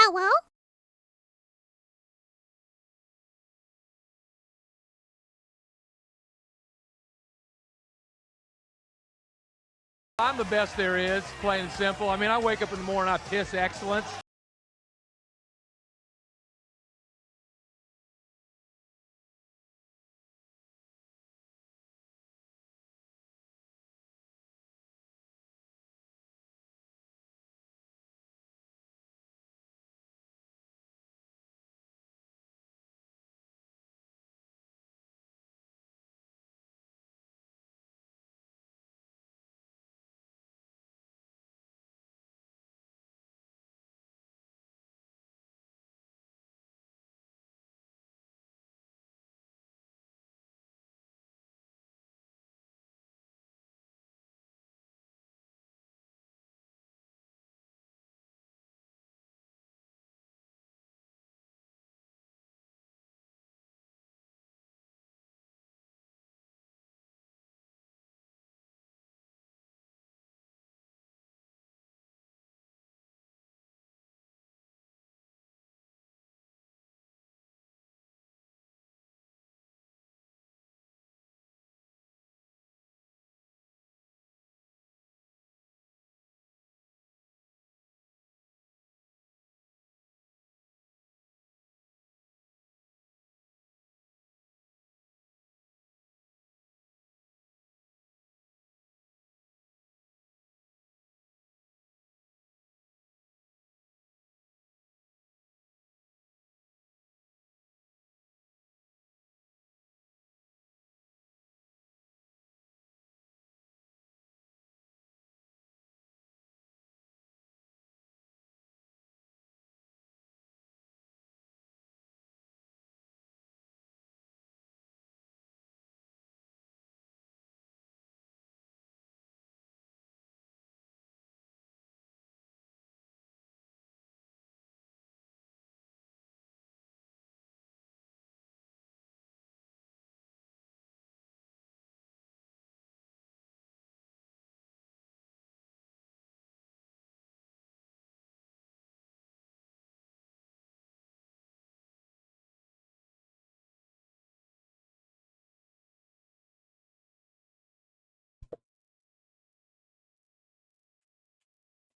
Hello? I'm the best there is, plain and simple. I mean, I wake up in the morning, I piss excellence.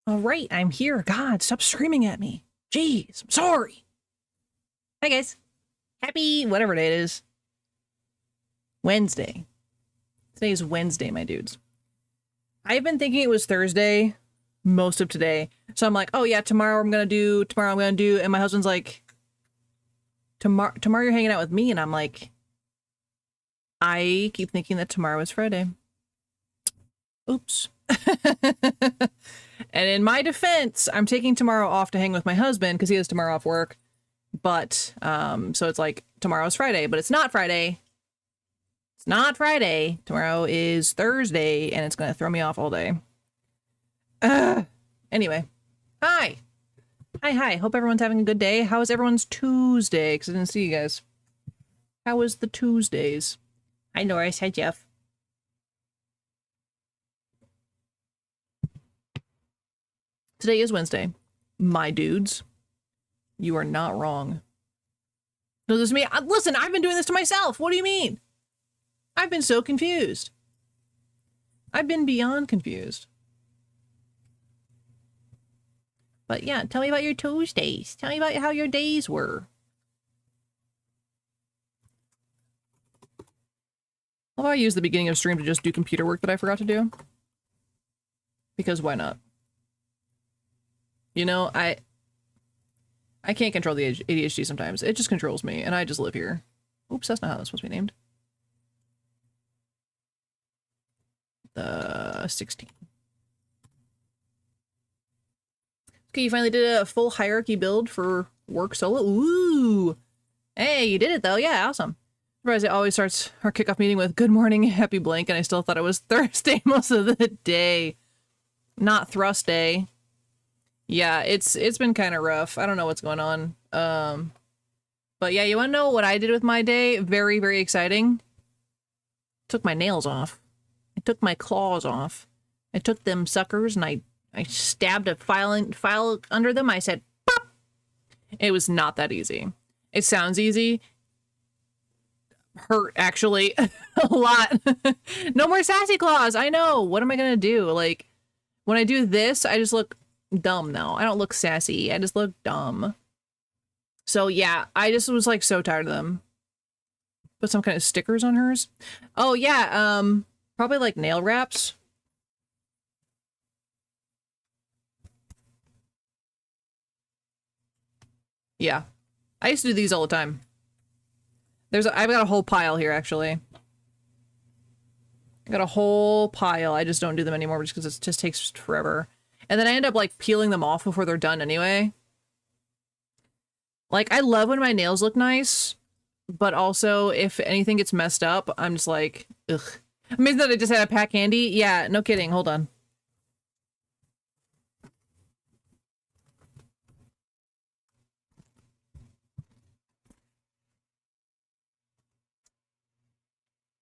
All right, I'm here. God, stop screaming at me. Jeez, I'm sorry. Hi, guys. Happy whatever day it is. Wednesday. Today is Wednesday, my dudes. I've been thinking it was Thursday most of today. So I'm like, oh yeah, tomorrow I'm gonna do, and my husband's like, tomorrow you're hanging out with me, and I'm like, I keep thinking that tomorrow is Friday. Oops. And in my defense, I'm taking tomorrow off to hang with my husband because he has tomorrow off work. But, so it's like tomorrow's Friday, but it's not Friday. It's not Friday. Tomorrow is Thursday, and it's going to throw me off all day. Anyway. Hi. Hi. Hope everyone's having a good day. How was everyone's Tuesday? Because I didn't see you guys. How was the Tuesdays? Hi, Norris. Hi, Jeff. Today is Wednesday. My dudes, you are not wrong. No, this is me. Listen, I've been doing this to myself. What do you mean? I've been so confused. I've been beyond confused. But yeah, tell me about your Tuesdays. Tell me about how your days were. How about I use the beginning of stream to just do computer work that I forgot to do? Because why not? You know, I can't control the ADHD sometimes. It just controls me, and I just live here. Oops, that's not how that's supposed to be named. The 16. Okay, you finally did a full hierarchy build for work solo. Ooh! Hey, you did it though. Yeah, awesome. Surprised it always starts our kickoff meeting with "Good morning, happy blank," and I still thought it was Thursday most of the day. Not thrust day. Yeah, it's been kind of rough. I don't know what's going on. But yeah, you want to know what I did with my day? Very, very exciting. Took my nails off. I took my claws off. I took them suckers and I stabbed a file under them. I said, pop! It was not that easy. It sounds easy. Hurt, actually. A lot. No more sassy claws. I know. What am I gonna do? Like, when I do this, I just look dumb now. I don't look sassy. I just look dumb. So yeah, I just was like so tired of them. Put some kind of stickers on hers. Oh yeah, probably like nail wraps. Yeah. I used to do these all the time. I've got a whole pile here, actually. I got a whole pile. I just don't do them anymore just because it just takes forever. And then I end up like peeling them off before they're done anyway. Like, I love when my nails look nice, but also if anything gets messed up, I'm just like, ugh. Amazing that I just had a pack handy. Yeah, no kidding. Hold on.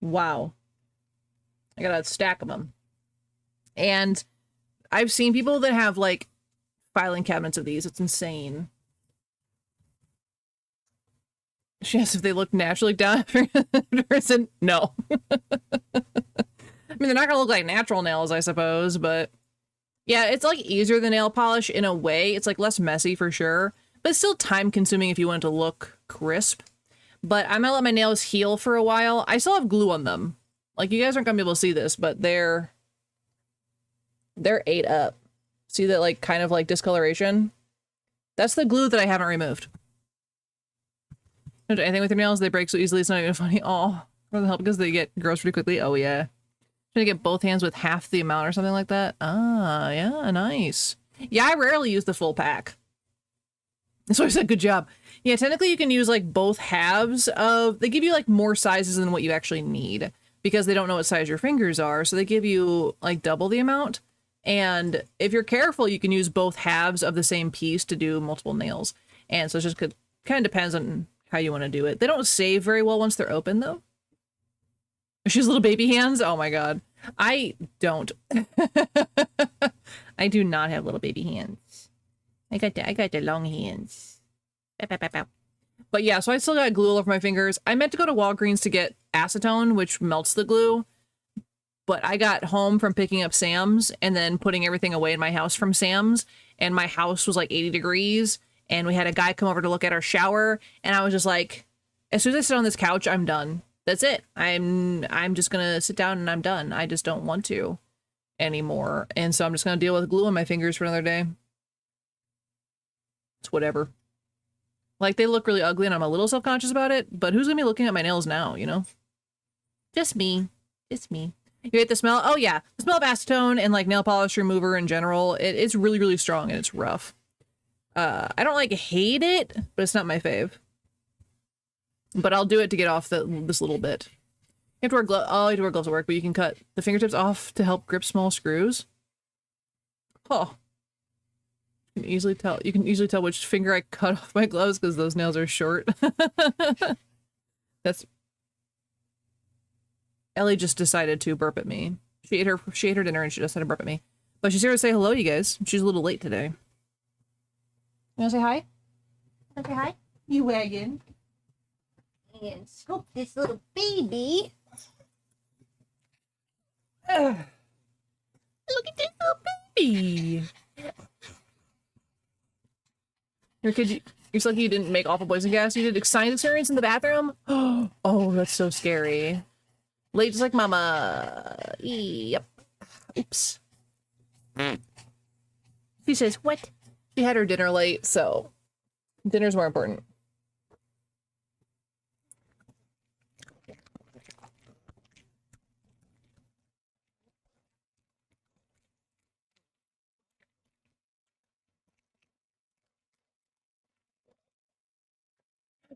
Wow. I got a stack of them. And I've seen people that have like filing cabinets of these. It's insane. She asked if they look naturally down person. No. I mean, they're not gonna look like natural nails, I suppose, but yeah, it's like easier than nail polish in a way. It's like less messy for sure, but it's still time consuming if you want it to look crisp. But I'm gonna let my nails heal for a while. I still have glue on them. Like, you guys aren't gonna be able to see this, but they're ate up. See that like kind of like discoloration? That's the glue that I haven't removed. Don't do anything with your nails, they break so easily, it's not even funny. Oh, for the help because they get gross pretty quickly. Oh yeah. Trying to get both hands with half the amount or something like that. Ah, yeah, nice. Yeah, I rarely use the full pack. That's why I said good job. Yeah, technically you can use like both halves of, they give you like more sizes than what you actually need because they don't know what size your fingers are. So they give you like double the amount. And if you're careful, you can use both halves of the same piece to do multiple nails. And so it just kind of depends on how you want to do it. They don't save very well once they're open though. She has little baby hands. Oh my God. I don't. I do not have little baby hands. I got the long hands. Bow, bow, bow, bow. But yeah, so I still got glue all over my fingers. I meant to go to Walgreens to get acetone, which melts the glue. But I got home from picking up Sam's and then putting everything away in my house from Sam's. And my house was like 80 degrees. And we had a guy come over to look at our shower. And I was just like, as soon as I sit on this couch, I'm done. That's it. I'm just gonna sit down and I'm done. I just don't want to anymore. And so I'm just gonna deal with glue on my fingers for another day. It's whatever. Like, they look really ugly and I'm a little self-conscious about it, but who's gonna be looking at my nails now, you know? Just me. Just me. You hate the smell? Oh yeah. The smell of acetone and like nail polish remover in general, it's really, really strong and it's rough. I don't like hate it, but it's not my fave. But I'll do it to get off this little bit. You have to wear gloves. Oh, you have to wear gloves at work, but you can cut the fingertips off to help grip small screws. Oh. You can easily tell. You can easily tell which finger I cut off my gloves because those nails are short. That's... Ellie just decided to burp at me. She ate her dinner and she just had to burp at me. But she's here to say hello, you guys. She's a little late today. You wanna say hi? Want to say hi? You wagon. And scoop this little baby. Look at this little baby. Your kid, you're lucky you didn't make awful poison gas. You did science experiments in the bathroom? Oh, that's so scary. Late just like mama. Yep. Oops. She says, what? She had her dinner late, so dinner's more important.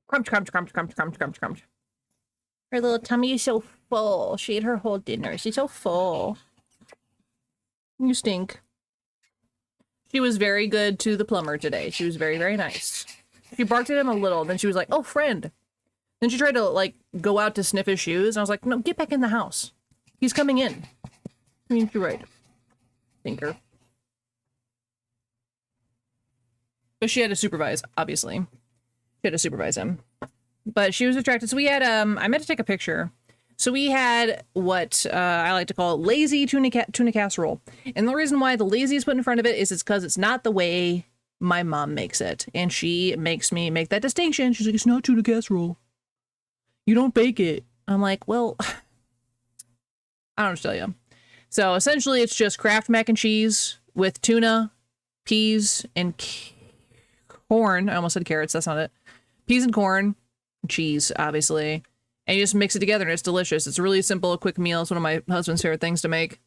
Crunch, crunch, crunch, crunch, crunch, crunch, crunch. Her little tummy is so full. She ate her whole dinner. She's so full. You stink. She was very good to the plumber today. She was very, very nice. She barked at him a little. Then she was like, oh, friend. Then she tried to, like, go out to sniff his shoes. And I was like, no, get back in the house. He's coming in. I mean, you're right. Thinker. But she had to supervise, obviously. She had to supervise him. But she was attracted. So we had, I meant to take a picture. So we had what I like to call lazy tuna casserole. And the reason why the lazy is put in front of it is it's because it's not the way my mom makes it. And she makes me make that distinction. She's like, it's not tuna casserole. You don't bake it. I'm like, well, I don't know what to tell you. So essentially it's just Kraft mac and cheese with tuna, peas, and corn. I almost said carrots. That's not it. Peas and corn, cheese, obviously. And you just mix it together and it's delicious. It's a really simple, a quick meal. It's one of my husband's favorite things to make.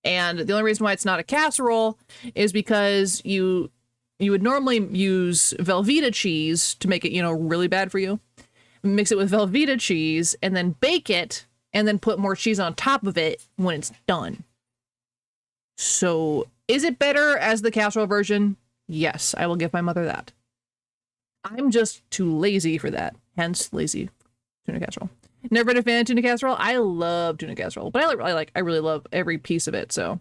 And the only reason why it's not a casserole is because you would normally use Velveeta cheese to make it, you know, really bad for you. Mix it with Velveeta cheese and then bake it and then put more cheese on top of it when it's done. So is it better as the casserole version? Yes, I will give my mother that. I'm just too lazy for that. Hence, lazy tuna casserole. Never been a fan of tuna casserole. I love tuna casserole, but I really love every piece of it. So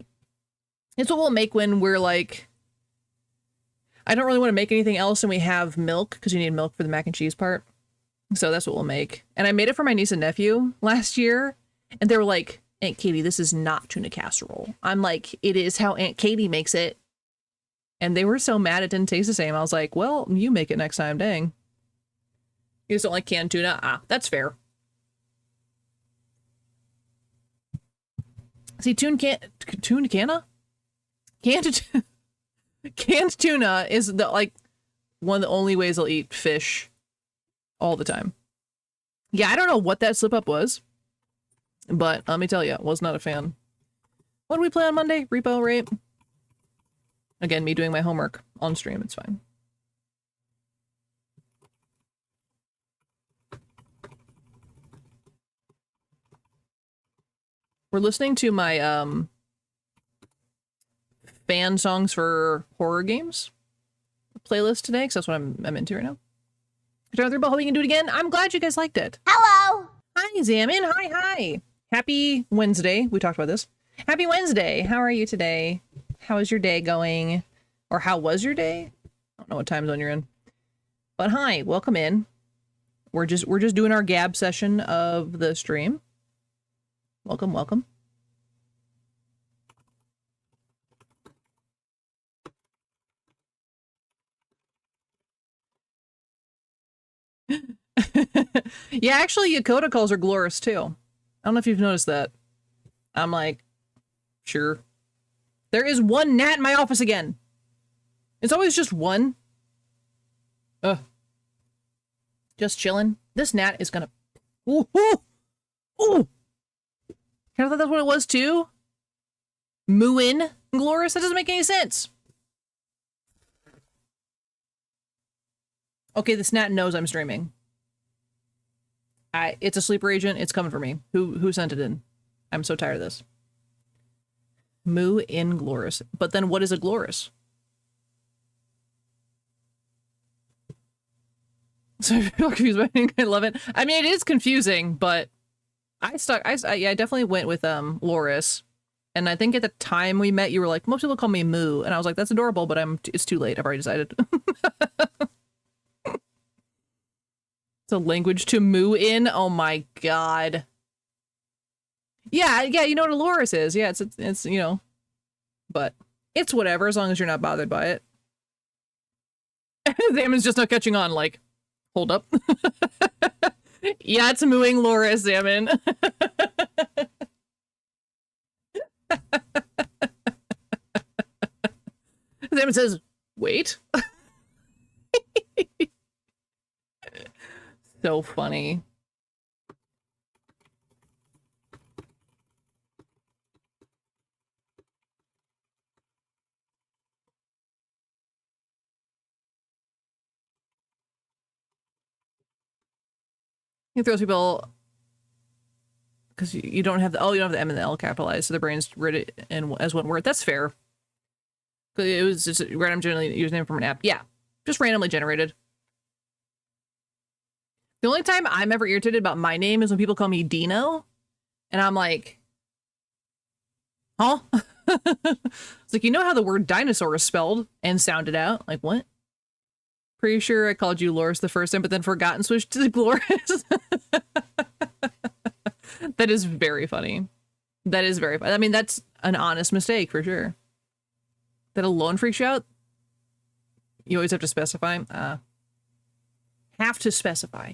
it's what we'll make when we're like, I don't really want to make anything else and we have milk because you need milk for the mac and cheese part. So that's what we'll make. And I made it for my niece and nephew last year and they were like, Aunt Katie, this is not tuna casserole. I'm like, it is how Aunt Katie makes it. And they were so mad it didn't taste the same. I was like, well, you make it next time, dang. You just don't like canned tuna? Ah, that's fair. See, canned tuna is the like one of the only ways I'll eat fish all the time. Yeah, I don't know what that slip up was, but let me tell you, I was not a fan. What did we play on Monday? Repo, right? Again, me doing my homework on stream, it's fine. We're listening to my fan songs for horror games playlist today, because that's what I'm into right now. Hope you can do it again. I'm glad you guys liked it. Hello. Hi, Zamin. Hi. Happy Wednesday. We talked about this. Happy Wednesday. How are you today? How is your day going? Or how was your day? I don't know what time zone you're in. But hi, welcome in. We're just doing our gab session of the stream. Welcome. Yeah, actually, Yokota calls her Glorious too. I don't know if you've noticed that. I'm like, sure. There is one gnat in my office again. It's always just one. Just chilling. This gnat is gonna... Ooh! I thought that's what it was too. Mooin Glorious? That doesn't make any sense. Okay, this gnat knows I'm streaming. It's a sleeper agent. It's coming for me. Who sent it in? I'm so tired of this. Moo in Glorious. But then what is a Glorious? So I feel confused by it. I love it. I mean, it is confusing, but I definitely went with Loris. And I think at the time we met, you were like, most people call me Moo. And I was like, that's adorable, but it's too late. I've already decided. It's a language to moo in. Oh my god. Yeah, you know what a loris is. Yeah, it's you know, but it's whatever as long as you're not bothered by it. Zamon's just not catching on. Like, hold up. Yeah, it's a mooing loris, Zaman. Zaman says, "Wait." So funny. He throws people because you don't have the you don't have the M and the L capitalized, so the brain's read it in as one word. That's fair. It was just a random username from an app. Yeah, just randomly generated. The only time I'm ever irritated about my name is when people call me Dino, and I'm like, huh? It's like, you know how the word dinosaur is spelled and sounded out? Like, what? Pretty sure I called you Loris the first time, but then forgot and switched to Glorious. That is very funny. That is very funny. I mean, that's an honest mistake for sure. That alone freaks you out? You always have to specify. Have to specify.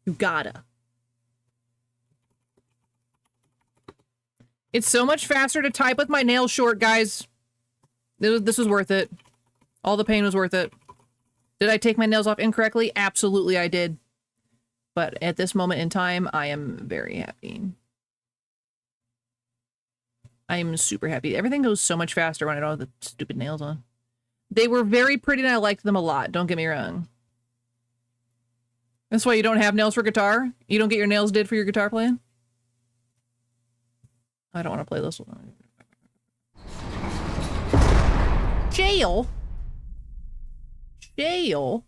You gotta. It's so much faster to type with my nails short, guys. This was worth it. All the pain was worth it. Did I take my nails off incorrectly? Absolutely I did. But at this moment in time, I am very happy. I am super happy. Everything goes so much faster when I don't have the stupid nails on. They were very pretty and I liked them a lot. Don't get me wrong. That's why you don't have nails for guitar? You don't get your nails did for your guitar playing? I don't want to play this one. Jail? Jail?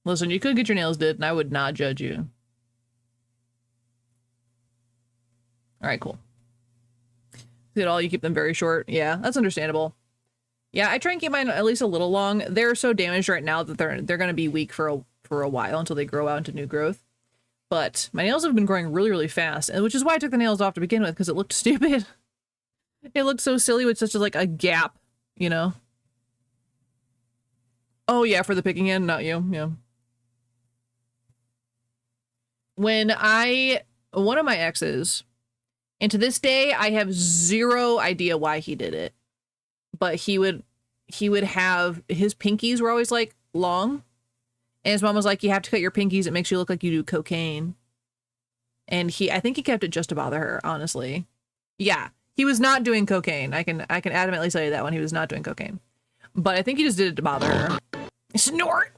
Listen, you could get your nails did and I would not judge you. Alright, cool. See it all? You keep them very short? Yeah, that's understandable. Yeah, I try and keep mine at least a little long. They're so damaged right now that they're going to be weak for a while until they grow out into new growth. But my nails have been growing really, really fast, and which is why I took the nails off to begin with, because it looked stupid. It looked so silly with such like a gap, you know? Oh yeah, for the picking in, not you, yeah. When one of my exes, and to this day, I have zero idea why he did it, but he would have, his pinkies were always like long, and his mom was like, you have to cut your pinkies, it makes you look like you do cocaine. And I think he kept it just to bother her, honestly. Yeah, he was not doing cocaine. I can adamantly tell you that one, he was not doing cocaine. But I think he just did it to bother her. Snort!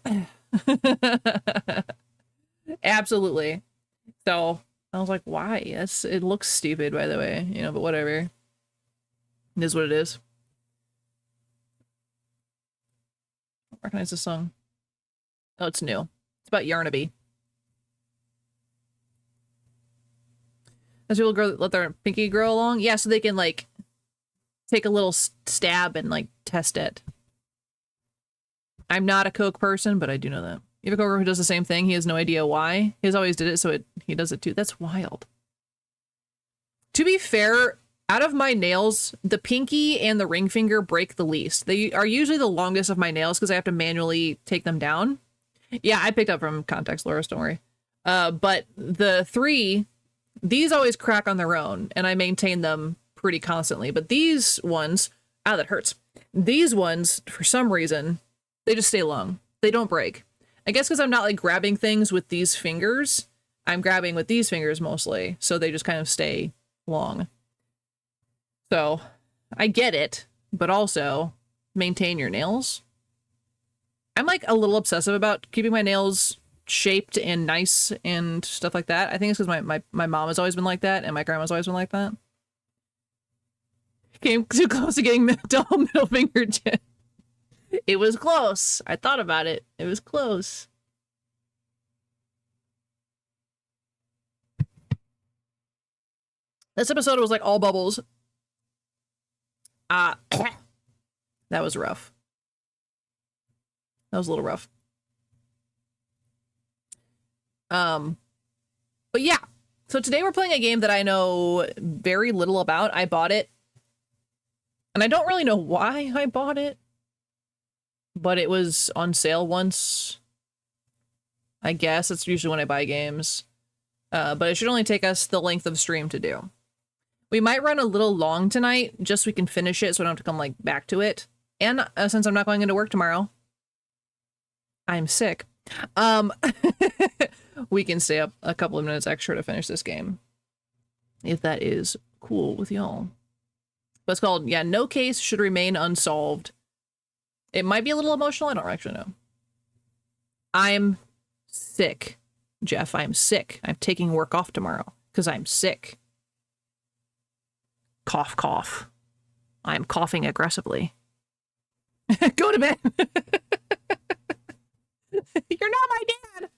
Absolutely. So I was like, why? It looks stupid, by the way, you know, but whatever. It is what it is. I recognize this song. Oh, it's new. It's about Yarnaby. As people let their pinky grow along? Yeah, so they can, like, take a little stab and, like, test it. I'm not a Coke person, but I do know that. You have a coworker who does the same thing. He has no idea why. He's always did it, so he does it too. That's wild. To be fair, out of my nails, the pinky and the ring finger break the least. They are usually the longest of my nails because I have to manually take them down. Yeah, I picked up from Context, Loris, don't worry. But the three, these always crack on their own, and I maintain them pretty constantly. But these ones, that hurts. These ones, for some reason, they just stay long. They don't break. I guess because I'm not like grabbing things with these fingers. I'm grabbing with these fingers mostly, so they just kind of stay long. So I get it, but also maintain your nails. I'm like a little obsessive about keeping my nails shaped and nice and stuff like that. I think it's because my mom has always been like that, and my grandma's always been like that. Came too close to getting the double middle finger chin. It was close. I thought about it. It was close. This episode was like all bubbles. That was rough. That was a little rough. But yeah. So today we're playing a game that I know very little about. I bought it. And I don't really know why I bought it. But it was on sale once. I guess it's usually when I buy games. But it should only take us the length of stream to do. We might run a little long tonight, just so we can finish it so I don't have to come like back to it. And since I'm not going into work tomorrow, I'm sick. We can stay up a couple of minutes extra to finish this game. If that is cool with y'all. But it's called, yeah, No Case Should Remain Unsolved. It might be a little emotional. I don't actually know. I'm sick, Jeff. I'm sick. I'm taking work off tomorrow because I'm sick. Cough, cough. I'm coughing aggressively. Go to bed. You're not my dad.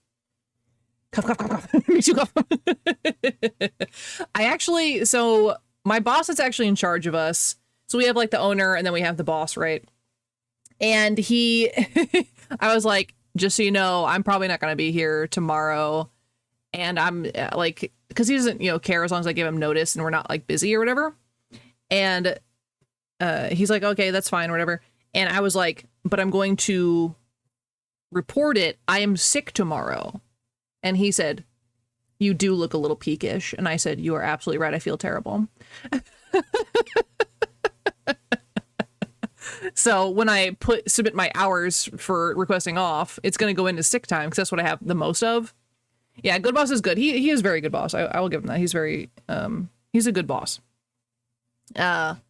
Cough, cough, cough, cough. Makes you cough. I actually, so my boss is actually in charge of us So we have like the owner and then we have the boss, right? And he, I was like, just so you know, I'm probably not going to be here tomorrow. And I'm like, because he doesn't, care as long as I give him notice and we're not like busy or whatever. And he's like, okay, that's fine or whatever. And I was like, but I'm going to report it. I am sick tomorrow. And he said, you do look a little peakish. And I said, you are absolutely right. I feel terrible. So when I submit my hours for requesting off, it's going to go into sick time because that's what I have the most of. Yeah, good boss is good. He is very good boss. I will give him that. He's very, he's a good boss. And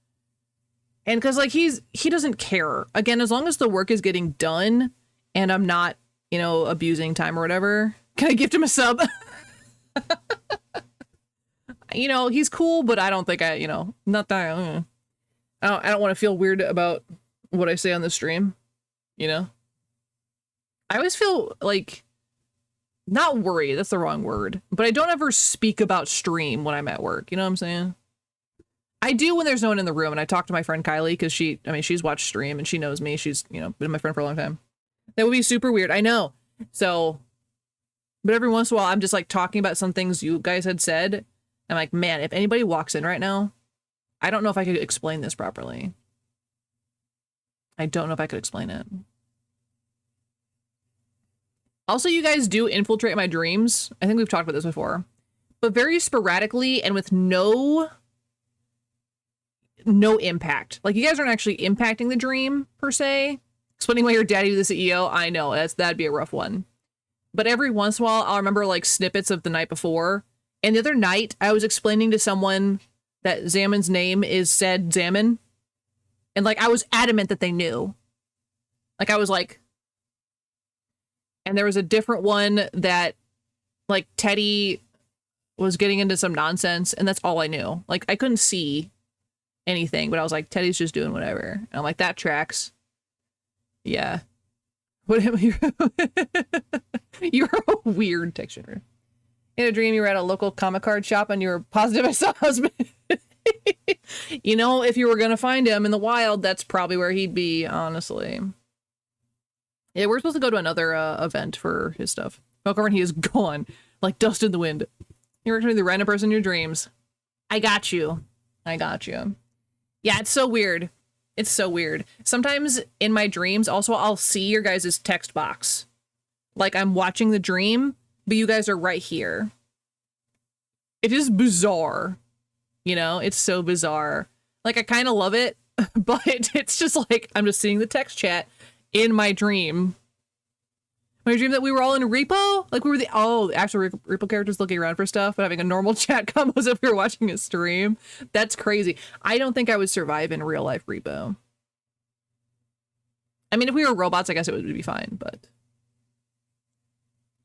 because like he doesn't care. Again, as long as the work is getting done and I'm not, abusing time or whatever. Can I gift him a sub? He's cool, but I don't think not that. I don't want to feel weird about what I say on the stream. I always feel like not worried. That's the wrong word, but I don't ever speak about stream when I'm at work. You know what I'm saying? I do when there's no one in the room, and I talk to my friend Kylie because she's watched stream and she knows me. She's, been my friend for a long time. That would be super weird. I know. So, but every once in a while, I'm just like talking about some things you guys had said. I'm like, man, if anybody walks in right now, I don't know if I could explain this properly. I don't know if I could explain it. Also, you guys do infiltrate my dreams. I think we've talked about this before, but very sporadically and with no impact. Like you guys aren't actually impacting the dream per se. Explaining why your daddy was the CEO. I know that'd be a rough one. But every once in a while, I'll remember like snippets of the night before. And the other night I was explaining to someone that Zamon's name is said Zaman. And like, I was adamant that they knew. Like I was like, and there was a different one that like Teddy was getting into some nonsense and that's all I knew. Like I couldn't see anything, but I was like, Teddy's just doing whatever. And I'm like, that tracks. Yeah. What am you? You're a weird texture. In a dream, you were at a local comic card shop and you were positive I saw a husband. If you were going to find him in the wild, that's probably where he'd be, honestly. Yeah, we're supposed to go to another event for his stuff. Look over and he is gone, like dust in the wind. You're actually the random person in your dreams. I got you. Yeah, it's so weird. It's so weird. Sometimes in my dreams, also, I'll see your guys' text box. Like I'm watching the dream, but you guys are right here. It is bizarre. It's so bizarre. Like, I kind of love it, but it's just like, I'm just seeing the text chat in my dream. My dream that we were all in repo? Like we were the actual repo characters looking around for stuff, but having a normal chat combo as if we were watching a stream. That's crazy. I don't think I would survive in real life repo. I mean, if we were robots, I guess it would be fine, but.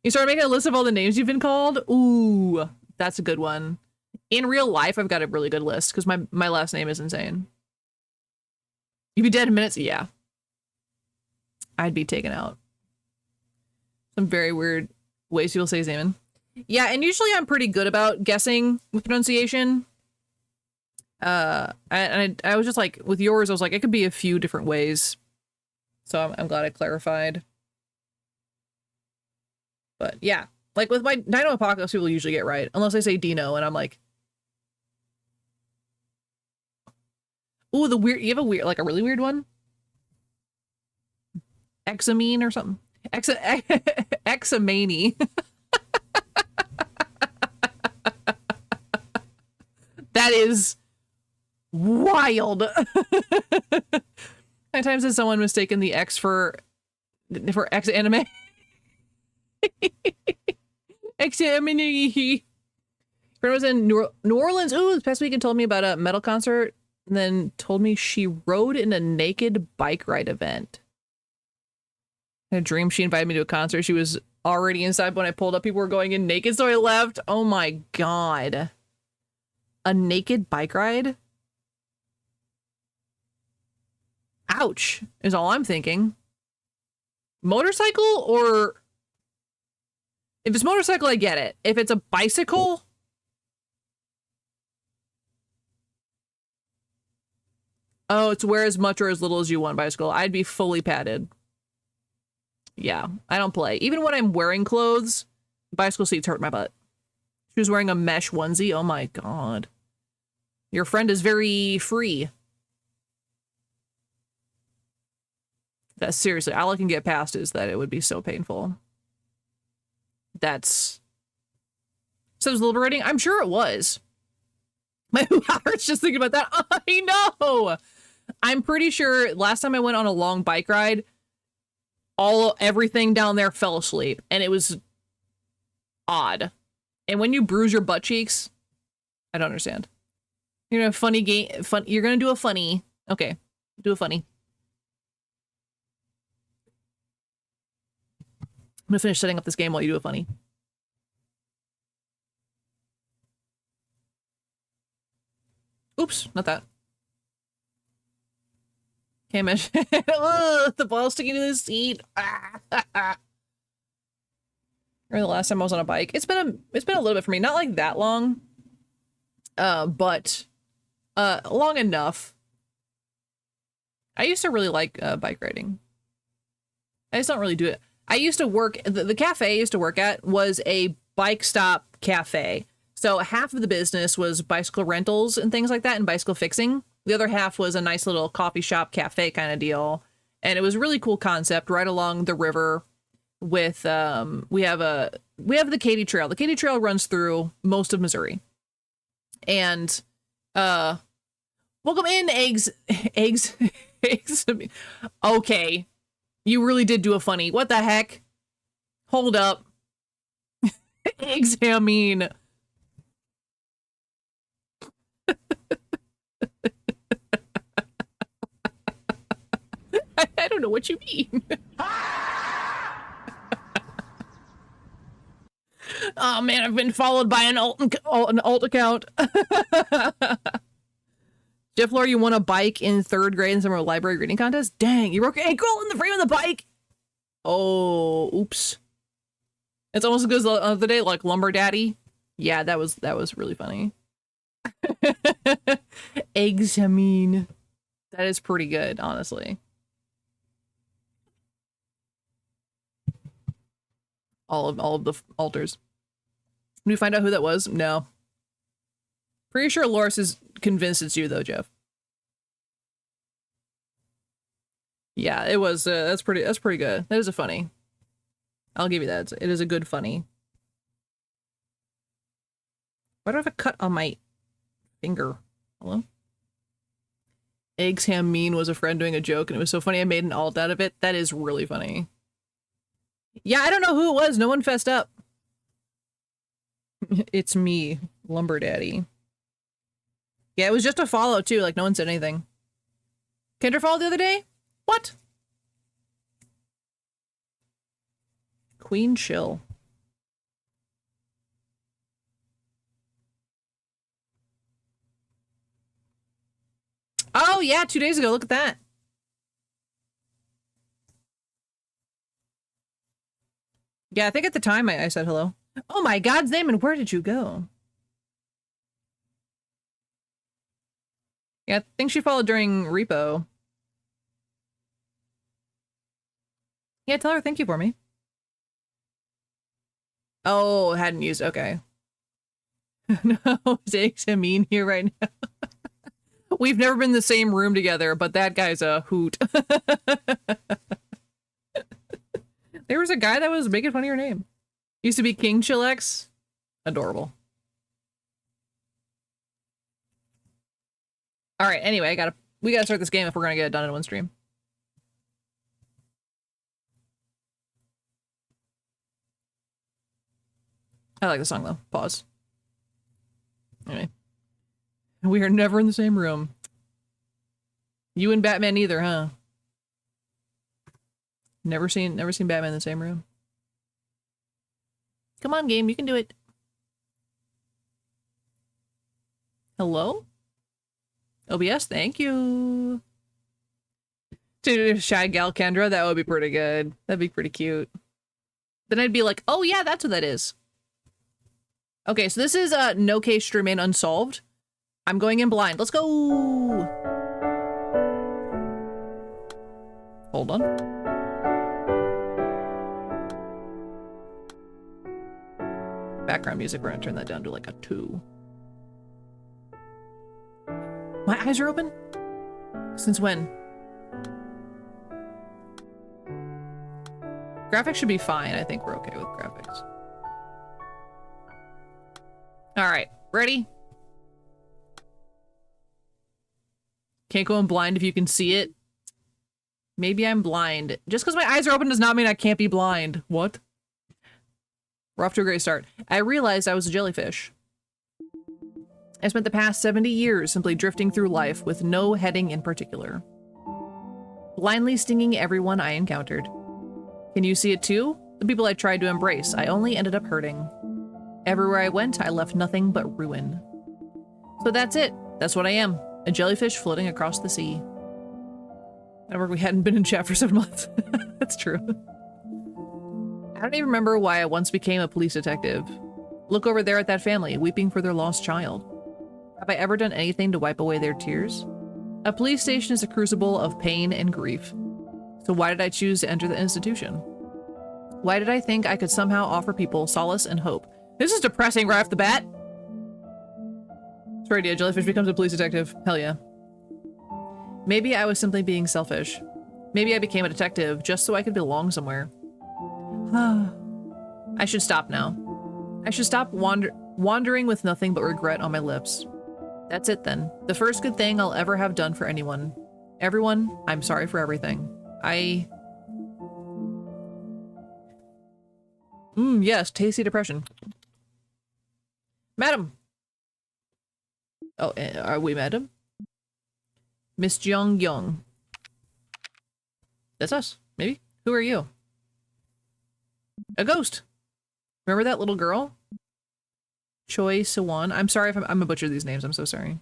You started making a list of all the names you've been called? Ooh, that's a good one. In real life, I've got a really good list because my last name is insane. You'd be dead in minutes? Yeah. I'd be taken out. Some very weird ways people say Zaman. Yeah, and usually I'm pretty good about guessing with pronunciation. I was just like, with yours, I was like, it could be a few different ways. So I'm glad I clarified. But yeah, like with my Dino Apocalypse, people usually get right. Unless I say Dino, and I'm like, ooh, you have a weird, like a really weird one? Examine or something. Examani. That is wild. How many times has someone mistaken the X for X anime? X anime. Friend was in New Orleans. Ooh, this past weekend told me about a metal concert and then told me she rode in a naked bike ride event. I had a dream she invited me to a concert. She was already inside when I pulled up. People were going in naked, so I left. Oh my god. A naked bike ride? Ouch, is all I'm thinking. Motorcycle or... If it's motorcycle, I get it. If it's a bicycle... Oh, it's wear as much or as little as you want bicycle. I'd be fully padded. Yeah, I don't play. Even when I'm wearing clothes, bicycle seats hurt my butt. She was wearing a mesh onesie. Oh my god. Your friend is very free. That's seriously, all I can get past is that it would be so painful. That's... So it was liberating? I'm sure it was. My heart's just thinking about that. I know! I'm pretty sure last time I went on a long bike ride, everything down there fell asleep, and it was odd. And when you bruise your butt cheeks, I don't understand. You're gonna funny game. You're gonna do a funny. Okay, do a funny. I'm gonna finish setting up this game while you do a funny. Oops, not that. Can't imagine. The ball sticking to the seat. Remember the last time I was on a bike? It's been a little bit for me. Not like that long. But long enough. I used to really like bike riding. I just don't really do it. I used to work, the cafe I used to work at was a bike stop cafe. So half of the business was bicycle rentals and things like that and bicycle fixing. The other half was a nice little coffee shop cafe kind of deal. And it was a really cool concept right along the river with, we have the Katy Trail. The Katy Trail runs through most of Missouri. And, welcome in, eggs. Okay. You really did do a funny. What the heck? Hold up. Eggs, I mean. I don't know what you mean. Oh man, I've been followed by an alt account. Jeff Lore, you won a bike in 3rd grade in summer library reading contest? Dang, you broke your ankle in the frame of the bike? Oh, oops. It's almost as good as the other day, like Lumber Daddy. Yeah, that was really funny. Eggs, I mean. That is pretty good, honestly. All of the altars. Did we find out who that was? No. Pretty sure Loris is convinced it's you though, Jeff. Yeah, it was. That's pretty good. That is a funny. I'll give you that. It is a good funny. Why do I have a cut on my finger? Hello? Eggs Ham Mean was a friend doing a joke and it was so funny I made an alt out of it. That is really funny. Yeah, I don't know who it was. No one fessed up. It's me, Lumber Daddy. Yeah, it was just a follow too. Like no one said anything. Kendra followed the other day? What? Queen Chill. Oh yeah, 2 days ago. Look at that. Yeah, I think at the time I said hello. Oh my God's name, and where did you go? Yeah, I think she followed during repo. Yeah, tell her thank you for me. Oh, hadn't used, okay. No, it's a mean here right now. We've never been in the same room together, but that guy's a hoot. There was a guy that was making fun of your name. Used to be King Chillax. Adorable. All right, anyway, we gotta start this game if we're gonna get it done in one stream. I like the song though. Pause. Anyway. We are never in the same room. You and Batman either, huh? Never seen Batman in the same room. Come on, game, you can do it. Hello? OBS, thank you. To Shy Gal Kendra, that would be pretty good. That'd be pretty cute. Then I'd be like, oh yeah, that's what that is. Okay, so this is No Case to Remain Unsolved. I'm going in blind. Let's go! Hold on. Background music, we're gonna turn that down to like a 2. My eyes are open? Since when? Graphics should be fine. I think we're okay with graphics. Alright, ready? Can't go in blind if you can see it. Maybe I'm blind. Just because my eyes are open does not mean I can't be blind. What? We're off to a great start. I realized I was a jellyfish. I spent the past 70 years simply drifting through life with no heading in particular. Blindly stinging everyone I encountered. Can you see it too? The people I tried to embrace, I only ended up hurting. Everywhere I went, I left nothing but ruin. So that's it. That's what I am. A jellyfish floating across the sea. I remember we hadn't been in chat for 7 months. That's true. I don't even remember why I once became a police detective. Look over there at that family, weeping for their lost child. Have I ever done anything to wipe away their tears? A police station is a crucible of pain and grief. So why did I choose to enter the institution? Why did I think I could somehow offer people solace and hope? This is depressing right off the bat. It's right, yeah, jellyfish becomes a police detective. Hell yeah. Maybe I was simply being selfish. Maybe I became a detective just so I could belong somewhere. I should stop now. I should stop wandering with nothing but regret on my lips. That's it then. The first good thing I'll ever have done for anyone. Everyone, I'm sorry for everything. Yes, tasty depression. Madam! Oh, are we madam? Miss Jeong Young. That's us, maybe? Who are you? A ghost! Remember that little girl? Choi Siwon. I'm sorry if I'm gonna butcher these names, I'm so sorry.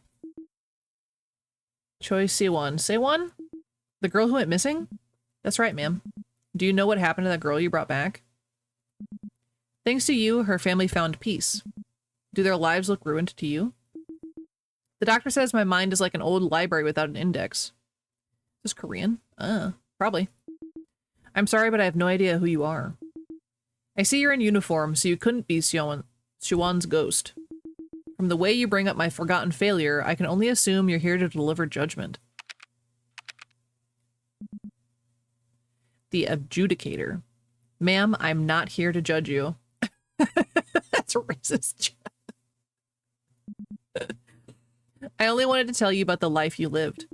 Choi Siwon. Siwon? The girl who went missing? That's right, ma'am. Do you know what happened to that girl you brought back? Thanks to you, her family found peace. Do their lives look ruined to you? The doctor says my mind is like an old library without an index. Is this Korean? Probably. I'm sorry, but I have no idea who you are. I see you're in uniform, so you couldn't be Siwon's ghost. From the way you bring up my forgotten failure, I can only assume you're here to deliver judgment. The adjudicator. Ma'am, I'm not here to judge you. That's racist. I only wanted to tell you about the life you lived.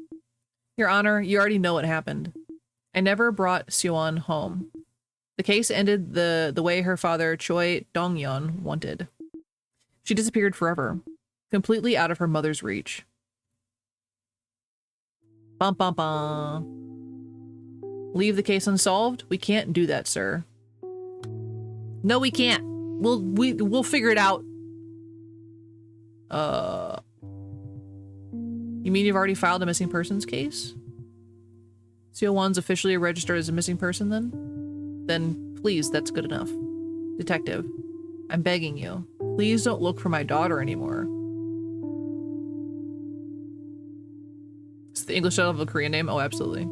Your Honor, you already know what happened. I never brought Siwon home. The case ended the way her father, Choi Dong-yeon, wanted. She disappeared forever, completely out of her mother's reach. Bum bum bum. Leave the case unsolved? We can't do that, sir. No, we can't. We'll figure it out. You mean you've already filed a missing persons case? Siwon's officially registered as a missing person then? Then please, that's good enough. Detective, I'm begging you. Please don't look for my daughter anymore. It's the English title of a Korean name? Oh, absolutely.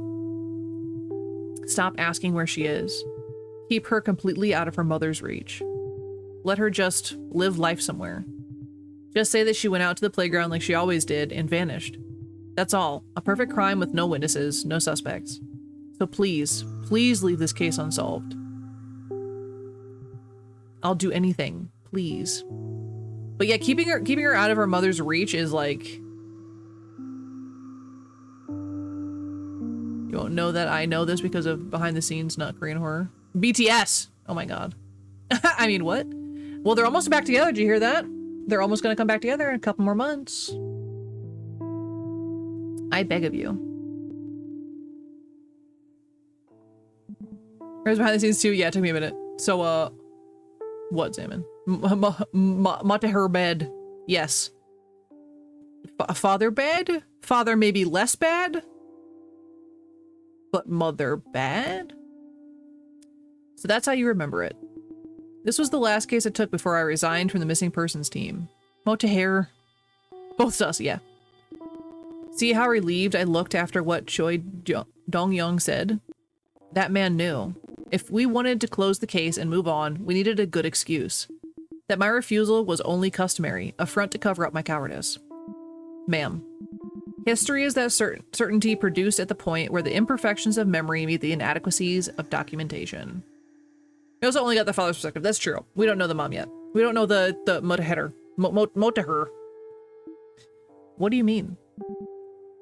Stop asking where she is. Keep her completely out of her mother's reach. Let her just live life somewhere. Just say that she went out to the playground like she always did and vanished. That's all. A perfect crime with no witnesses, no suspects. So please, please leave this case unsolved. I'll do anything, please. But yeah, keeping her out of her mother's reach is like... You won't know that I know this because of behind the scenes, not Korean horror. BTS! Oh my god. I mean, what? Well, they're almost back together. Did you hear that? They're almost gonna come back together in a couple more months. I beg of you. Where's behind the scenes too? Yeah, it took me a minute. So, what, Salmon? Mater bed. Yes. Father bad? Father maybe less bad? But mother bad? So that's how you remember it. This was the last case I took before I resigned from the missing persons team. Motaher. Both sus, yeah. See how relieved I looked after what Choi Dong-yeon said? That man knew. If we wanted to close the case and move on, we needed a good excuse. That my refusal was only customary, a front to cover up my cowardice. Ma'am, history is that certainty produced at the point where the imperfections of memory meet the inadequacies of documentation. We also only got the father's perspective. That's true. We don't know the mom yet. We don't know the motaher. What do you mean?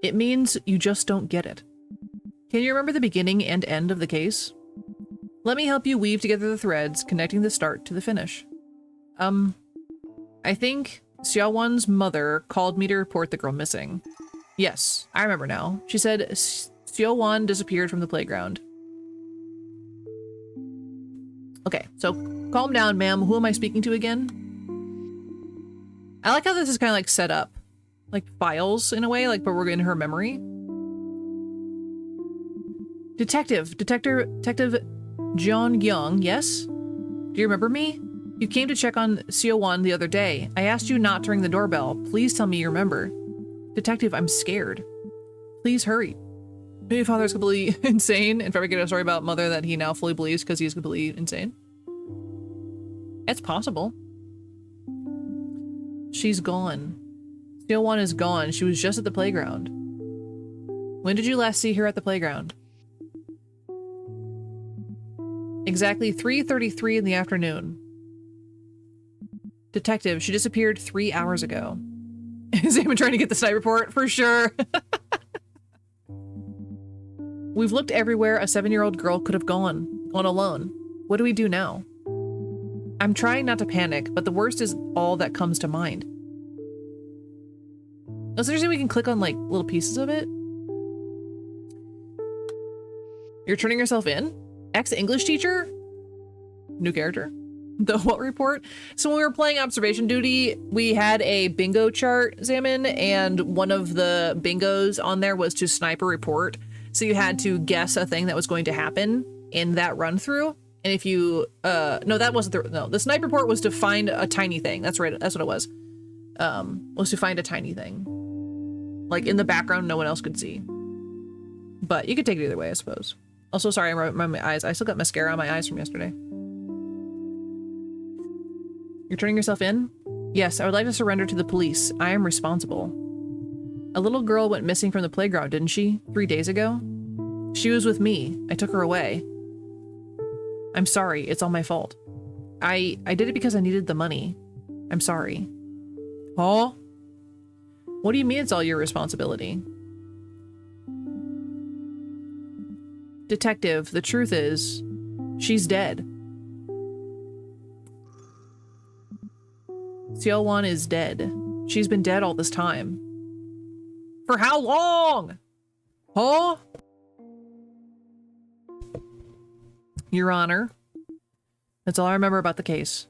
It means you just don't get it. Can you remember the beginning and end of the case? Let me help you weave together the threads, connecting the start to the finish. I think Xiaowon's mother called me to report the girl missing. Yes, I remember now. She said Xiaowon disappeared from the playground. Okay, so calm down, ma'am. Who am I speaking to again? I like how this is kind of like set up. Like files in a way, like, but we're in her memory. Detective John Young, yes? Do you remember me? You came to check on Xiaowon the other day. I asked you not to ring the doorbell. Please tell me you remember. Detective, I'm scared. Please hurry. Maybe father's completely insane and fabricated a story about mother that he now fully believes because he's completely insane. It's possible. She's gone. Xiaowon is gone. She was just at the playground. When did you last see her at the playground? Exactly 3:33 in the afternoon. Detective, she disappeared 3 hours ago. Is anyone trying to get the snipe report? For sure. We've looked everywhere a 7-year-old girl could have gone alone. What do we do now? I'm trying not to panic, but the worst is all that comes to mind. Is there anything we can click on, like, little pieces of it? You're turning yourself in? Ex-English teacher? New character? The what report? So when we were playing observation duty, we had a bingo chart, Zaman, and one of the bingos on there was to snipe a report. So you had to guess a thing that was going to happen in that run through. And if you, no, that wasn't the snipe report was to find a tiny thing. That's right. That's what it was. Was to find a tiny thing. Like in the background, no one else could see. But you could take it either way, I suppose. Also, sorry, my eyes. I still got mascara on my eyes from yesterday. You're turning yourself in? Yes, I would like to surrender to the police. I am responsible. A little girl went missing from the playground, didn't she? 3 days ago? She was with me. I took her away. I'm sorry. It's all my fault. I did it because I needed the money. I'm sorry. Huh? What do you mean it's all your responsibility? Detective, the truth is, she's dead. Xiaowon is dead. She's been dead all this time. For how long? Huh? Your Honor, that's all I remember about the case.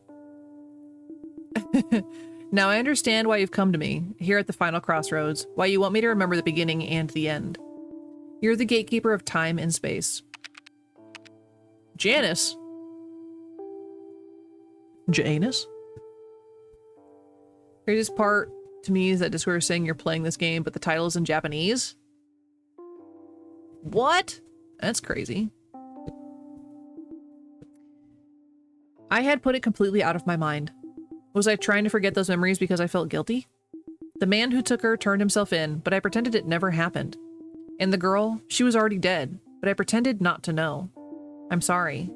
Now I understand why you've come to me, here at the final crossroads, why you want me to remember the beginning and the end. You're the gatekeeper of time and space. Janice? Janus? Craziest part to me is that Discord is saying you're playing this game, but the title is in Japanese. What? That's crazy. I had put it completely out of my mind. Was I trying to forget those memories because I felt guilty? The man who took her turned himself in, but I pretended it never happened. And the girl, she was already dead, but I pretended not to know. I'm sorry.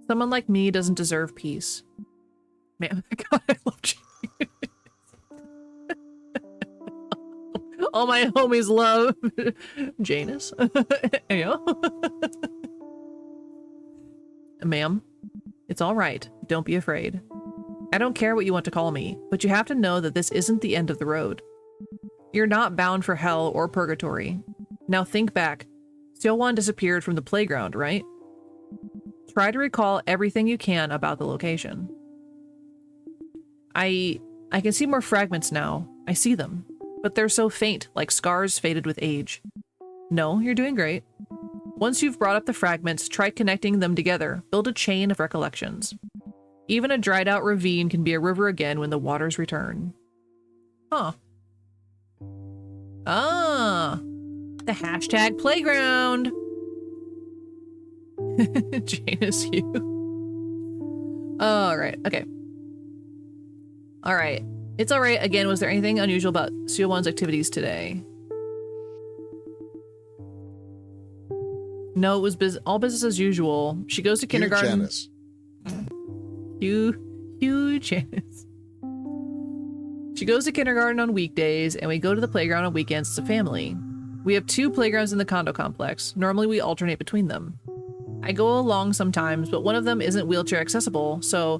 Someone like me doesn't deserve peace. Man, God, I love you. All my homies love Janus. Yeah. Ma'am, it's all right. Don't be afraid. I don't care what you want to call me, but you have to know that this isn't the end of the road. You're not bound for hell or purgatory. Now think back. Xiaowon disappeared from the playground, right? Try to recall everything you can about the location. I can see more fragments now. I see them. But they're so faint, like scars faded with age. No, you're doing great. Once you've brought up the fragments, try connecting them together. Build a chain of recollections. Even a dried out ravine can be a river again when the waters return. Huh. Ah. The hashtag playground. Janus you. All right. Okay. All right. It's all right. Again, was there anything unusual about CO1's activities today? No, it was all business as usual. She goes to kindergarten. Janice. Hugh Janice. She goes to kindergarten on weekdays, and we go to the playground on weekends as a family. We have 2 playgrounds in the condo complex. Normally, we alternate between them. I go along sometimes, but one of them isn't wheelchair accessible, so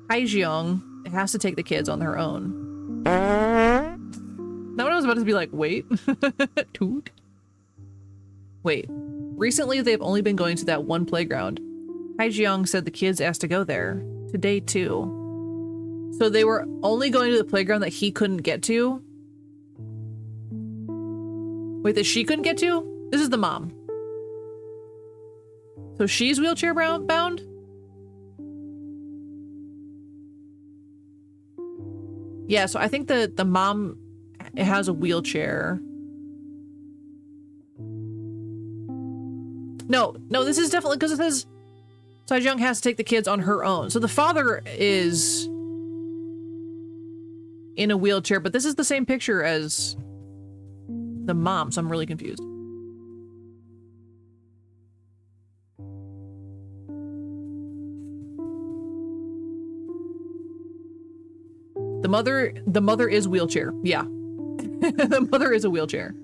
Haijiong has to take the kids on their own. Now when I was about to be like, wait. Toot. Wait. Recently, they've only been going to that one playground. Haijiong said the kids asked to go there. Today, too. So they were only going to the playground that he couldn't get to? Wait, that she couldn't get to? This is the mom. So she's wheelchair bound? Yeah, so I think the mom has a wheelchair. No, this is definitely because it says Haijiong has to take the kids on her own. So the father is in a wheelchair, but this is the same picture as the mom, so I'm really confused. The mother is wheelchair. Yeah. The mother is a wheelchair.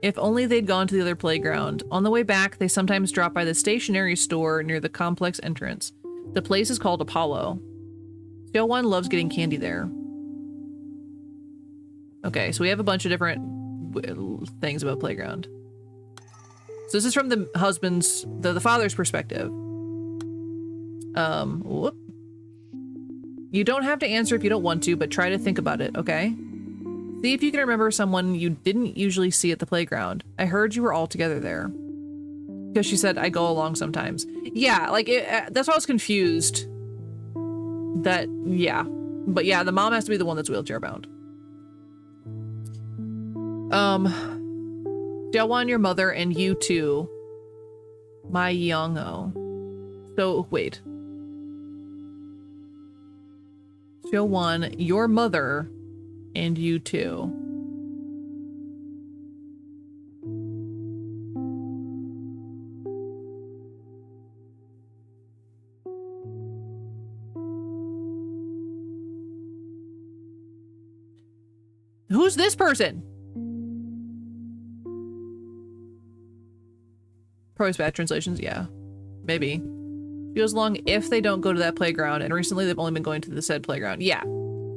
If only they'd gone to the other playground. On the way back, they sometimes drop by the stationery store near the complex entrance. The place is called Apollo. Seowon loves getting candy there. Okay, so we have a bunch of different things about playground. So this is from the husband's, the father's perspective. Whoop. You don't have to answer if you don't want to, but try to think about it, okay? See if you can remember someone you didn't usually see at the playground. I heard you were all together there. Because she said, I go along sometimes. Yeah, like, that's why I was confused. That, yeah. But yeah, the mom has to be the one that's wheelchair bound. Jaewon, your mother, and you too. My Young-oh. So, wait. Jaewon, your mother, and you too. Who's this person? Probably bad translations, yeah. Maybe. She goes along if they don't go to that playground, and recently they've only been going to the said playground. Yeah.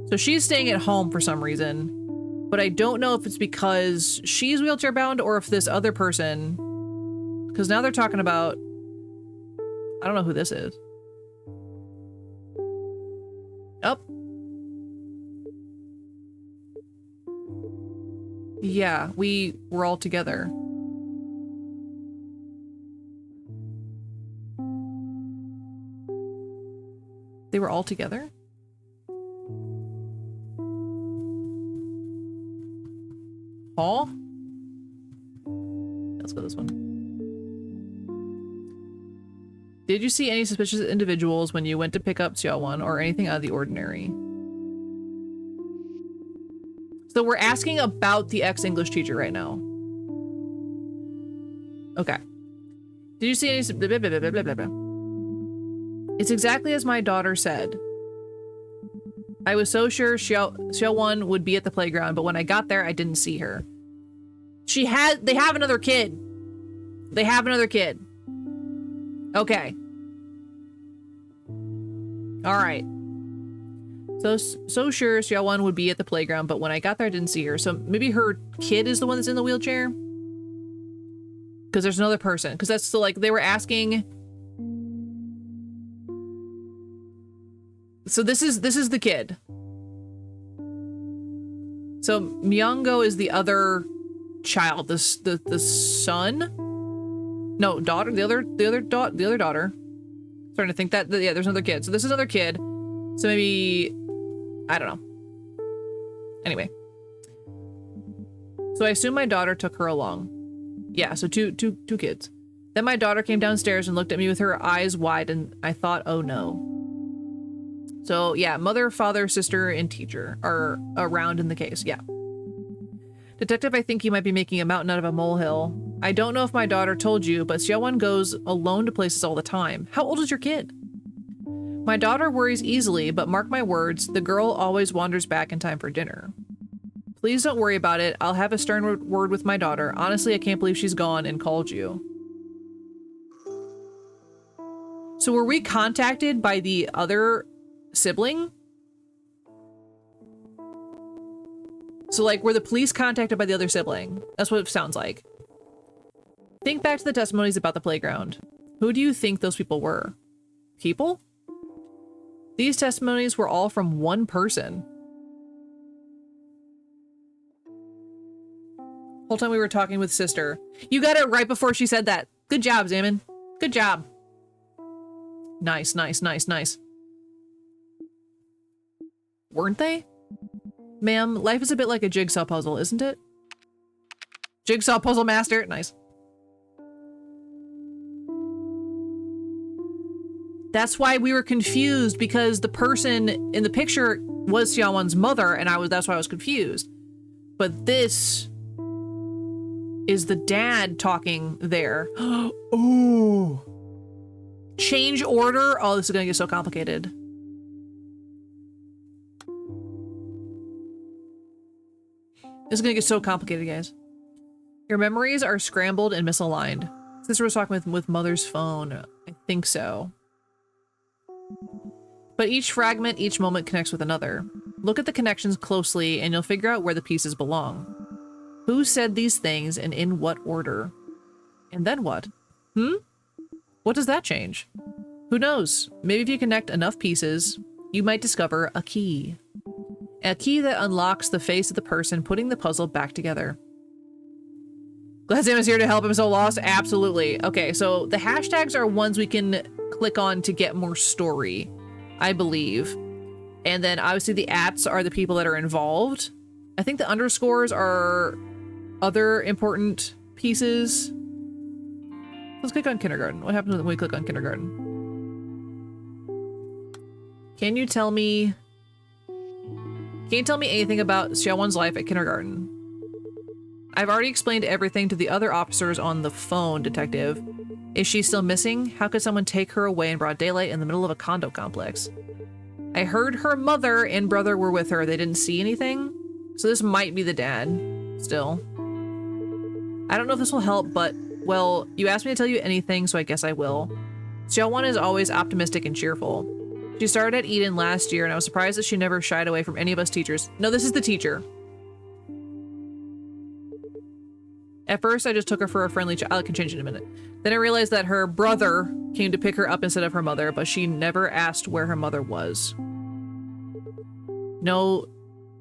So she's staying at home for some reason, but I don't know if it's because she's wheelchair bound or if this other person, because now they're talking about, I don't know who this is. Oh. Yeah, we were all together. They were all together? Hall? Let's go this one. Did you see any suspicious individuals when you went to pick up Seowon or anything out of the ordinary? So we're asking about the ex-English teacher right now. Okay. Did you see any... Blah, blah, blah, blah, blah, blah. It's exactly as my daughter said. I was so sure Seowon would be at the playground, but when I got there, I didn't see her. They have another kid. They have another kid. Okay. All right. So sure Seowon would be at the playground, but when I got there, I didn't see her. So maybe her kid is the one that's in the wheelchair? Because there's another person. Because that's still like, they were asking... So this is the kid. So Myungo is the other child. The son? No, daughter. The other daughter. Starting to think that yeah, there's another kid. So this is another kid. So maybe I don't know. Anyway. So I assume my daughter took her along. Yeah, so two kids. Then my daughter came downstairs and looked at me with her eyes wide, and I thought, oh no. So yeah, mother, father, sister, and teacher are around in the case, yeah. Detective, I think you might be making a mountain out of a molehill. I don't know if my daughter told you, but Xiaowan goes alone to places all the time. How old is your kid? My daughter worries easily, but mark my words, the girl always wanders back in time for dinner. Please don't worry about it. I'll have a stern word with my daughter. Honestly, I can't believe she's gone and called you. So were we contacted by the other sibling? So like, were the police contacted by the other sibling? That's what it sounds like. Think back to the testimonies about the playground. Who do you think those people were? People? These testimonies were all from one person. Whole time we were talking with sister. You got it right before she said that. Good job, Zaman. Good job. Nice, nice, nice, nice. Weren't they? Ma'am, life is a bit like a jigsaw puzzle, isn't it? Jigsaw puzzle master. Nice. That's why we were confused, because the person in the picture was Xiaowan's mother, and that's why I was confused. But this is the dad talking there. Oh. Change order? Oh, this is gonna get so complicated. This is gonna get so complicated, guys. Your memories are scrambled and misaligned. Sister was talking with mother's phone. I think so. But each fragment, each moment connects with another. Look at the connections closely and you'll figure out where the pieces belong. Who said these things and in what order? And then what? What does that change? Who knows? Maybe if you connect enough pieces, you might discover a key. A key that unlocks the face of the person putting the puzzle back together. Glad Sam is here to help him so lost? Absolutely. Okay, so the hashtags are ones we can click on to get more story, I believe. And then obviously the ats are the people that are involved. I think the underscores are other important pieces. Let's click on kindergarten. What happens when we click on kindergarten? Can you tell me anything about Xiaowan's life at kindergarten? I've already explained everything to the other officers on the phone, detective. Is she still missing? How could someone take her away in broad daylight in the middle of a condo complex? I heard her mother and brother were with her. They didn't see anything. So this might be the dad, still. I don't know if this will help, but, well, you asked me to tell you anything, so I guess I will. Xiaowan is always optimistic and cheerful. She started at Eden last year, and I was surprised that she never shied away from any of us teachers. No, this is the teacher. At first, I just took her for a friendly child. I can change it in a minute. Then I realized that her brother came to pick her up instead of her mother, but she never asked where her mother was. No,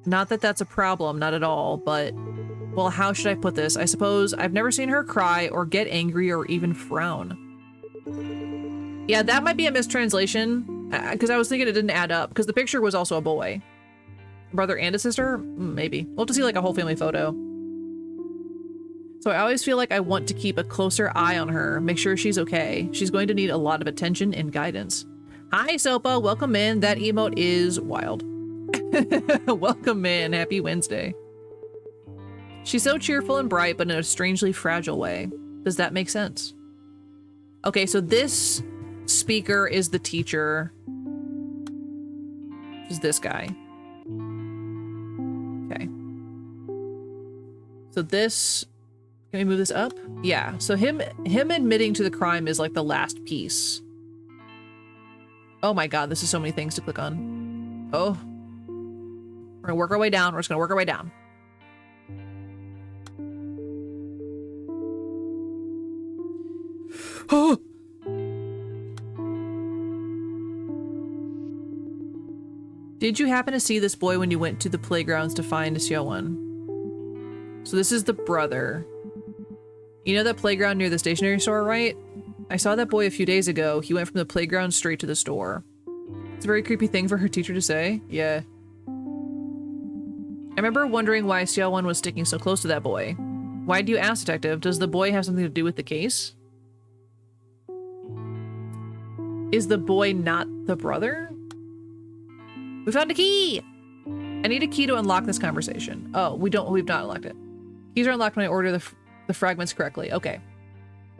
not that that's a problem, not at all, but, well, how should I put this? I suppose I've never seen her cry or get angry or even frown. Yeah, that might be a mistranslation, because I was thinking it didn't add up, because the picture was also a boy. Brother and a sister? Maybe. We'll have to see like a whole family photo. So I always feel like I want to keep a closer eye on her, make sure she's okay. She's going to need a lot of attention and guidance. Hi, Sopa. Welcome in. That emote is wild. Welcome in. Happy Wednesday. She's so cheerful and bright, but in a strangely fragile way. Does that make sense? Okay, so this speaker is the teacher. Which is this guy. Okay. So this... Can we move this up? Yeah, so him admitting to the crime is like the last piece. Oh my god, this is so many things to click on. Oh. We're gonna work our way down. We're just gonna work our way down. Oh! Did you happen to see this boy when you went to the playgrounds to find Xiaowan? So this is the brother. You know that playground near the stationery store, right? I saw that boy a few days ago. He went from the playground straight to the store. It's a very creepy thing for her teacher to say. Yeah. I remember wondering why Xiaowan was sticking so close to that boy. Why do you ask, Detective? Does the boy have something to do with the case? Is the boy not the brother? We found a key! I need a key to unlock this conversation. Oh, we've not unlocked it. Keys are unlocked when I order the fragments correctly. Okay.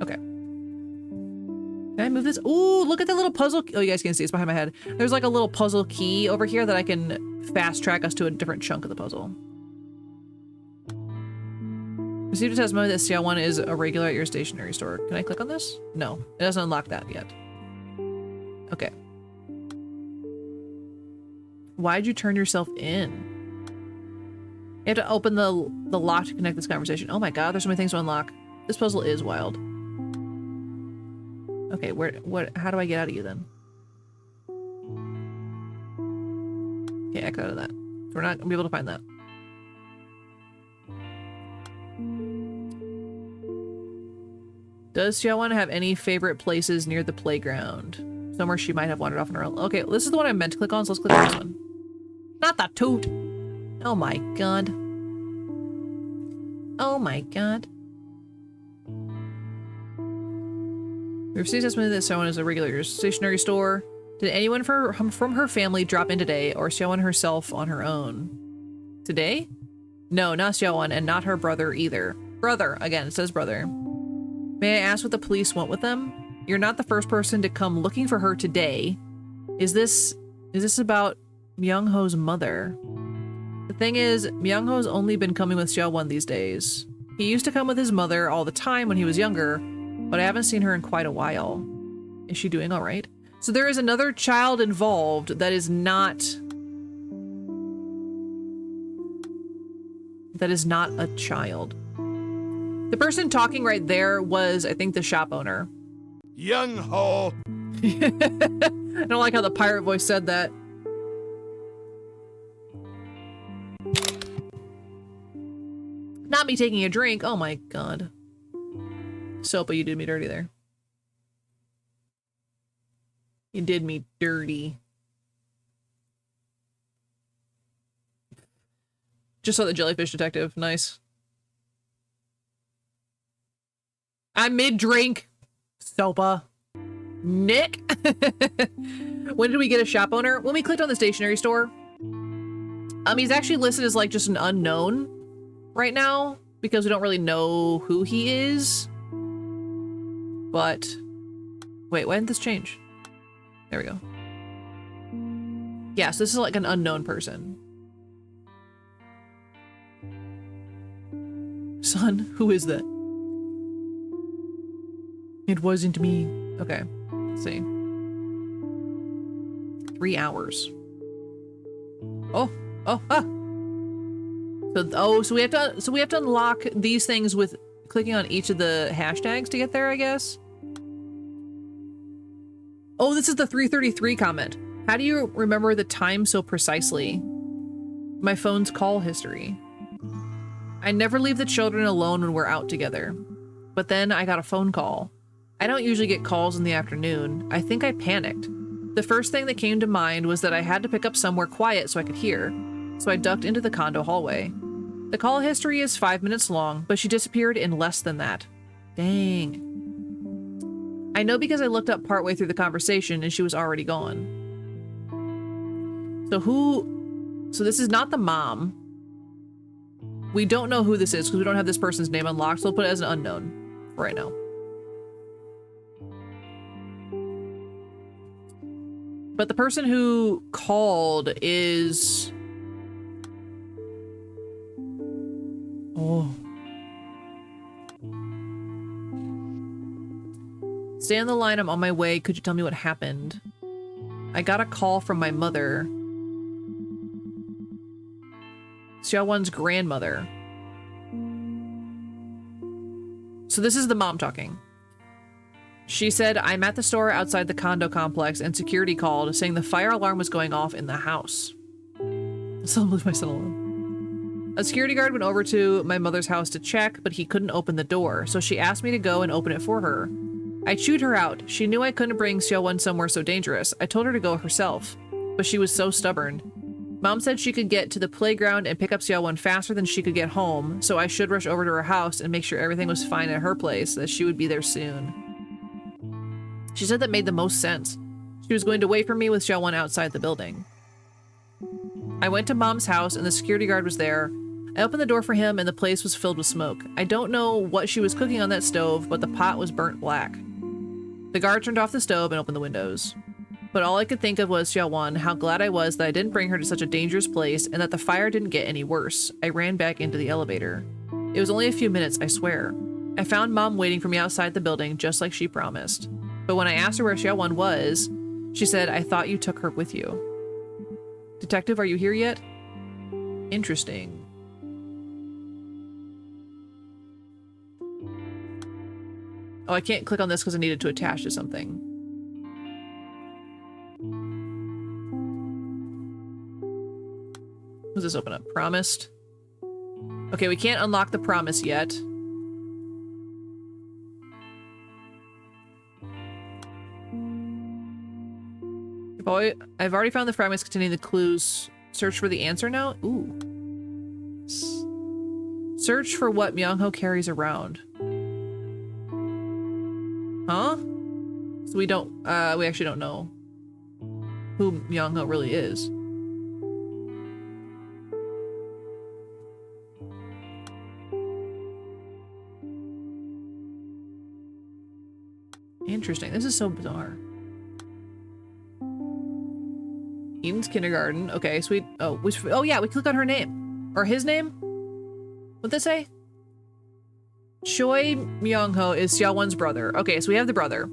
Okay. Can I move this? Ooh, look at the little puzzle. Oh, you guys can see it's behind my head. There's like a little puzzle key over here that I can fast track us to a different chunk of the puzzle. Received a testimony that Xiaowan is a regular at your stationery store. Can I click on this? No, it doesn't unlock that yet. Okay. Why'd you turn yourself in? You have to open the lock to connect this conversation. Oh my god, there's so many things to unlock. This puzzle is wild. Okay, how do I get out of you then? Okay, X out of that. So we're not gonna be able to find that. Does Xiaowan have any favorite places near the playground? Somewhere she might have wandered off on her own. Okay, this is the one I meant to click on, so let's click on this one. Not the toot! Oh my god. Oh my god. We received testimony that Xiaowan is a regular at your stationery store. Did anyone from her family drop in today, or Xiaowan herself on her own? Today? No, not Xiaowan, and not her brother either. Brother, again, it says brother. May I ask what the police want with them? You're not the first person to come looking for her today. Is this about Myung-ho's mother? The thing is, Myung-ho's only been coming with Xiaowan these days. He used to come with his mother all the time when he was younger, but I haven't seen her in quite a while. Is she doing all right? So there is another child involved that is not a child. The person talking right there was, I think, the shop owner. Young ho. I don't like how the pirate voice said that. Not me taking a drink. Oh my god. Sopa, you did me dirty there. You did me dirty. Just saw the jellyfish detective. Nice. I'm mid-drink. Sopa. Nick. When did we get a shop owner? When we clicked on the stationery store. He's actually listed as like just an unknown right now because we don't really know who he is. But wait, why didn't this change? There we go. Yeah, so this is like an unknown person. Son, who is that? It wasn't me. Okay, let's see. 3 hours. Oh, so we have to unlock these things with clicking on each of the hashtags to get there, I guess. Oh, this is the 333 comment. How do you remember the time so precisely? My phone's call history. I never leave the children alone when we're out together. But then I got a phone call. I don't usually get calls in the afternoon. I think I panicked. The first thing that came to mind was that I had to pick up somewhere quiet so I could hear. So I ducked into the condo hallway. The call history is 5 minutes long, but she disappeared in less than that. Dang. I know because I looked up partway through the conversation and she was already gone. So this is not the mom. We don't know who this is because we don't have this person's name unlocked, so we'll put it as an unknown for right now. But the person who called is... Oh. Stay on the line, I'm on my way. Could you tell me what happened? I got a call from my mother. Xiaowan's grandmother. So this is the mom talking. She said, I'm at the store outside the condo complex and security called saying the fire alarm was going off in the house. Someone leave my son alone. A security guard went over to my mother's house to check, but he couldn't open the door, so she asked me to go and open it for her. I chewed her out. She knew I couldn't bring Xiaowan somewhere so dangerous. I told her to go herself, but she was so stubborn. Mom said she could get to the playground and pick up Xiaowon faster than she could get home, so I should rush over to her house and make sure everything was fine at her place, that she would be there soon. She said that made the most sense. She was going to wait for me with Xiaowon outside the building. I went to Mom's house and the security guard was there. I opened the door for him and the place was filled with smoke. I don't know what she was cooking on that stove, but the pot was burnt black. The guard turned off the stove and opened the windows. But all I could think of was Xiaowon, how glad I was that I didn't bring her to such a dangerous place and that the fire didn't get any worse. I ran back into the elevator. It was only a few minutes, I swear. I found Mom waiting for me outside the building just like she promised. But when I asked her where Xiaowon was, she said, I thought you took her with you. Detective, are you here yet? Interesting. Oh, I can't click on this because I needed to attach to something. What does this open up? Promised. Okay, we can't unlock the promise yet. I've already found the fragments containing the clues. Search for the answer now? Ooh. Search for what Myung-ho carries around. Huh? So we actually don't know who Myung-ho really is. Interesting. This is so bizarre. Eden's kindergarten. Okay, sweet. Oh yeah, we click on her name. Or his name? What'd they say? Choi Myung-ho is Xiaowon's brother. Okay, so we have the brother.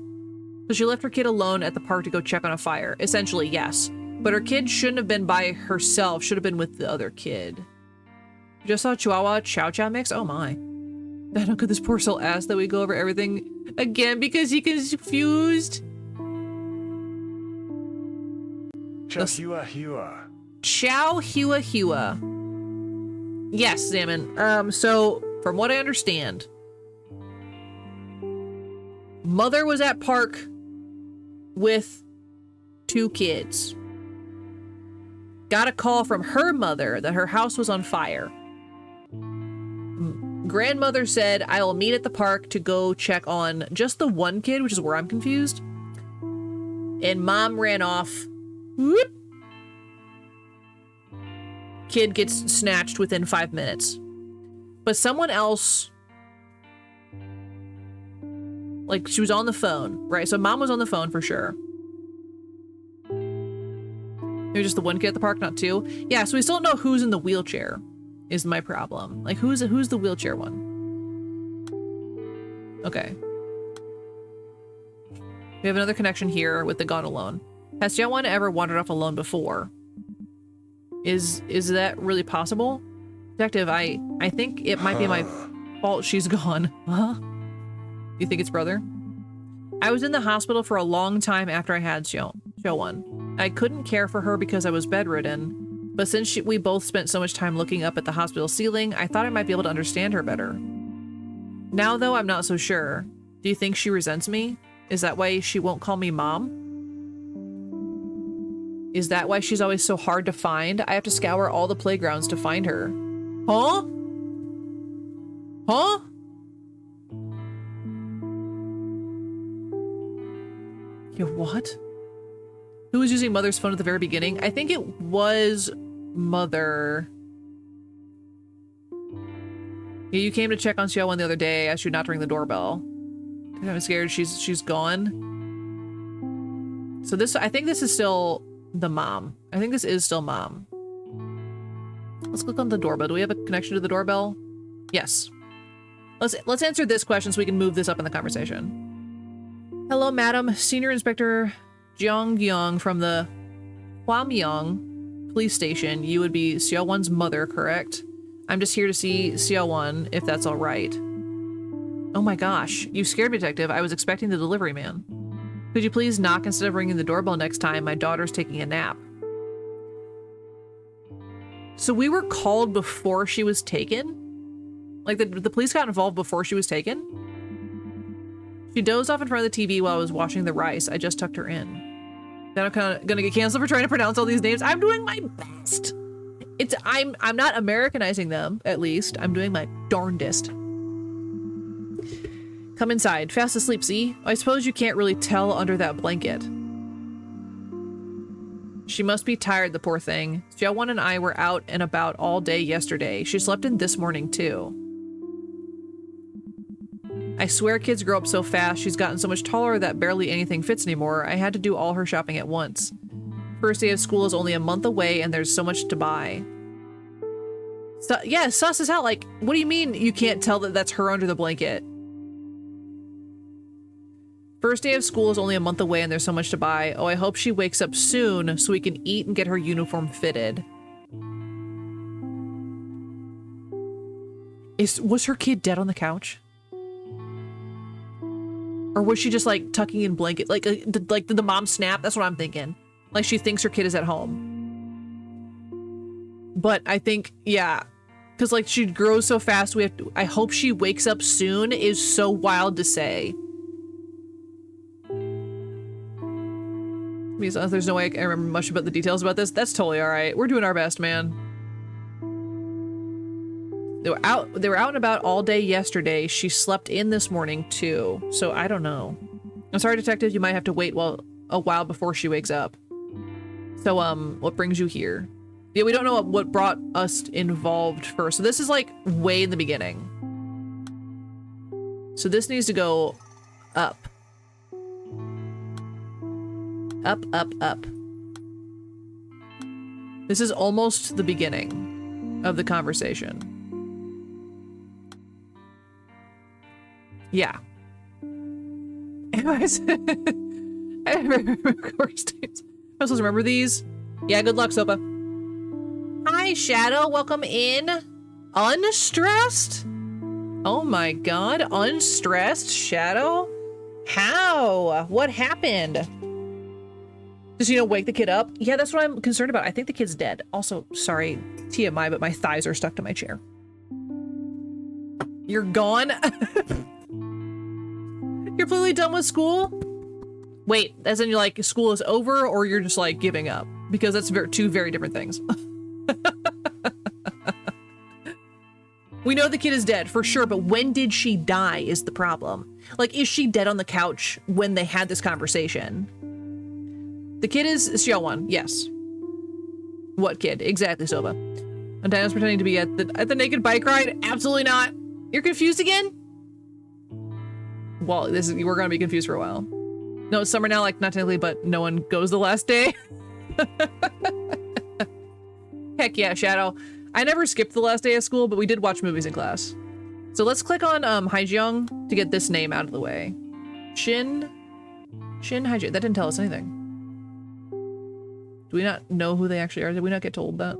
So she left her kid alone at the park to go check on a fire. Essentially, yes. But her kid shouldn't have been by herself. Should have been with the other kid. Just saw Chihuahua Chow Chow mix? Oh my. I don't get this poor soul ass that we go over everything again because he confused. Chow Hua Hua. Chow Hua Hua. Yes, Zaman. So from what I understand, mother was at park with 2 kids. Got a call from her mother that her house was on fire. Grandmother said, I will meet at the park to go check on just the one kid, which is where I'm confused. And mom ran off. Whoop. Kid gets snatched within 5 minutes. But someone else, like, she was on the phone, right? So mom was on the phone for sure. Maybe just the one kid at the park, not 2. Yeah, so we still don't know who's in the wheelchair, is my problem. Like, who's the wheelchair one? Okay. We have another connection here with the Gone Alone. Has Xiaowon ever wandered off alone before? Is that really possible? Detective, I think it might be my fault she's gone. Huh? You think it's brother? I was in the hospital for a long time after I had Xiaowon. I couldn't care for her because I was bedridden, but since we both spent so much time looking up at the hospital ceiling, I thought I might be able to understand her better. Now though, I'm not so sure. Do you think she resents me? Is that why she won't call me mom? Is that why she's always so hard to find? I have to scour all the playgrounds to find her. Huh? Huh? Yo, what? Who was using mother's phone at the very beginning? I think it was mother. Yeah, you came to check on Xiaowon the other day. I asked you not to ring the doorbell. I'm scared she's gone. So this, I think this is still the mom. I think this is still mom. Let's click on the doorbell. Do we have a connection to the doorbell? Yes. Let's answer this question so we can move this up in the conversation. Hello, madam. Senior Inspector Jiang Yang from the Huamyang police station. You would be Xiaowon's mother, correct? I'm just here to see Xiaowon, if that's all right. Oh my gosh, you scared me, detective. I was expecting the delivery man. Could you please knock instead of ringing the doorbell next time? My daughter's taking a nap. So we were called before she was taken? Like the police got involved before she was taken? She dozed off in front of the TV while I was washing the rice. I just tucked her in. Then I'm kind of gonna get canceled for trying to pronounce all these names. I'm doing my best. I'm not Americanizing them, at least. I'm doing my darndest. Come inside. Fast asleep, see? I suppose you can't really tell under that blanket. She must be tired, the poor thing. Joanne and I were out and about all day yesterday. She slept in this morning, too. I swear kids grow up so fast. She's gotten so much taller that barely anything fits anymore. I had to do all her shopping at once. First day of school is only a month away and there's so much to buy. Yeah, sus as hell. Like, what do you mean you can't tell that that's her under the blanket? First day of school is only a month away and there's so much to buy. Oh, I hope she wakes up soon so we can eat and get her uniform fitted. Was her kid dead on the couch? Or was she just like tucking in blanket? Like did the mom snap? That's what I'm thinking. Like she thinks her kid is at home. But I think, yeah, because like she grows so fast. I hope she wakes up soon is so wild to say. Because there's no way I can remember much about the details about this. That's totally all right. We're doing our best, man. They were out and about all day yesterday. She slept in this morning too. So I don't know. I'm sorry, detective. You might have to wait a while before she wakes up. So what brings you here? Yeah, we don't know what brought us involved first. So this is like way in the beginning. So this needs to go up. Up, up, up. This is almost the beginning of the conversation. Yeah. Anyways, I remember course dates. I'm supposed to remember these. Yeah, good luck, Sopa. Hi, Shadow. Welcome in. Unstressed? Oh my god. Unstressed, Shadow? How? What happened? Does, wake the kid up? Yeah, that's what I'm concerned about. I think the kid's dead. Also, sorry, TMI, but my thighs are stuck to my chair. You're gone? You're completely done with school? Wait, as in you're like, school is over, or you're just like giving up? Because that's two very different things. We know the kid is dead, for sure, but when did she die is the problem. Like, is she dead on the couch when they had this conversation? The kid is Xiaowan, yes. What kid? Exactly, Sova. And Diana's pretending to be at the naked bike ride? Absolutely not. You're confused again? Well, we're gonna be confused for a while. No, it's summer now, like not technically, but no one goes the last day. Heck yeah, Shadow. I never skipped the last day of school, but we did watch movies in class. So let's click on Haijiang to get this name out of the way. Shin Haijiang. That didn't tell us anything. Do we not know who they actually are? Did we not get told that?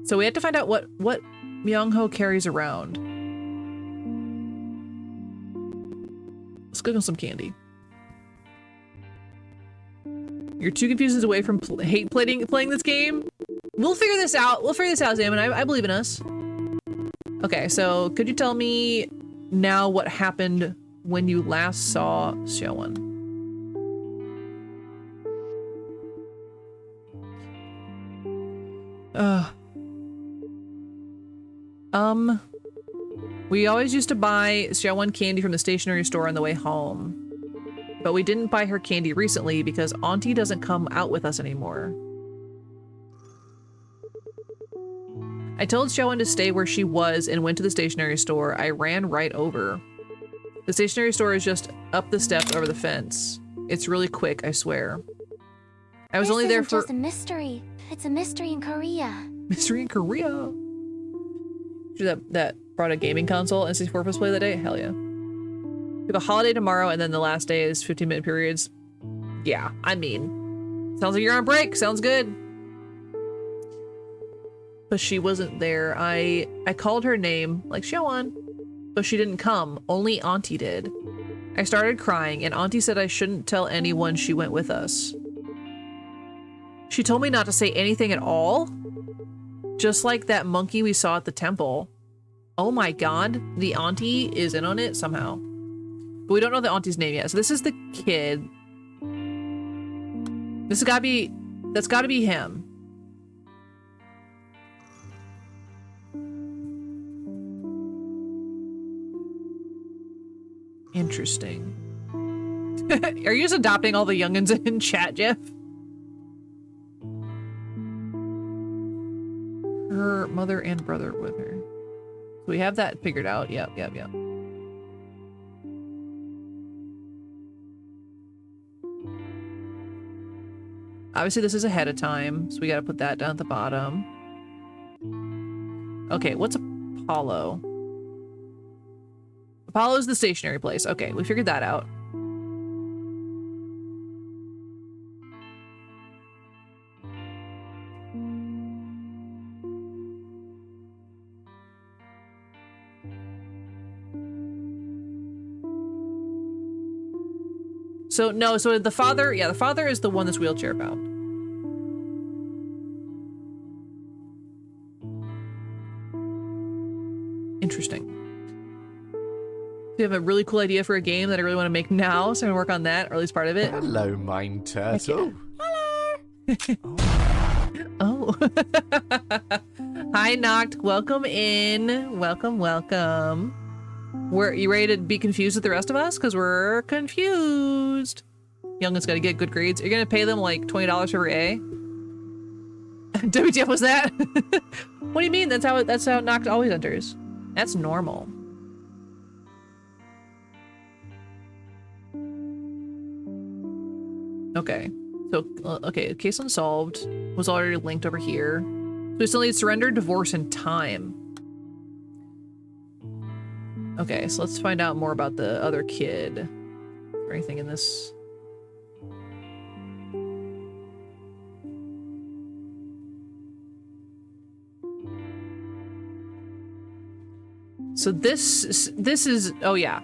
So we had to find out what Myung-ho carries around. Let's click on some candy. You're 2 confuses away from hate playing this game. We'll figure this out. We'll figure this out, Zaman. I believe in us. Okay, so could you tell me now what happened when you last saw Xiaowan? We always used to buy Xiaowan candy from the stationery store on the way home. But we didn't buy her candy recently because Auntie doesn't come out with us anymore. I told Xiaowan to stay where she was and went to the stationery store. I ran right over. The stationery store is just up the steps over the fence. It's really quick, I swear. I was only there for— This isn't just a mystery. It's a mystery in Korea. Mystery in Korea? That brought a gaming console and 64 plus play that day? Hell yeah. We have a holiday tomorrow and then the last day is 15-minute periods. Yeah, I mean, sounds like you're on break. Sounds good. But she wasn't there. I called her name, like Xiaowan, but she didn't come. Only Auntie did. I started crying and Auntie said I shouldn't tell anyone she went with us. She told me not to say anything at all. Just like that monkey we saw at the temple. Oh my god, the auntie is in on it somehow. But we don't know the auntie's name yet. So this is the kid. This has gotta be That's got to be him. Interesting. Are you just adopting all the youngins in chat, Jeff? Her mother and brother with her. So we have that figured out. Yep. Obviously, this is ahead of time, so we gotta put that down at the bottom. Okay, what's Apollo? Apollo is the stationary place. Okay, we figured that out. So, no, so the father, yeah, the father is the one that's wheelchair bound. Interesting. We have a really cool idea for a game that I really want to make now, so I'm gonna work on that, or at least part of it. Hello, Mind Turtle. Oh. Hi, Noct. Welcome in. Welcome. You ready to be confused with the rest of us? Because we're confused. Youngin's got to get good grades. You're going to pay them like $20 for every A? WTF was that? What do you mean? That's how Noct always enters. That's normal. Okay. So, okay, case unsolved was already linked over here. So we still need surrender, divorce, and time. Okay, so let's find out more about the other kid. Is there anything in this? So this is, oh yeah.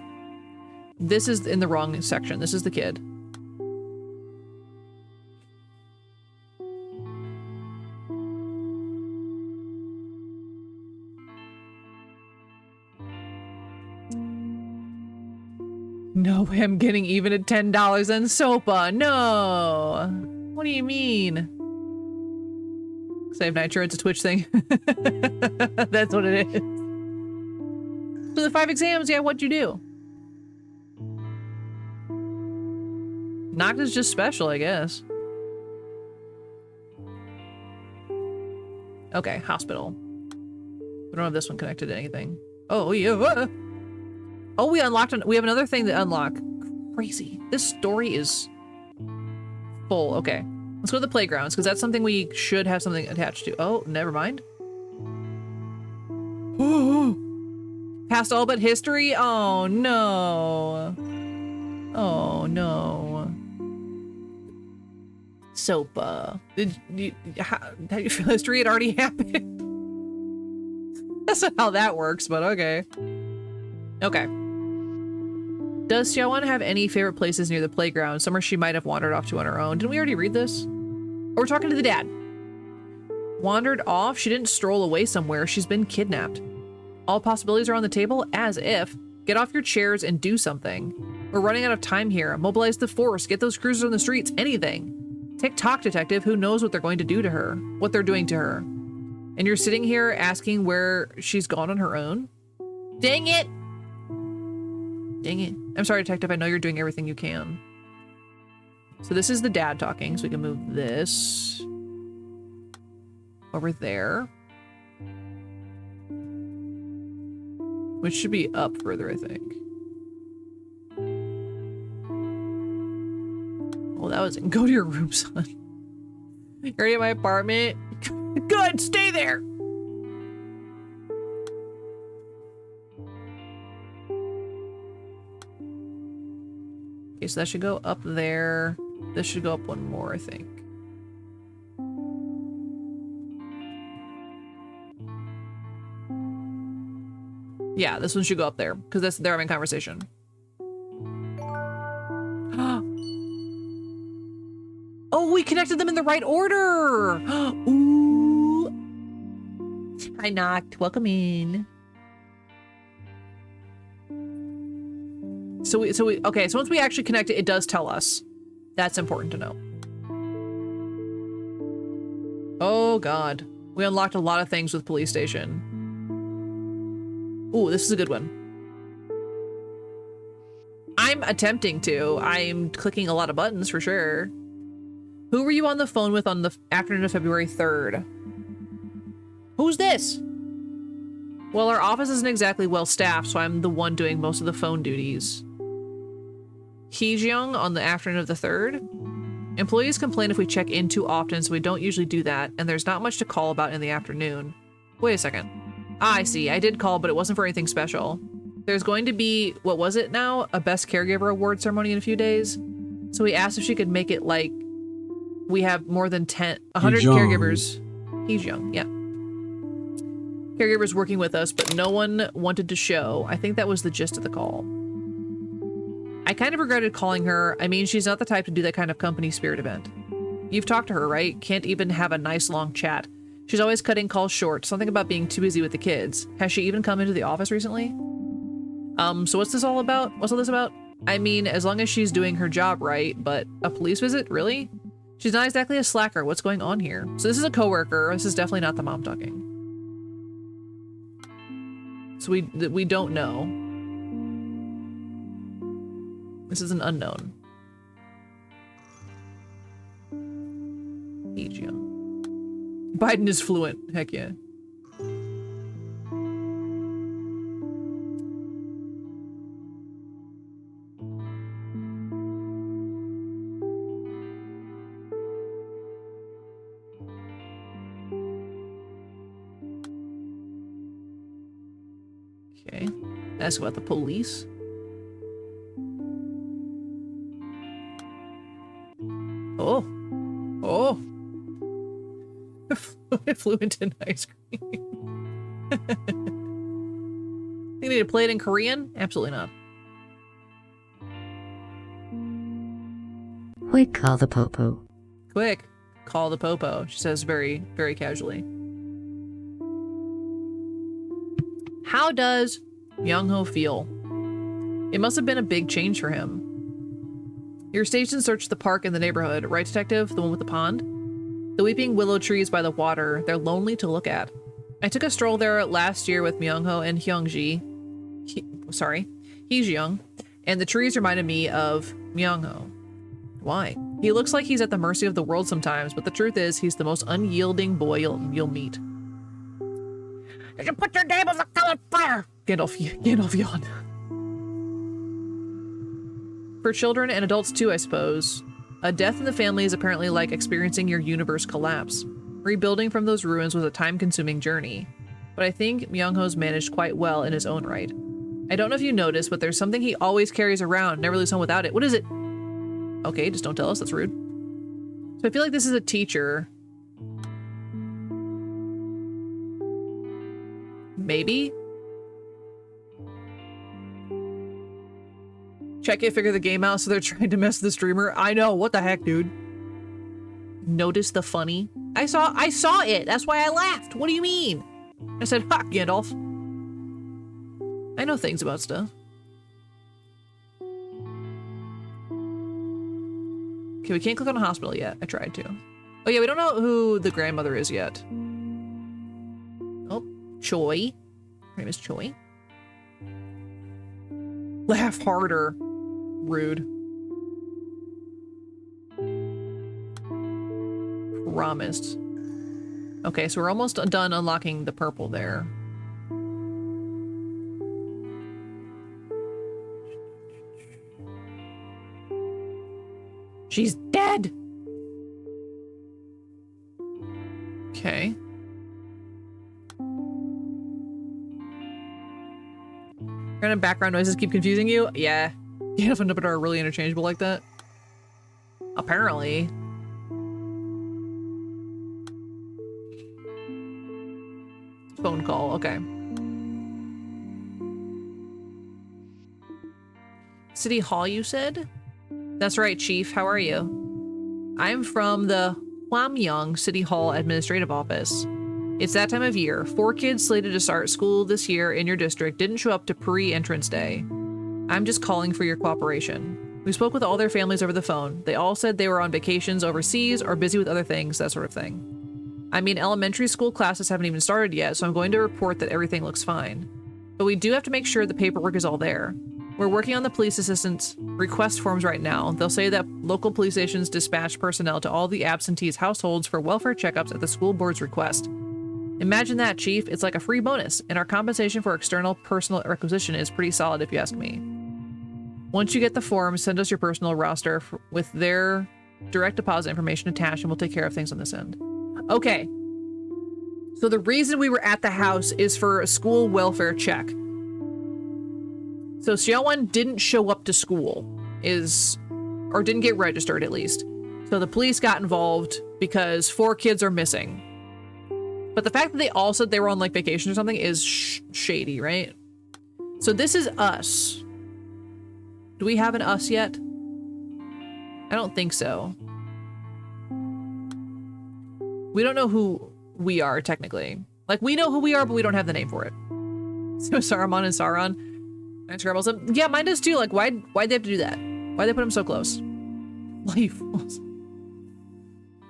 This is in the wrong section. This is the kid. No way I'm getting even at $10 on SOPA. No. What do you mean? Because I have nitro, it's a Twitch thing. That's what it is. So the 5 exams, yeah, what'd you do? Noct is just special, I guess. Okay, hospital. We don't have this one connected to anything. Oh, yeah. Oh, we unlocked we have another thing to unlock. Crazy. This story is full. Okay. Let's go to the playgrounds, because that's something we should have something attached to. Oh, never mind. Past all but history? Oh, no. Oh, no. SOPA. How do you feel history had already happened? That's not how that works, but okay. Okay. Does Xiaowan have any favorite places near the playground? Somewhere she might have wandered off to on her own. Didn't we already read this? Oh, we're talking to the dad. Wandered off? She didn't stroll away somewhere. She's been kidnapped. All possibilities are on the table? As if. Get off your chairs and do something. We're running out of time here. Mobilize the force. Get those cruisers on the streets. Anything. Tick-tock, detective. Who knows what they're going to do to her? What they're doing to her. And you're sitting here asking where she's gone on her own? Dang it! Dang it. I'm sorry, detective. I know you're doing everything you can. So this is the dad talking, so we can move this over there. Which should be up further, I think. Oh, that was it. Go to your room, son. You're already at my apartment? Good, stay there! Okay, so that should go up there. This should go up one more, I think. Yeah, this one should go up there, because they're having a conversation. Oh, we connected them in the right order! Ooh! Hi, Noct. Welcome in. Okay, so once we actually connect it, it does tell us. That's important to know. Oh god. We unlocked a lot of things with police station. Ooh, this is a good one. I'm attempting to. I'm clicking a lot of buttons for sure. Who were you on the phone with on the afternoon of February 3rd? Who's this? Well, our office isn't exactly well staffed, so I'm the one doing most of the phone duties. Heejyoung on the afternoon of the 3rd. Employees complain if we check in too often, so we don't usually do that, and there's not much to call about in the afternoon. Wait a second. Ah, I see. I did call, but it wasn't for anything special. There's going to be, what was it now? A Best Caregiver Award ceremony in a few days. So we asked if she could make it like we have more than 100 caregivers. Heejyoung, yeah. Caregivers working with us, but no one wanted to show. I think that was the gist of the call. I kind of regretted calling her. I mean, she's not the type to do that kind of company spirit event. You've talked to her, right? Can't even have a nice long chat. She's always cutting calls short. Something about being too busy with the kids. Has she even come into the office recently? So what's this all about? What's all this about? I mean, as long as she's doing her job right, but a police visit? Really? She's not exactly a slacker. What's going on here? So this is a coworker. This is definitely not the mom talking. So we don't know. This is an unknown. Heejyoung. Biden is fluent. Heck yeah. Okay. Ask about the police. Oh. Oh. Fluent in ice cream. You need to play it in Korean? Absolutely not. Quick, call the popo. Quick, call the popo, she says very, very casually. How does Myung-ho feel? It must have been a big change for him. Your station searched the park in the neighborhood, right, detective? The one with the pond? The weeping willow trees by the water, they're lonely to look at. I took a stroll there last year with Myung-ho and Heejyoung, and the trees reminded me of Myung-ho. Why? He looks like he's at the mercy of the world sometimes, but the truth is he's the most unyielding boy you'll meet. Did you put your name on the colored fire? Gandalf yawned. For children and adults too, I suppose. A death in the family is apparently like experiencing your universe collapse. Rebuilding from those ruins was a time-consuming journey. But I think Myung-ho's managed quite well in his own right. I don't know if you noticed, but there's something he always carries around, never leaves home without it. What is it? Okay, just don't tell us, that's rude. So I feel like this is a teacher. Maybe? Check it, figure the game out, so they're trying to mess with the streamer. I know, what the heck, dude? Notice the funny? I saw it! That's why I laughed! What do you mean? I said, ha, Gandalf. I know things about stuff. Okay, we can't click on a hospital yet. I tried to. Oh yeah, we don't know who the grandmother is yet. Oh, Choi. Her name is Choi. Laugh harder. Rude. Promised. Okay, so we're almost done unlocking the purple there. She's dead! Okay. Random background noises keep confusing you? Yeah. Gandalf and Dumbledore are really interchangeable like that. Apparently. Phone call, okay. City Hall, you said? That's right, Chief. How are you? I'm from the Hwamyong City Hall Administrative Office. It's that time of year. 4 kids slated to start school this year in your district didn't show up to pre-entrance day. I'm just calling for your cooperation. We spoke with all their families over the phone. They all said they were on vacations overseas or busy with other things, that sort of thing. I mean, elementary school classes haven't even started yet, so I'm going to report that everything looks fine. But we do have to make sure the paperwork is all there. We're working on the police assistant's request forms right now. They'll say that local police stations dispatch personnel to all the absentees' households for welfare checkups at the school board's request. Imagine that, Chief. It's like a free bonus, and our compensation for external personal requisition is pretty solid if you ask me. Once you get the form, send us your personal roster with their direct deposit information attached, and we'll take care of things on this end. Okay. So the reason we were at the house is for a school welfare check. So Xiaowan didn't show up to school, or didn't get registered at least. So the police got involved because 4 kids are missing. But the fact that they all said they were on like vacation or something is shady, right? So this is us. Do we have an us yet? I don't think so. We don't know who we are, technically. Like, we know who we are, but we don't have the name for it. So Saruman and Sauron. And Scrabbles. Yeah, mine does too. Like, why'd they have to do that? Why'd they put them so close? Life.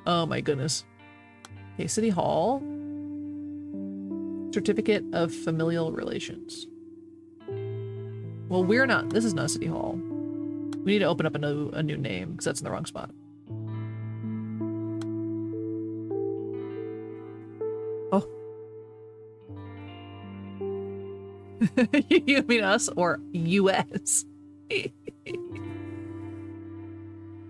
Oh my goodness. Okay, City Hall. Certificate of Familial Relations. Well, we're not. This is not City Hall. We need to open up a new name, because that's in the wrong spot. Oh. You mean us or US?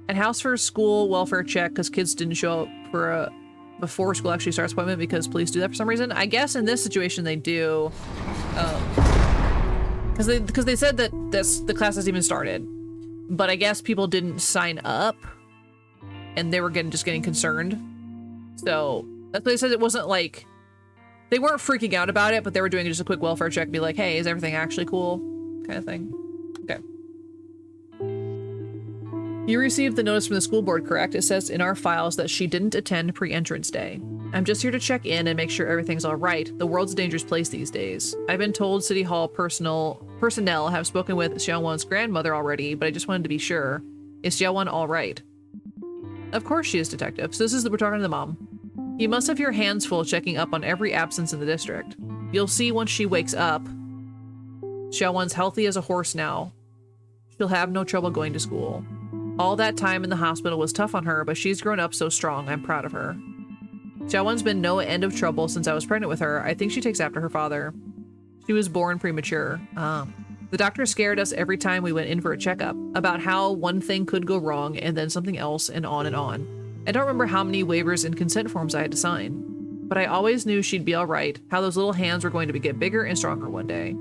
And house for school welfare check, because kids didn't show up for a before school actually starts appointment, because police do that for some reason. I guess in this situation they do, because they said that the class hasn't even started, but I guess people didn't sign up, and they were just getting concerned. So that's what they said. It wasn't like they weren't freaking out about it, but they were doing just a quick welfare check, be like, hey, is everything actually cool, kind of thing. Okay. You received the notice from the school board, correct? It says in our files that she didn't attend pre-entrance day. I'm just here to check in and make sure everything's all right. The world's a dangerous place these days. I've been told City Hall personnel have spoken with Xiaowan's grandmother already, but I just wanted to be sure. Is Xiaowan all right? Of course she is, Detective. So we're talking to the mom. You must have your hands full checking up on every absence in the district. You'll see once she wakes up. Xiaowan's healthy as a horse now. She'll have no trouble going to school. All that time in the hospital was tough on her, but she's grown up so strong. I'm proud of her. Xiaowan's been no end of trouble since I was pregnant with her. I think she takes after her father. She was born premature. The doctor scared us every time we went in for a checkup about how one thing could go wrong and then something else and on and on. I don't remember how many waivers and consent forms I had to sign, but I always knew she'd be all right, how those little hands were going to get bigger and stronger one day.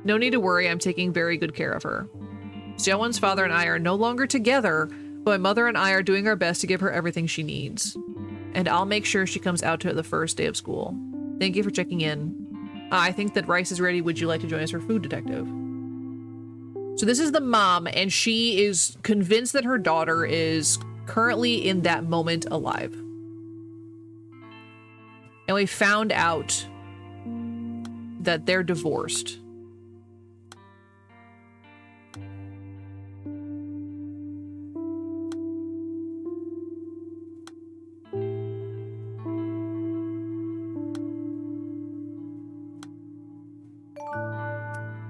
No need to worry, I'm taking very good care of her. Xiaowan's father and I are no longer together, but my mother and I are doing our best to give her everything she needs. And I'll make sure she comes out to the first day of school. Thank you for checking in. I think that rice is ready. Would you like to join us for food, Detective? So this is the mom, and she is convinced that her daughter is currently in that moment alive. And we found out that they're divorced.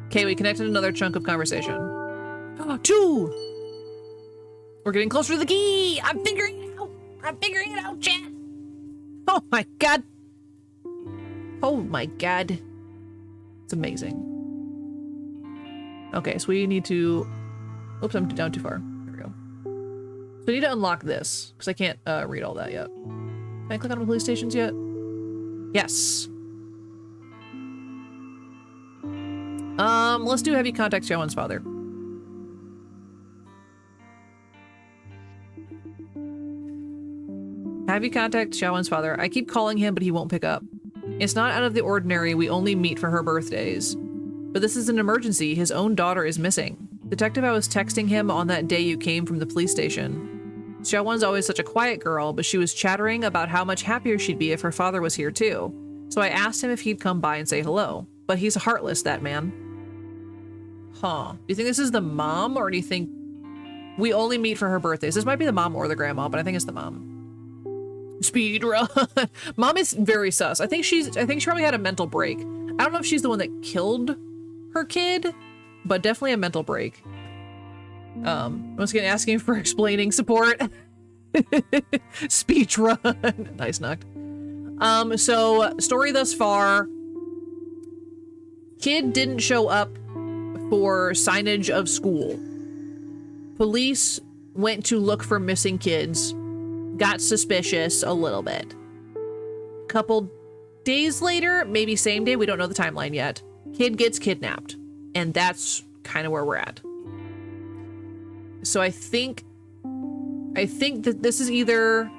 Okay, we connected another chunk of conversation. Oh, 2! We're getting closer to the key! I'm figuring it out! I'm figuring it out, chat! Oh my god! Oh my god. It's amazing. Okay, so we need to... Oops, I'm down too far. There we go. So we need to unlock this, because I can't read all that yet. Can I click on the police stations yet? Yes. Let's do heavy contact Xiaowan's father. Heavy contact Xiaowan's father. I keep calling him, but he won't pick up. It's not out of the ordinary. We only meet for her birthdays. But this is an emergency. His own daughter is missing. Detective, I was texting him on that day you came from the police station. Xiaowan's always such a quiet girl, but she was chattering about how much happier she'd be if her father was here too. So I asked him if he'd come by and say hello. But he's heartless, that man. Huh. Do you think this is the mom, or do you think we only meet for her birthdays? This might be the mom or the grandma, but I think it's the mom. Speed run. Mom is very sus. I think she probably had a mental break. I don't know if she's the one that killed her kid, but definitely a mental break. Once again, asking for explaining support. Speech run. Nice knocked. So story thus far. Kid didn't show up for signage of school. Police went to look for missing kids. Got suspicious a little bit. Couple days later, maybe same day, we don't know the timeline yet. Kid gets kidnapped. And that's kind of where we're at. So I think that this is either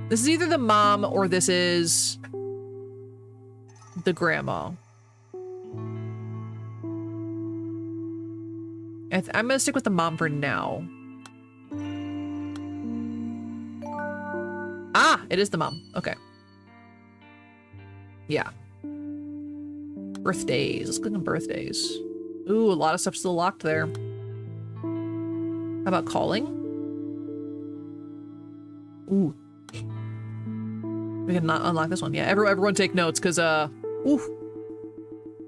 the mom or this is the grandma. I'm gonna stick with the mom for now. Ah, it is the mom. Okay. Yeah. Birthdays. Let's click on birthdays. Ooh, a lot of stuff still locked there. How about calling? Ooh. We can not unlock this one. Yeah, everyone take notes, because, ooh.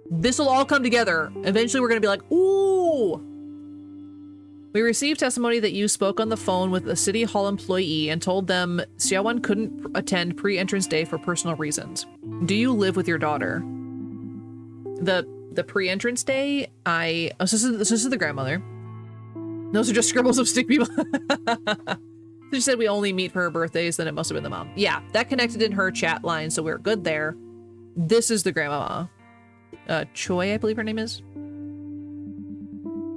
This will all come together. Eventually we're gonna be like, ooh! We received testimony that you spoke on the phone with a City Hall employee and told them Xiaowan couldn't attend pre-entrance day for personal reasons. Do you live with your daughter? The pre-entrance day, this is the grandmother. Those are just scribbles of stick people. She said we only meet for her birthdays, then it must have been the mom. Yeah, that connected in her chat line, so we're good there. This is the grandmama. Choi, I believe her name is.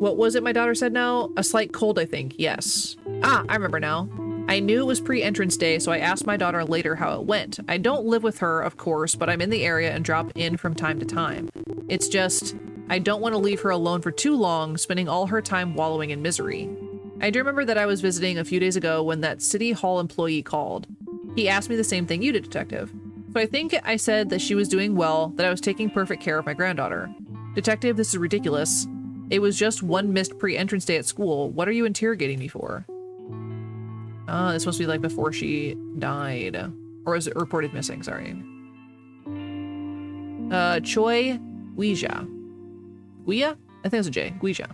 What was it my daughter said now? A slight cold, I think. Yes. Ah, I remember now. I knew it was pre-entrance day, so I asked my daughter later how it went. I don't live with her, of course, but I'm in the area and drop in from time to time. It's just, I don't want to leave her alone for too long, spending all her time wallowing in misery. I do remember that I was visiting a few days ago when that City Hall employee called. He asked me the same thing you did, Detective. So I think I said that she was doing well, that I was taking perfect care of my granddaughter. Detective, this is ridiculous. It was just one missed pre-entrance day at school. What are you interrogating me for? This must be like before she died. Or was it reported missing? Sorry. Choi Guija. Guia? I think it's a J. Guija.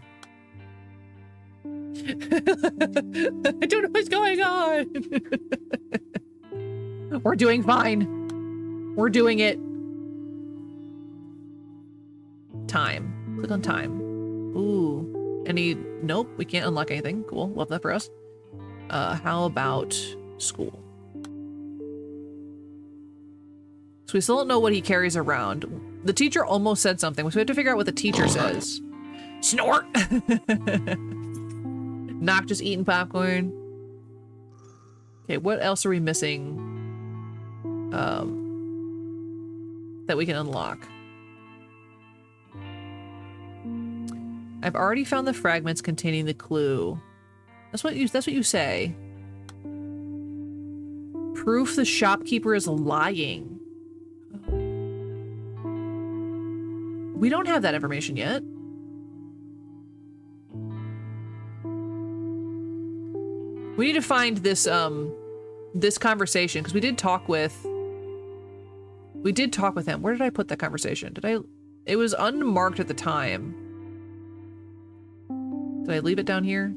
I don't know what's going on. We're doing fine. We're doing it. Time. Click on time. Ooh. Nope, we can't unlock anything. Cool. Love that for us. How about school? So we still don't know what he carries around. The teacher almost said something, so we have to figure out what the teacher says. Snort! Knock just eating popcorn. Okay, what else are we missing? That we can unlock. I've already found the fragments containing the clue. That's what you say. Proof the shopkeeper is lying. We don't have that information yet. We need to find this this conversation, because we did talk with him. Where did I put that conversation? It was unmarked at the time. Did I leave it down here?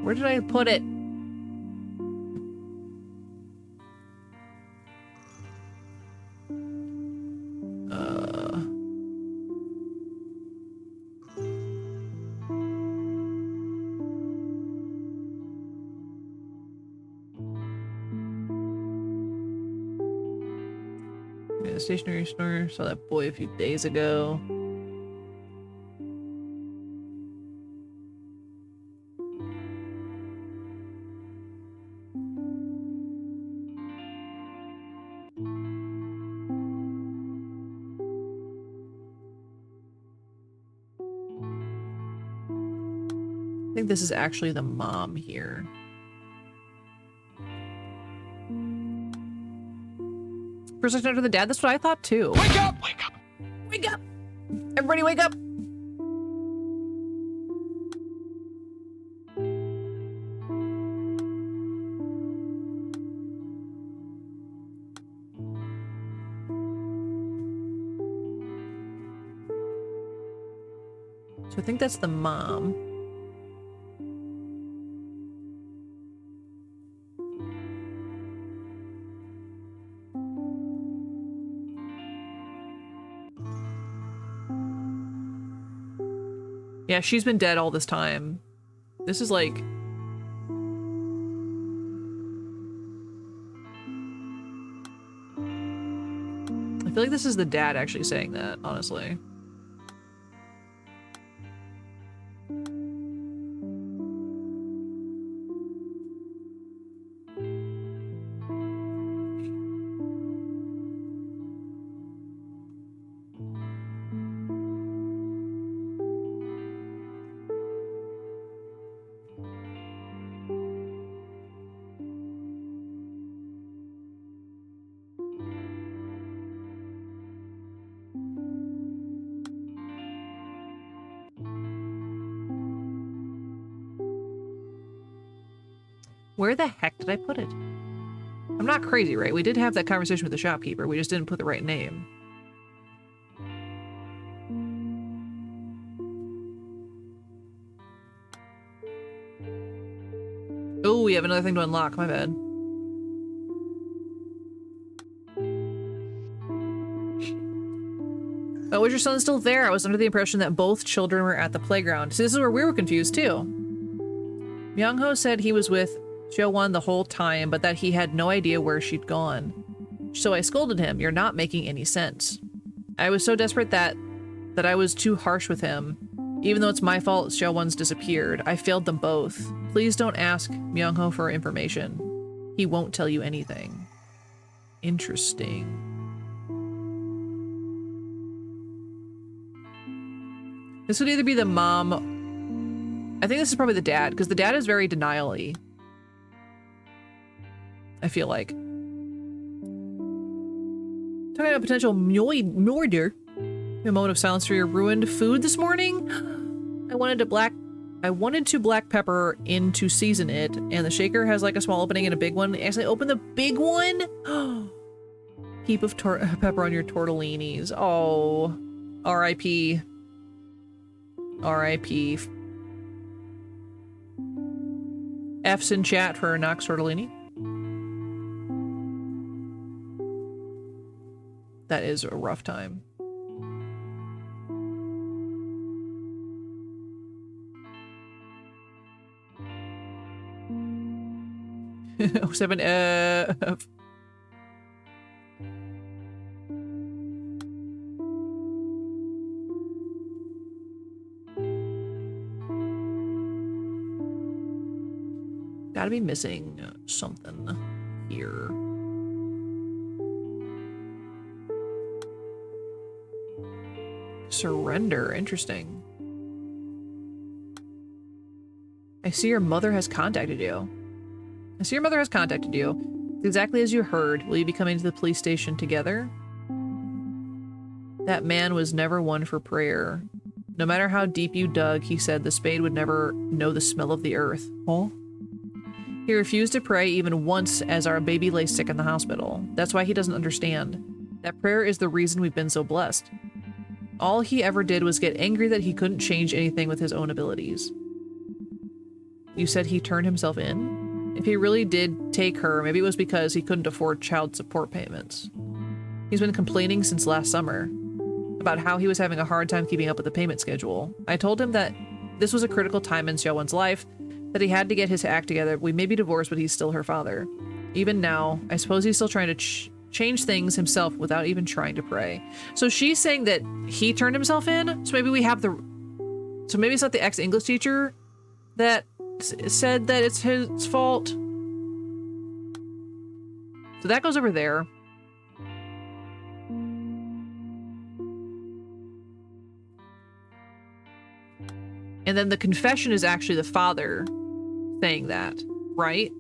Where did I put it? The stationery store. Saw that boy a few days ago. I think this is actually the mom here. procession after the dad? That's what I thought too. Wake up! Wake up! Wake up! Everybody wake up! So I think that's the mom. Yeah, she's been dead all this time. This is like... I feel like this is the dad actually saying that, honestly. Where the heck did I put it? I'm not crazy, right? We did have that conversation with the shopkeeper. We just didn't put the right name. Oh, we have another thing to unlock. My bad. Oh, was your son still there? I was under the impression that both children were at the playground. So this is where we were confused, too. Myung-ho said he was with Jo-won the whole time, but that he had no idea where she'd gone. So I scolded him. You're not making any sense. I was so desperate that I was too harsh with him. Even though it's my fault Jo-won's disappeared, I failed them both. Please don't ask Myung-ho for information. He won't tell you anything. Interesting. This would either be the mom... I think this is probably the dad, because the dad is very denial-y. I feel like. Talking about potential murder. A moment of silence for your ruined food this morning? I wanted to black pepper in to season it, and the shaker has like a small opening and a big one. Actually, open the big one? Heap of pepper on your tortellinis. Oh. R.I.P. R.I.P. F's in chat for Nox tortellini. That is a rough time. Oh, 7F. Gotta be missing something here. Surrender. Interesting. I see your mother has contacted you. It's exactly as you heard. Will you be coming to the police station together? That man was never one for prayer. No matter how deep you dug, he said the spade would never know the smell of the earth. Huh? He refused to pray even once as our baby lay sick in the hospital. That's why he doesn't understand. That prayer is the reason we've been so blessed. All he ever did was get angry that he couldn't change anything with his own abilities. You said he turned himself in? If he really did take her, maybe it was because he couldn't afford child support payments. He's been complaining since last summer about how he was having a hard time keeping up with the payment schedule. I told him that this was a critical time in Jo-won's life, that he had to get his act together. We may be divorced, but he's still her father. Even now, I suppose he's still trying to change things himself without even trying to pray. So she's saying that he turned himself in? So maybe we have the... So maybe it's not the ex-English teacher that said that it's his fault. So that goes over there. And then the confession is actually the father saying that, right?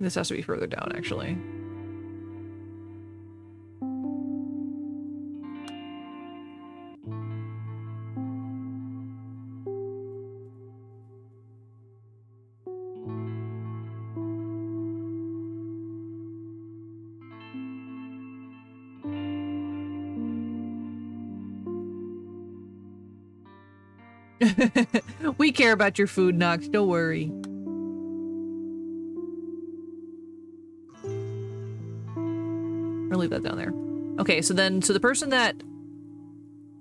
This has to be further down, actually. We care about your food, Nox. Don't worry. I'll leave that down there. Okay, so the person that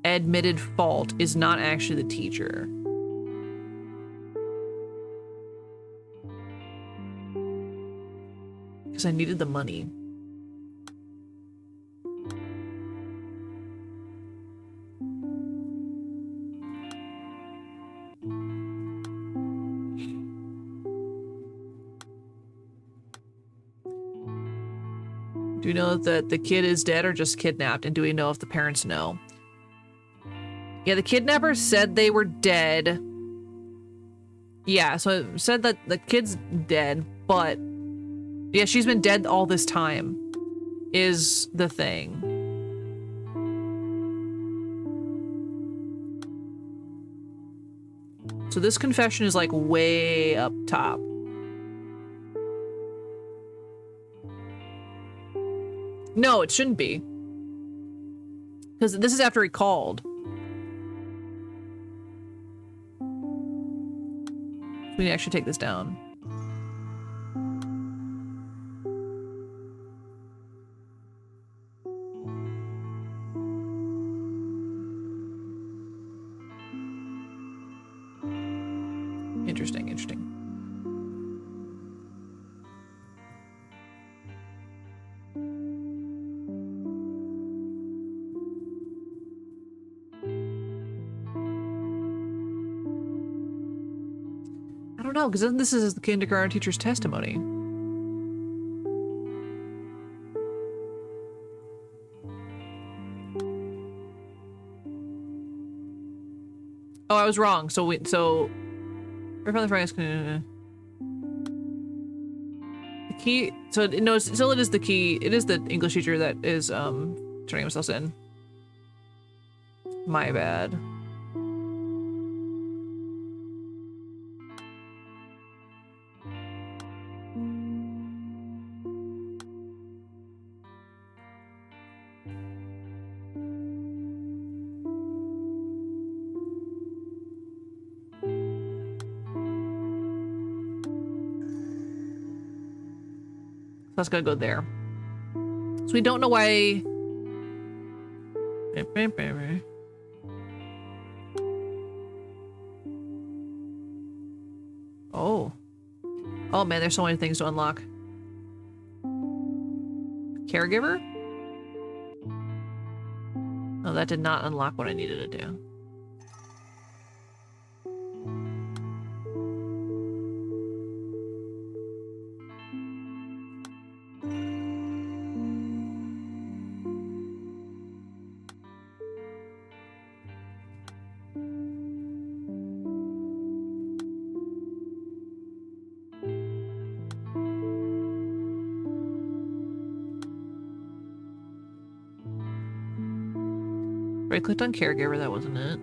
admitted fault is not actually the teacher. Because I needed the money. Do we know that the kid is dead or just kidnapped? And do we know if the parents know? Yeah, the kidnapper said they were dead. Yeah, so it said that the kid's dead, but yeah, she's been dead all this time is the thing. So this confession is like way up top. No, it shouldn't be. Because this is after he called. We need to actually take this down. Interesting, interesting. I don't know, because then this is the kindergarten teacher's testimony. Oh, I was wrong. So right from the Frank, the key. So no, still it is the key. It is the English teacher that is turning himself in. My bad. That's gonna go there. So we don't know why. Oh. Oh man, there's so many things to unlock. Caregiver? Oh, that did not unlock what I needed to do. I clicked on caregiver, that wasn't it.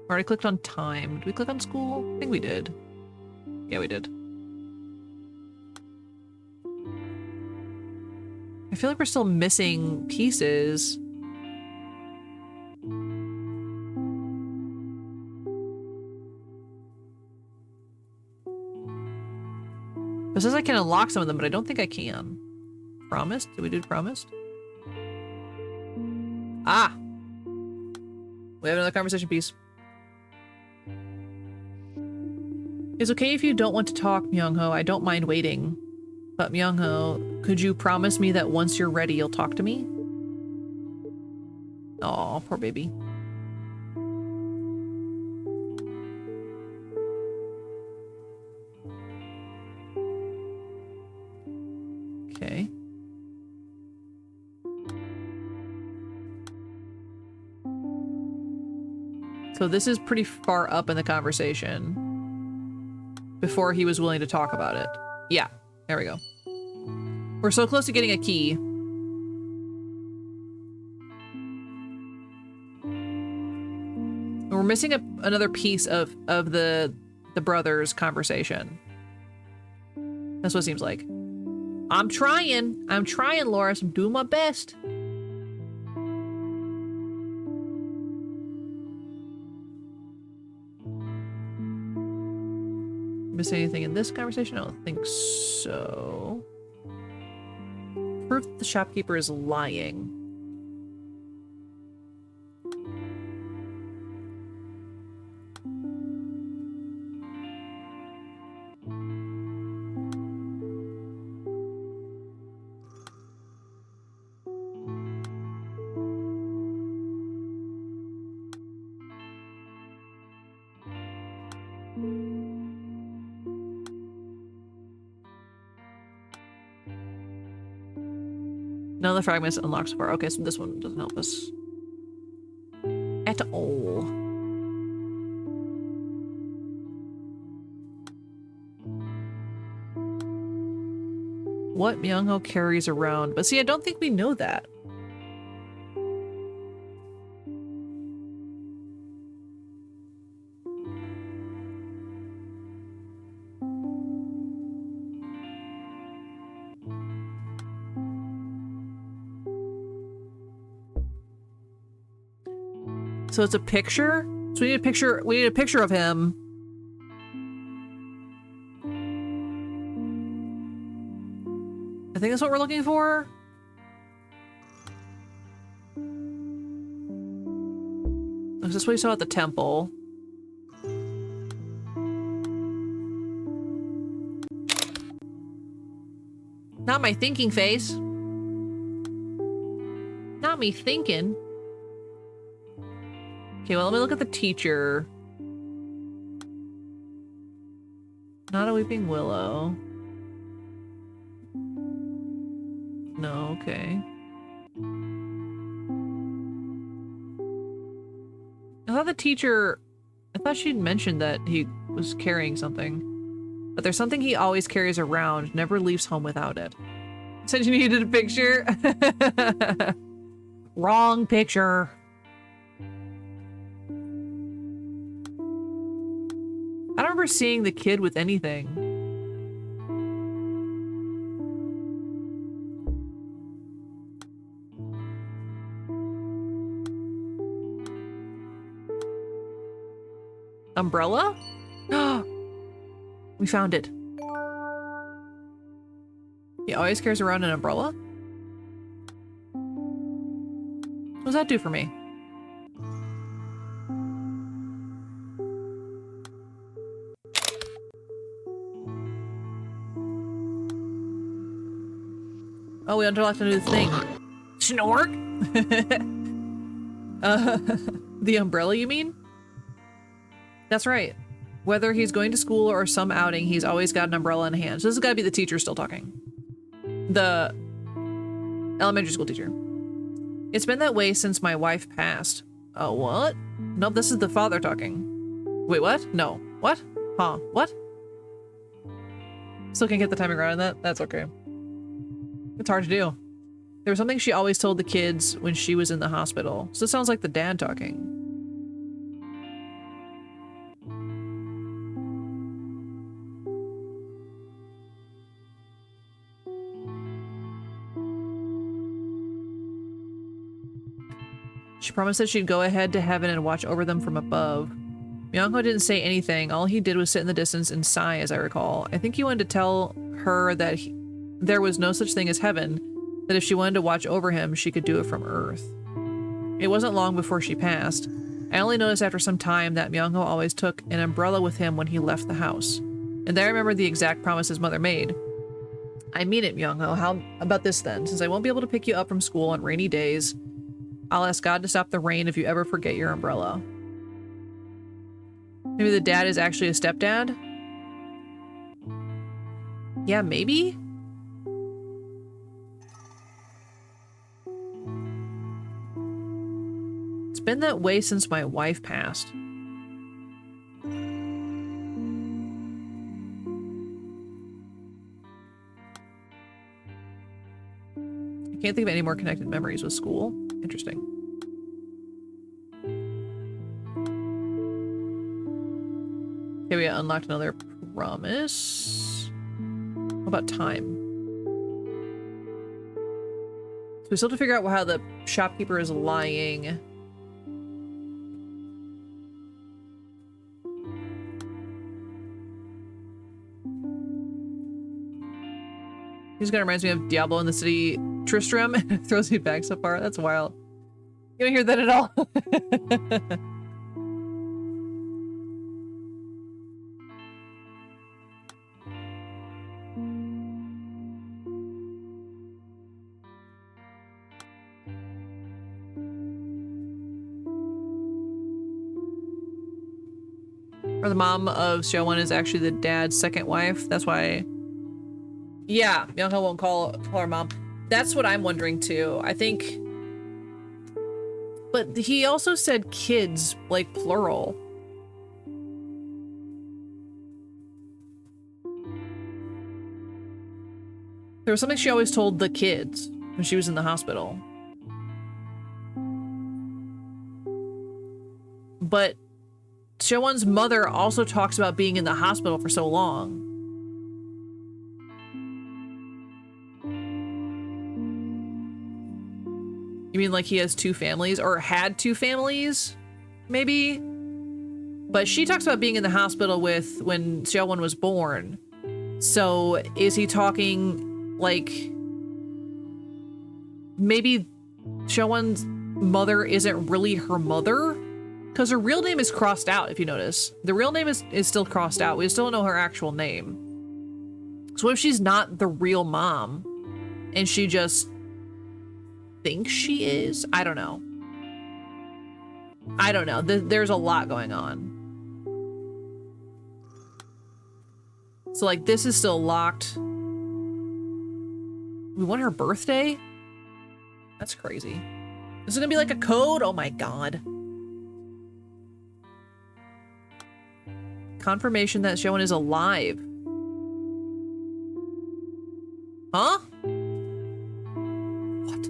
Or I clicked on time. Did we click on school? I think we did. Yeah, we did. I feel like we're still missing pieces. It says I can unlock some of them, but I don't think I can. Promised? Did we do promised? Ah! We have another conversation piece. It's okay if you don't want to talk, Myung-ho. I don't mind waiting. But Myung-ho, could you promise me that once you're ready, you'll talk to me? Aw, poor baby. Okay. So this is pretty far up in the conversation before he was willing to talk about it. Yeah. There we go. We're so close to getting a key. We're missing another piece of the brothers' conversation. That's what it seems like. I'm trying, Loris. I'm doing my best. Miss anything in this conversation? I don't think so. Proof the shopkeeper is lying. None of the fragments unlocks so far. Okay, so this one doesn't help us at all. What Myung-ho carries around. But see, I don't think we know that. So it's a picture? So we need a picture of him. I think that's what we're looking for. Is this what we saw at the temple? Not my thinking face. Not me thinking. Okay, well, let me look at the teacher. Not a weeping willow. No, okay. I thought the teacher... I thought she'd mentioned that he was carrying something. But there's something he always carries around, never leaves home without it. Said you needed a picture? Wrong picture. I don't remember seeing the kid with anything. Umbrella? We found it. He always carries around an umbrella? What does that do for me? Oh, we unlocked a new thing. Snort? The umbrella, you mean? That's right. Whether he's going to school or some outing, he's always got an umbrella in hand. So this has got to be the teacher still talking. The elementary school teacher. It's been that way since my wife passed. Oh, what? Nope, this is the father talking. Wait, what? No. What? Huh? What? Still can't get the timing right on that? That's okay. It's hard to do. There was something she always told the kids when she was in the hospital. So it sounds like the dad talking. She promised that she'd go ahead to heaven and watch over them from above. Myung-ho didn't say anything. All he did was sit in the distance and sigh, as I recall. I think he wanted to tell her that there was no such thing as heaven, that if she wanted to watch over him, she could do it from Earth. It wasn't long before she passed. I only noticed after some time that Myung-ho always took an umbrella with him when he left the house. And then I remembered the exact promise his mother made. I mean it, Myung-ho. How about this then? Since I won't be able to pick you up from school on rainy days, I'll ask God to stop the rain if you ever forget your umbrella. Maybe the dad is actually a stepdad? Yeah, maybe? It's been that way since my wife passed. Can't think of any more connected memories with school. Interesting. Okay, we unlocked another promise. What about time? So we still have to figure out how the shopkeeper is lying. He's gonna reminds me of Diablo in the City Tristram and throws me back so far. That's wild. You don't hear that at all. Or the mom of Xiaowen is actually the dad's second wife. That's why. Yeah, Myung-ho won't call her mom. That's what I'm wondering too. I think. But he also said kids, like plural. There was something she always told the kids when she was in the hospital. But Xiaowen's mother also talks about being in the hospital for so long. You mean like he has two families or had two families? Maybe? But she talks about being in the hospital with when Xiaowen was born. So is he talking like maybe Xiaowen's mother isn't really her mother? Because her real name is crossed out, if you notice. The real name is still crossed out. We still don't know her actual name. So what if she's not the real mom and she just thinks she is? I don't know. I don't know. There's a lot going on. So like this is still locked. We want her birthday? That's crazy. Is it gonna be like a code? Oh my god. Confirmation that Xiaowen is alive. Huh? What?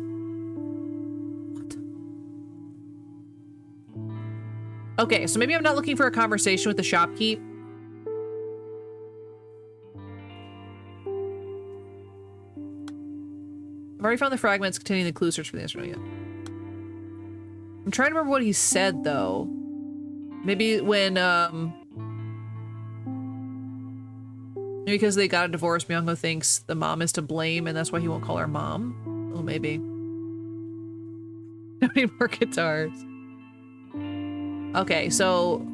Okay, so maybe I'm not looking for a conversation with the shopkeep. I've already found the fragments containing the clue search for the instrument yet. I'm trying to remember what he said though. Maybe when maybe because they got a divorce, Myung-ho thinks the mom is to blame and that's why he won't call her mom. Oh, maybe. Don't need more guitars. Okay, so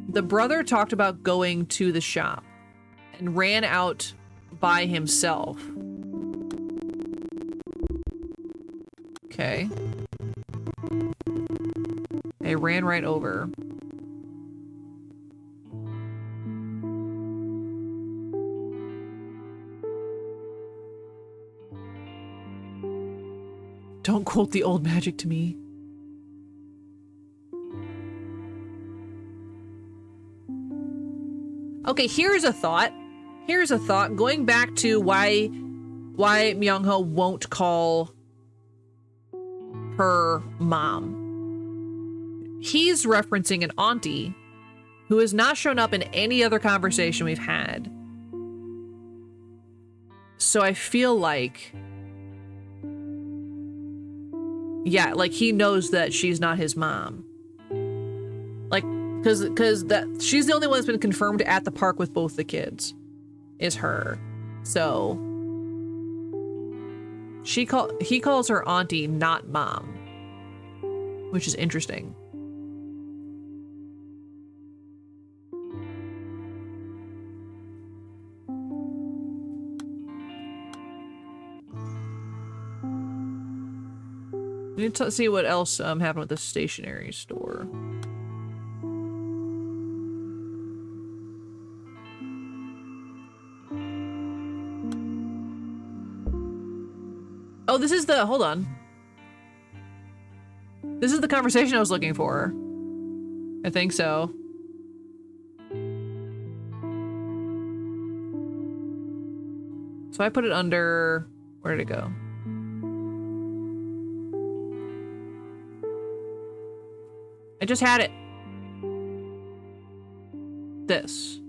the brother talked about going to the shop and ran out by himself. Okay. I ran right over. Don't quote the old magic to me. Okay, here's a thought. Here's a thought. Going back to why Myung-ho won't call her mom. He's referencing an auntie who has not shown up in any other conversation we've had. So I feel like, yeah, like he knows that she's not his mom. Like, because that she's the only one that's been confirmed at the park with both the kids, is her. So he calls her auntie, not mom, which is interesting. We need to see what else happened with the stationery store. Oh, this is the, hold on. This is the conversation I was looking for. I think so. So I put it under, where did it go? I just had it. This.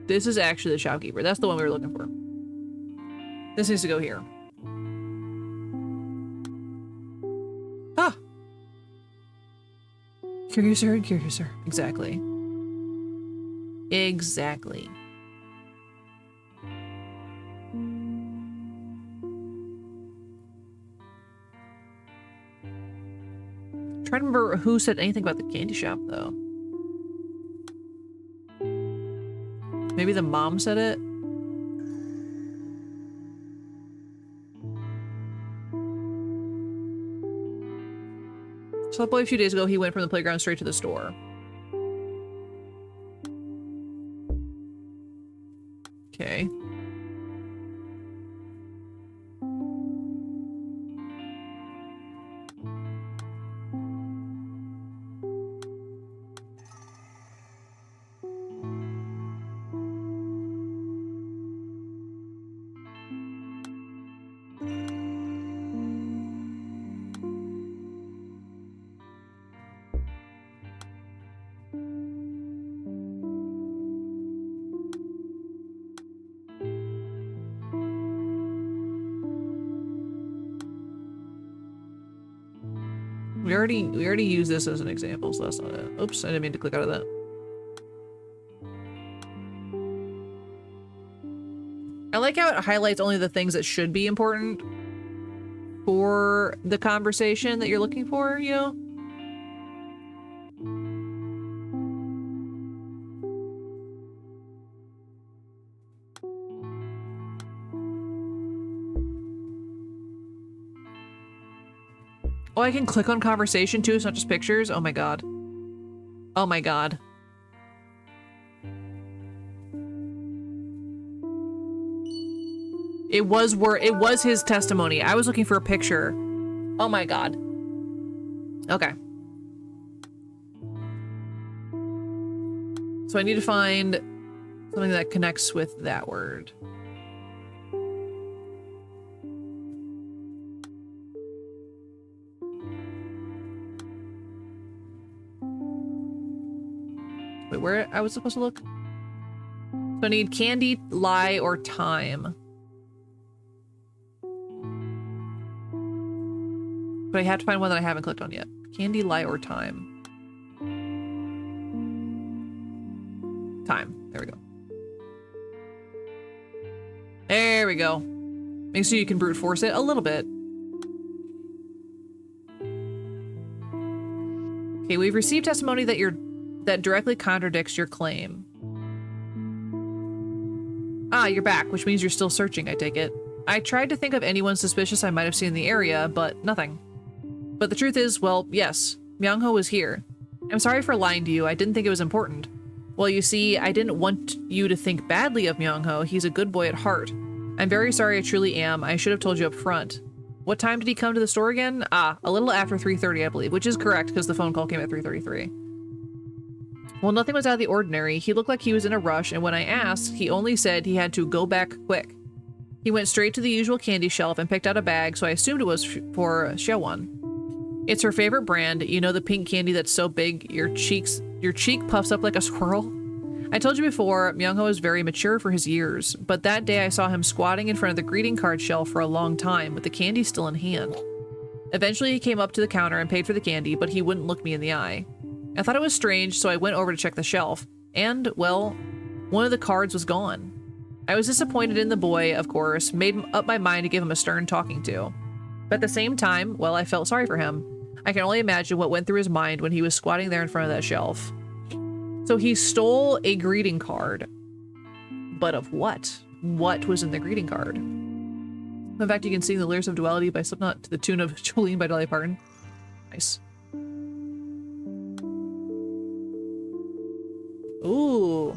This is actually the shopkeeper. That's the one we were looking for. This needs to go here. Ah! Curiouser and curiouser. Exactly. Exactly. Trying to remember who said anything about the candy shop, though. Maybe the mom said it? So probably a few days ago, he went from the playground straight to the store. Okay. We already used this as an example, so that's not it. Oops, I didn't mean to click out of that. I like how it highlights only the things that should be important for the conversation that you're looking for, you know? Oh, I can click on conversation too, it's not just pictures? Oh my god. Oh my god. It was his testimony. I was looking for a picture. Oh my god. Okay. So I need to find something that connects with that word. Wait, where I was supposed to look? So I need candy, lie, or time. But I have to find one that I haven't clicked on yet. Candy, lie, or time. Time. There we go. There we go. Make sure you can brute force it a little bit. Okay, we've received testimony that directly contradicts your claim. Ah, you're back, which means you're still searching, I take it. I tried to think of anyone suspicious I might have seen in the area, but nothing. But the truth is, well, yes, Myung-ho was here. I'm sorry for lying to you, I didn't think it was important. Well, you see, I didn't want you to think badly of Myung-ho, he's a good boy at heart. I'm very sorry, I truly am, I should have told you up front. What time did he come to the store again? Ah, a little after 3:30, I believe, which is correct because the phone call came at 3:33. Well, nothing was out of the ordinary. He looked like he was in a rush, and when I asked, he only said he had to go back quick. He went straight to the usual candy shelf and picked out a bag, so I assumed it was for Shewon. It's her favorite brand. You know, the pink candy that's so big your cheek puffs up like a squirrel? I told you before, Myung-ho is very mature for his years, but that day I saw him squatting in front of the greeting card shelf for a long time with the candy still in hand. Eventually he came up to the counter and paid for the candy, but he wouldn't look me in the eye. I thought it was strange, so I went over to check the shelf, and, well, one of the cards was gone. I was disappointed in the boy, of course, made up my mind to give him a stern talking to. But at the same time, well, I felt sorry for him. I can only imagine what went through his mind when he was squatting there in front of that shelf. So he stole a greeting card. But of what? What was in the greeting card? In fact, you can sing the lyrics of Duality by Slipknot to the tune of Jolene by Dolly Parton. Nice. Ooh.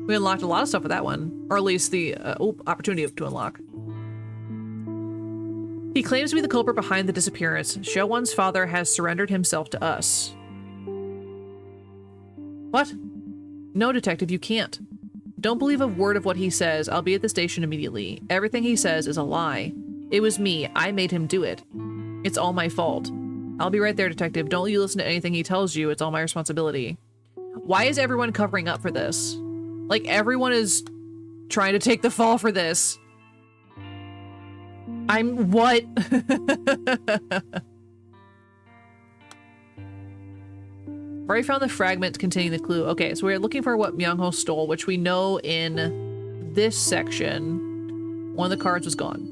We unlocked a lot of stuff with that one. Or at least the opportunity to unlock. He claims to be the culprit behind the disappearance. Showon's father has surrendered himself to us. What? No, detective, you can't. Don't believe a word of what he says. I'll be at the station immediately. Everything he says is a lie. It was me. I made him do it. It's all my fault. I'll be right there, detective. Don't you listen to anything he tells you. It's all my responsibility. Why is everyone covering up for this? Like, everyone is trying to take the fall for this. I'm what? Already found the fragment containing the clue. Okay, so we're looking for what Myung-ho stole, which we know in this section, one of the cards was gone.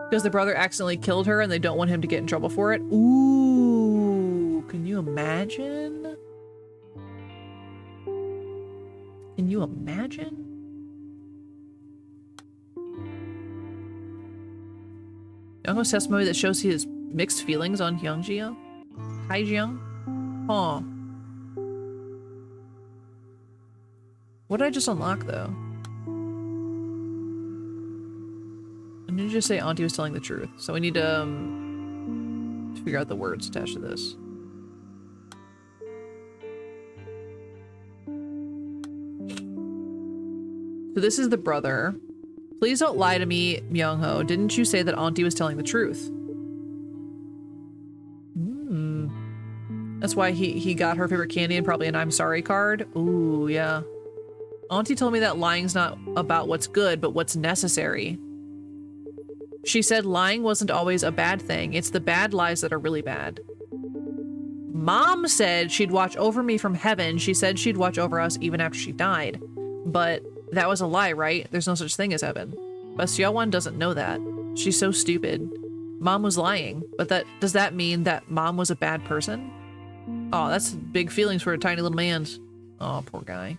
Because the brother accidentally killed her and they don't want him to get in trouble for it. Ooh, can you imagine? Can you imagine? Myung-ho's testimony that shows he has mixed feelings on Hyungjia. Haijeong? Huh. What did I just unlock, though? I need to just say Auntie was telling the truth. So we need to figure out the words attached to this. So this is the brother. Please don't lie to me, Myung-ho. Didn't you say that Auntie was telling the truth? That's why he got her favorite candy and probably an I'm sorry card. Ooh, yeah. Auntie told me that lying's not about what's good, but what's necessary. She said lying wasn't always a bad thing. It's the bad lies that are really bad. Mom said she'd watch over me from heaven. She said she'd watch over us even after she died. But that was a lie, right? There's no such thing as heaven. But Seowon doesn't know that. She's so stupid. Mom was lying. But does that mean that Mom was a bad person? Oh, that's big feelings for a tiny little man. Oh, poor guy.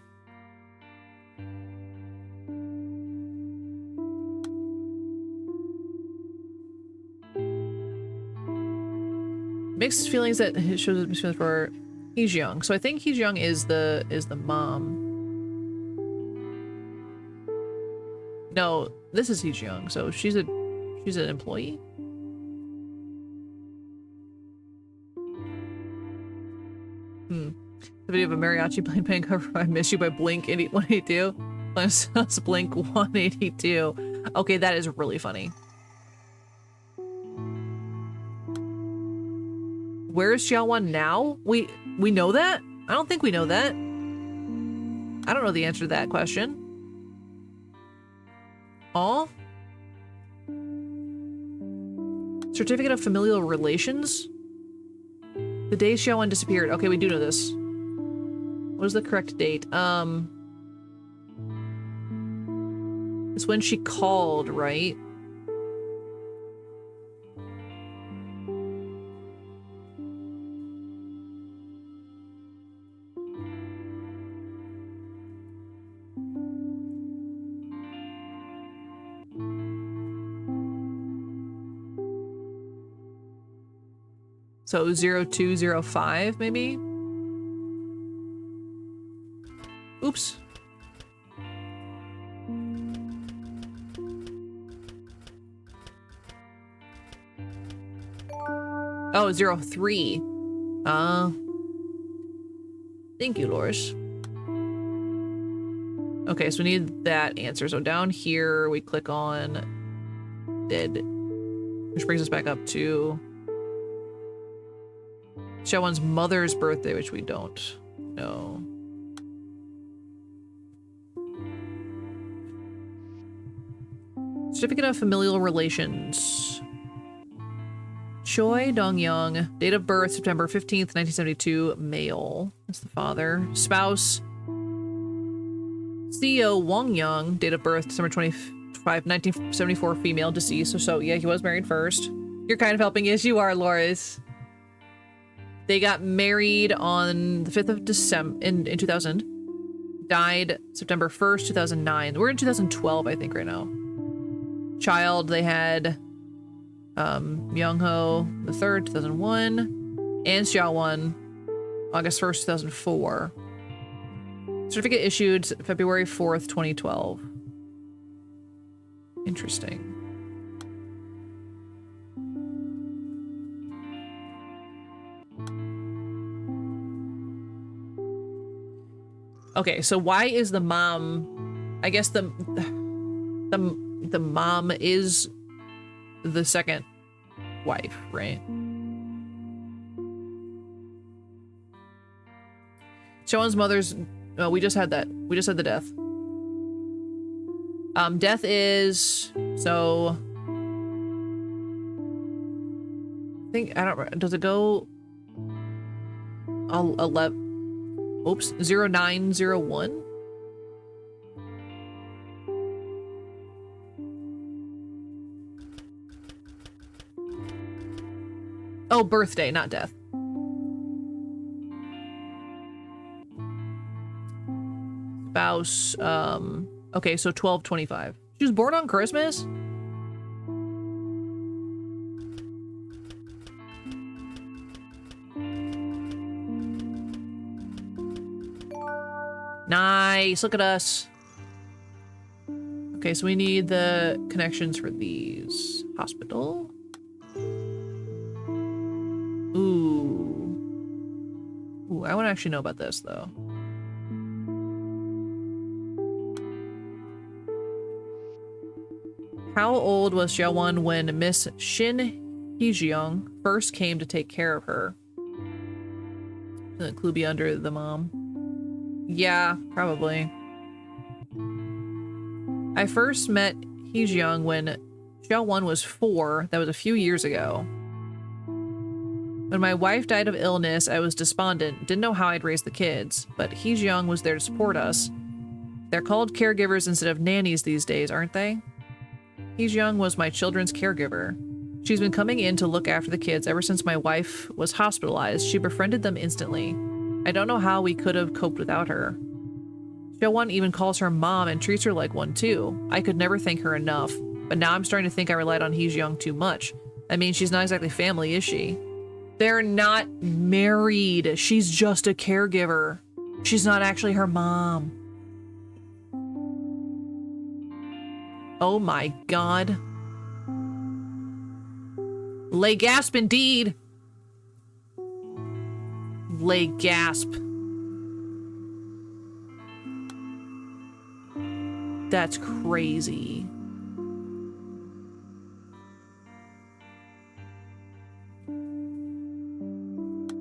Mixed feelings that shows mixed feelings for Hee-jeong. So I think Hee-jeong is the mom. No, this is Hee-jeong. So she's an employee. The video of a mariachi playing cover I Miss You by Blink 182. That's Blink 182. Okay, that is really funny. Where is Xiaowon now? We know that? I don't think we know that. I don't know the answer to that question. Aw? Certificate of Familial Relations? The day Xiaowon disappeared. Okay, we do know this. What is the correct date? It's when she called, right? So 0205, maybe? Oops. Oh, 03. Thank you, Loris. Okay, so we need that answer. So down here, we click on dead, which brings us back up to Xiaowon's mother's birthday, which we don't know. Certificate of Familial Relations. Choi Dong-young, date of birth September 15th, 1972, male. That's the father. Spouse Seo Wong-young, date of birth December 25, 1974, female, deceased. So yeah, he was married first. You're kind of helping. Yes, you are, Loris. They got married on the 5th of December in 2000. Died September 1st, 2009. We're in 2012, I think, right now. Child, they had Myung-ho the 3rd, 2001, and Xiaowon August 1st, 2004. Certificate issued February 4th, 2012. Interesting. Okay, so why is the mom, I guess the mom is the second wife, right? Sean's mother's, oh, we just had that. We just had the death. Death is, so, I think, I don't, does it go 11, oops, 0901? Oh, birthday, not death. Spouse, okay, so 12/25. She was born on Christmas? Nice, look at us. Okay, so we need the connections for these. Hospital. Ooh. Ooh, I want to actually know about this, though. How old was Xiaowan when Miss Shin Hejiang first came to take care of her? The clue be under the mom. Yeah, probably. I first met Hejiang when Xiaowan was 4. That was a few years ago. When my wife died of illness, I was despondent, didn't know how I'd raise the kids, but Hejiang was there to support us. They're called caregivers instead of nannies these days, aren't they? Hejiang was my children's caregiver. She's been coming in to look after the kids ever since my wife was hospitalized. She befriended them instantly. I don't know how we could have coped without her. Xiaowan even calls her mom and treats her like one too. I could never thank her enough, but now I'm starting to think I relied on Hejiang too much. I mean, she's not exactly family, is she? They're not married. She's just a caregiver. She's not actually her mom. Oh my god. Lay gasp indeed. Lay gasp. That's crazy.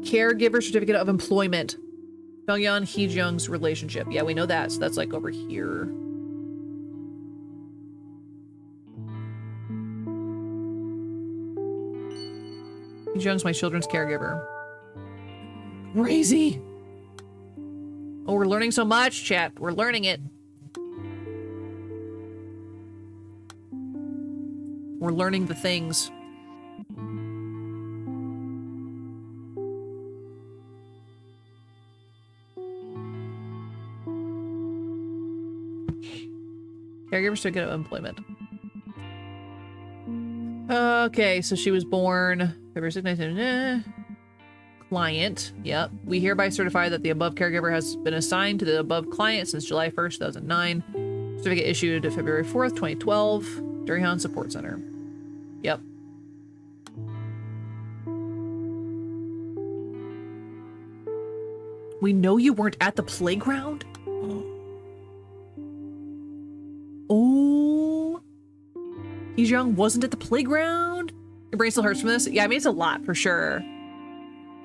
Caregiver certificate of employment. Pyongyang Hejiang's relationship. Yeah, we know that. So that's like over here. Hejiang's my children's caregiver. Crazy. Oh, we're learning so much, chat. We're learning it. We're learning the things. Caregiver certificate of employment. Okay, so she was born February 6th, 19... Client. Yep. We hereby certify that the above caregiver has been assigned to the above client since July 1st, 2009. Certificate issued February 4th, 2012. Durihan Support Center. Yep. We know you weren't at the playground? Oh. Hejiang wasn't at the playground? Your brain still hurts from this? Yeah, I mean, it's a lot for sure.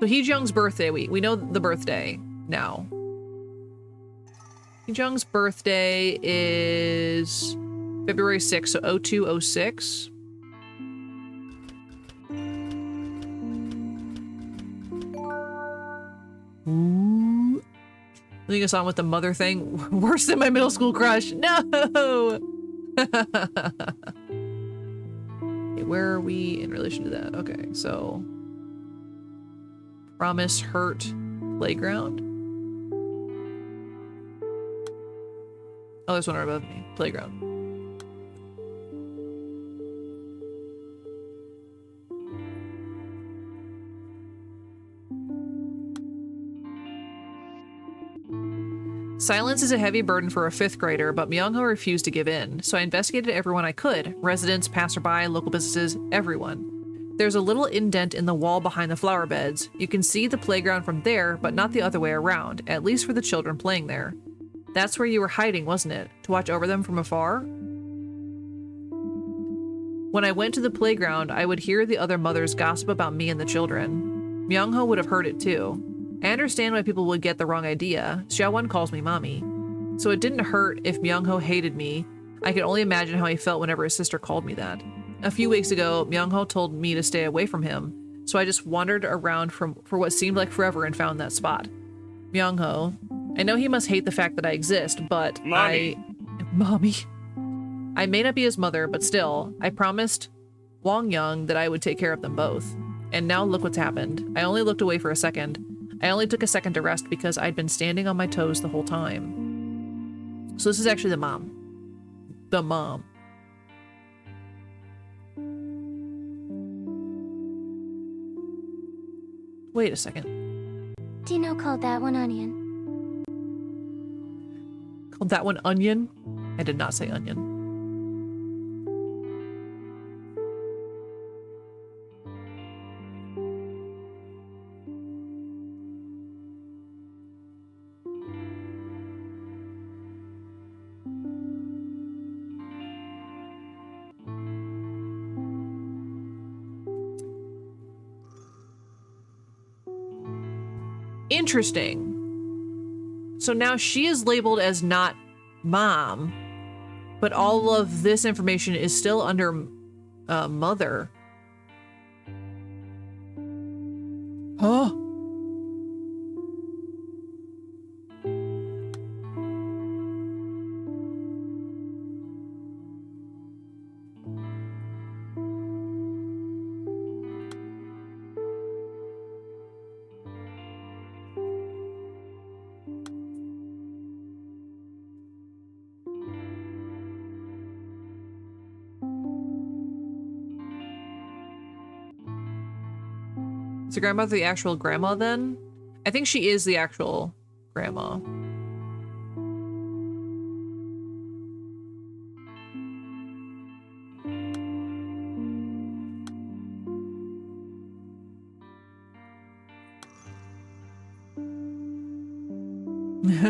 So Hejiang's birthday, we know the birthday now. Hejiang's birthday is February 6th, so 0206. Ooh. Leading us on with the mother thing. Worse than my middle school crush. No! Okay, where are we in relation to that? Okay, so... Promise Hurt Playground. Oh, there's one right above me. Playground. Silence is a heavy burden for a 5th grader, but Myungho refused to give in, so I investigated everyone I could. Residents, passerby, local businesses, everyone. There's a little indent in the wall behind the flower beds. You can see the playground from there, but not the other way around, at least for the children playing there. That's where you were hiding, wasn't it? To watch over them from afar? When I went to the playground, I would hear the other mothers gossip about me and the children. Myung-ho would have heard it too. I understand why people would get the wrong idea. Xiaowon calls me mommy. So it didn't hurt if Myung-ho hated me. I could only imagine how he felt whenever his sister called me that. A few weeks ago, Myung-ho told me to stay away from him, so I just wandered around for what seemed like forever and found that spot. Myung-ho, I know he must hate the fact that I exist, but Mommy. I may not be his mother, but still, I promised Wong Young that I would take care of them both. And now look what's happened. I only looked away for a second. I only took a second to rest because I'd been standing on my toes the whole time. So this is actually the mom. The mom. Wait a second. Dino called that one onion. Called that one onion? I did not say onion. Interesting. So now she is labeled as not mom, but all of this information is still under mother. Huh? Is the grandmother the actual grandma then? I think she is the actual grandma.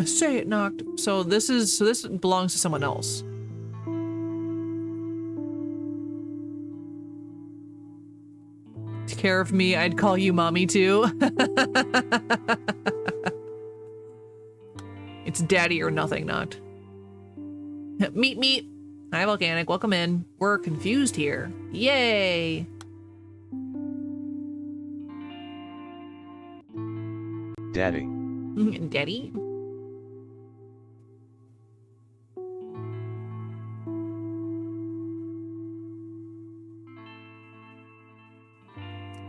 Say it, knocked. So this belongs to someone else. Take care of me, I'd call you mommy too. It's daddy or nothing, knocked. Meet. Hi, Volcanic. Welcome in. We're confused here. Yay. Daddy. Daddy?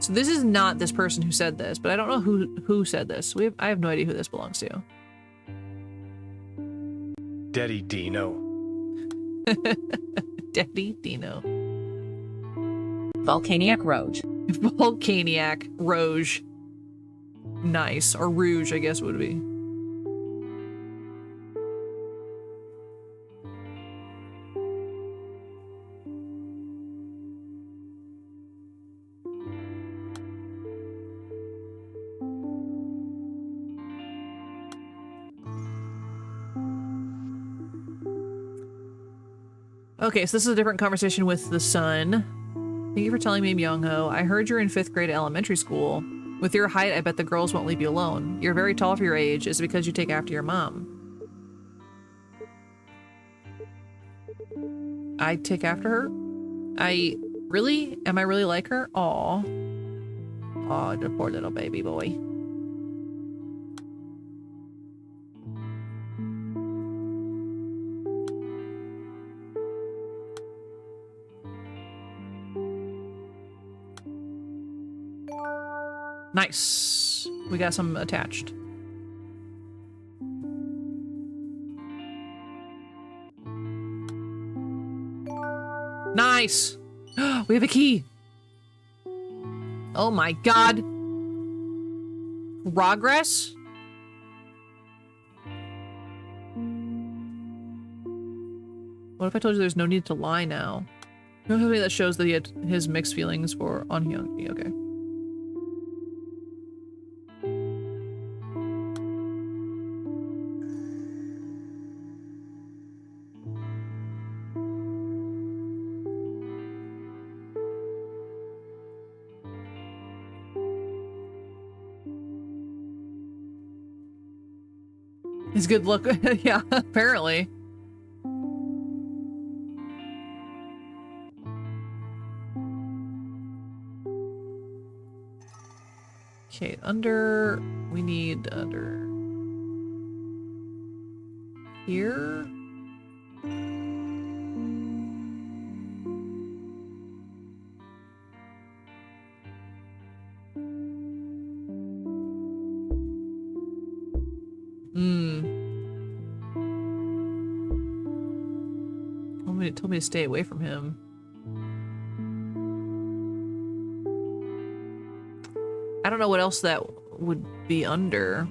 So this is not this person who said this, but I don't know who said this. I have no idea who this belongs to. Daddy Dino. Daddy Dino. Volcaniac Rouge. Volcaniac Rouge. Nice. Or Rouge, I guess would be. Okay, so this is a different conversation with the son. Thank you for telling me, Myung-ho. I heard you're in 5th grade at elementary school. With your height, I bet the girls won't leave you alone. You're very tall for your age. Is it because you take after your mom? I take after her? Am I really like her? Aw. Aw, the poor little baby boy. Nice. We got some attached. Nice. We have a key. Oh my god. Progress? What if I told you there's no need to lie now? No something that shows that he had his mixed feelings for On Hyun. Okay. He's good look. Yeah, apparently. Okay, under... We need under... Here? It told me to stay away from him. I don't know what else that would be under.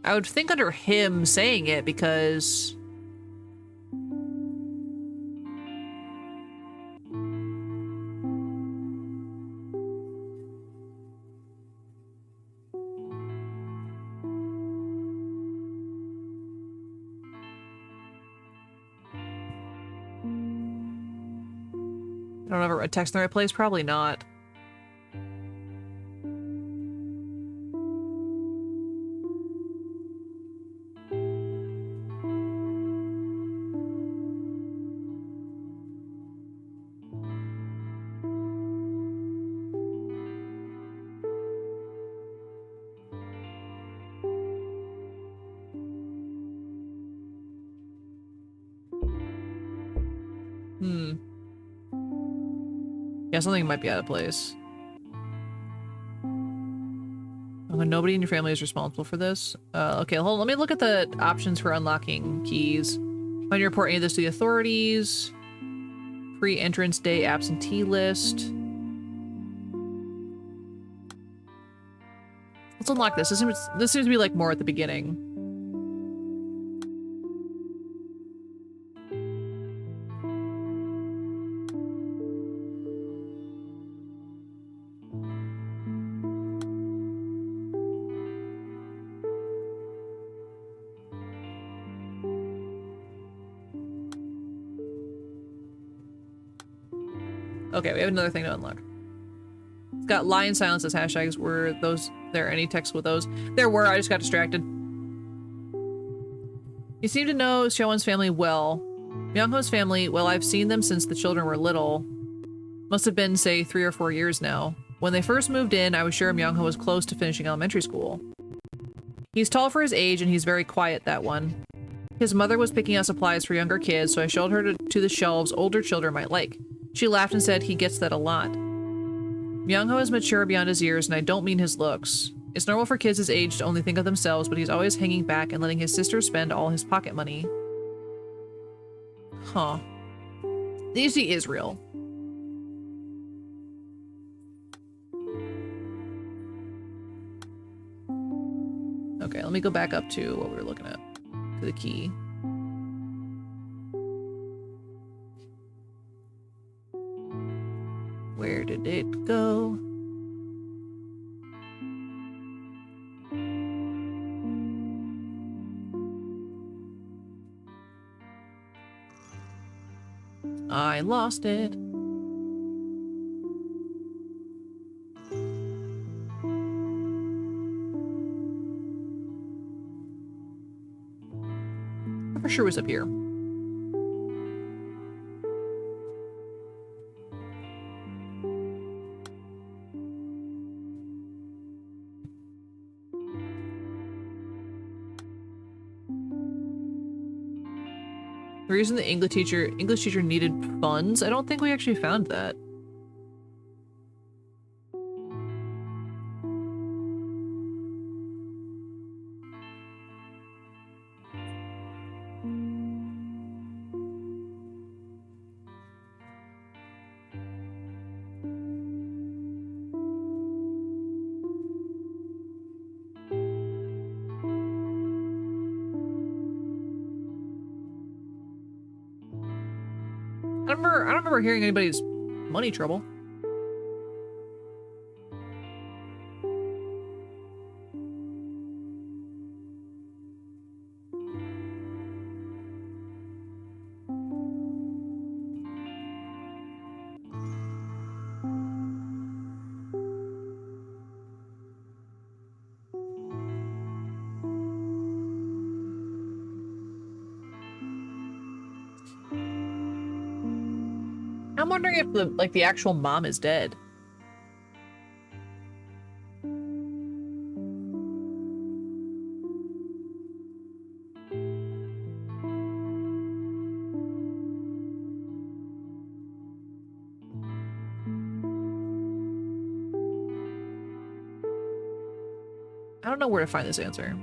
I would think under him saying it because... I don't ever text in the right place? Probably not. Yeah, something might be out of place. Oh, and nobody in your family is responsible for this? Okay, hold on. Let me look at the options for unlocking keys. Find your report any of this to the authorities. Pre-entrance day absentee list. Let's unlock this. This seems to be like more at the beginning. Okay, we have another thing to unlock. It's got lie and silence as hashtags. Were there any texts with those? There were, I just got distracted. You seem to know Xiaowen's family well. Myungho's family, well, I've seen them since the children were little. Must have been, say, 3 or 4 years now. When they first moved in, I was sure Myungho was close to finishing elementary school. He's tall for his age, and he's very quiet, that one. His mother was picking out supplies for younger kids, so I showed her to the shelves older children might like. She laughed and said he gets that a lot. Myungho is mature beyond his years, and I don't mean his looks. It's normal for kids his age to only think of themselves, but he's always hanging back and letting his sister spend all his pocket money. Huh. The issue is real. Okay, let me go back up to what we were looking at. To the key. Where did it go? I lost it. I for sure was up here. The reason the English teacher needed funds? I don't think we actually found that. I don't remember hearing anybody's money trouble. I'm wondering if the actual mom is dead. I don't know where to find this answer.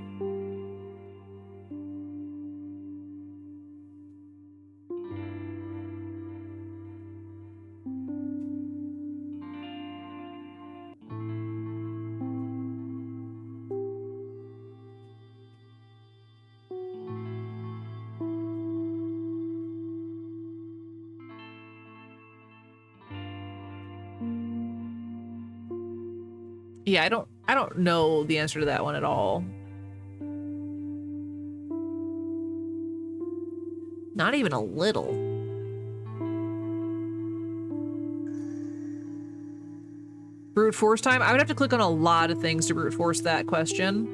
Yeah, I don't know the answer to that one at all. Not even a little. Brute force time? I would have to click on a lot of things to brute force that question.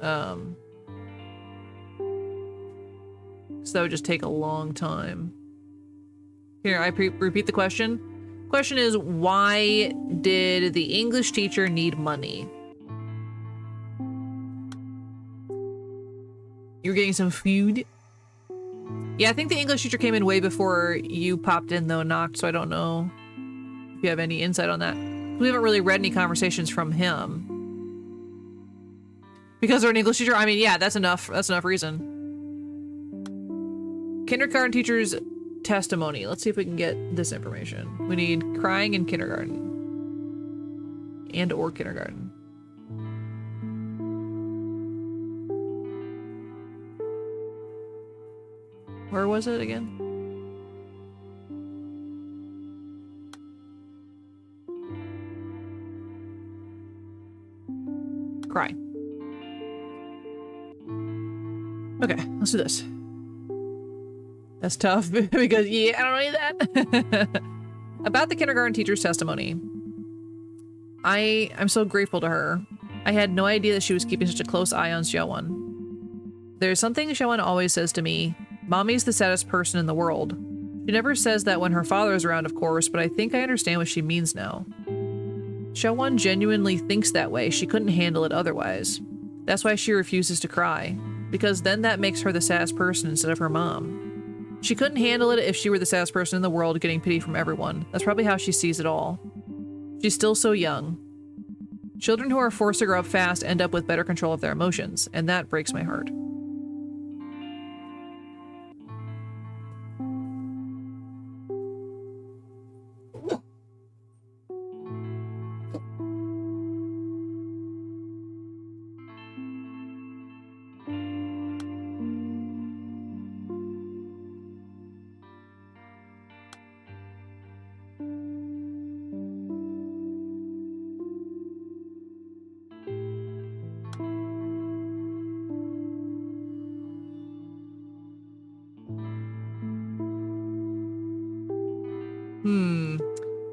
So that would just take a long time. Here, I repeat the question. Question is, why did the English teacher need money? You're getting some food? Yeah, I think the English teacher came in way before you popped in though, Noct, so I don't know if you have any insight on that. We haven't really read any conversations from him. Because they're an English teacher? I mean, yeah, that's enough reason. Kindergarten teacher's testimony. Let's see if we can get this information. We need crying in kindergarten. And or kindergarten. Where was it again? Cry. Okay, let's do this. That's tough because, yeah, I don't need that. About the kindergarten teacher's testimony. I'm so grateful to her. I had no idea that she was keeping such a close eye on Xiaowon. There's something Xiaowon always says to me. Mommy's the saddest person in the world. She never says that when her father's around, of course, but I think I understand what she means now. Xiaowon genuinely thinks that way. She couldn't handle it otherwise. That's why she refuses to cry. Because then that makes her the saddest person instead of her mom. She couldn't handle it if she were the saddest person in the world getting pity from everyone. That's probably how she sees it all. She's still so young. Children who are forced to grow up fast end up with better control of their emotions, and that breaks my heart.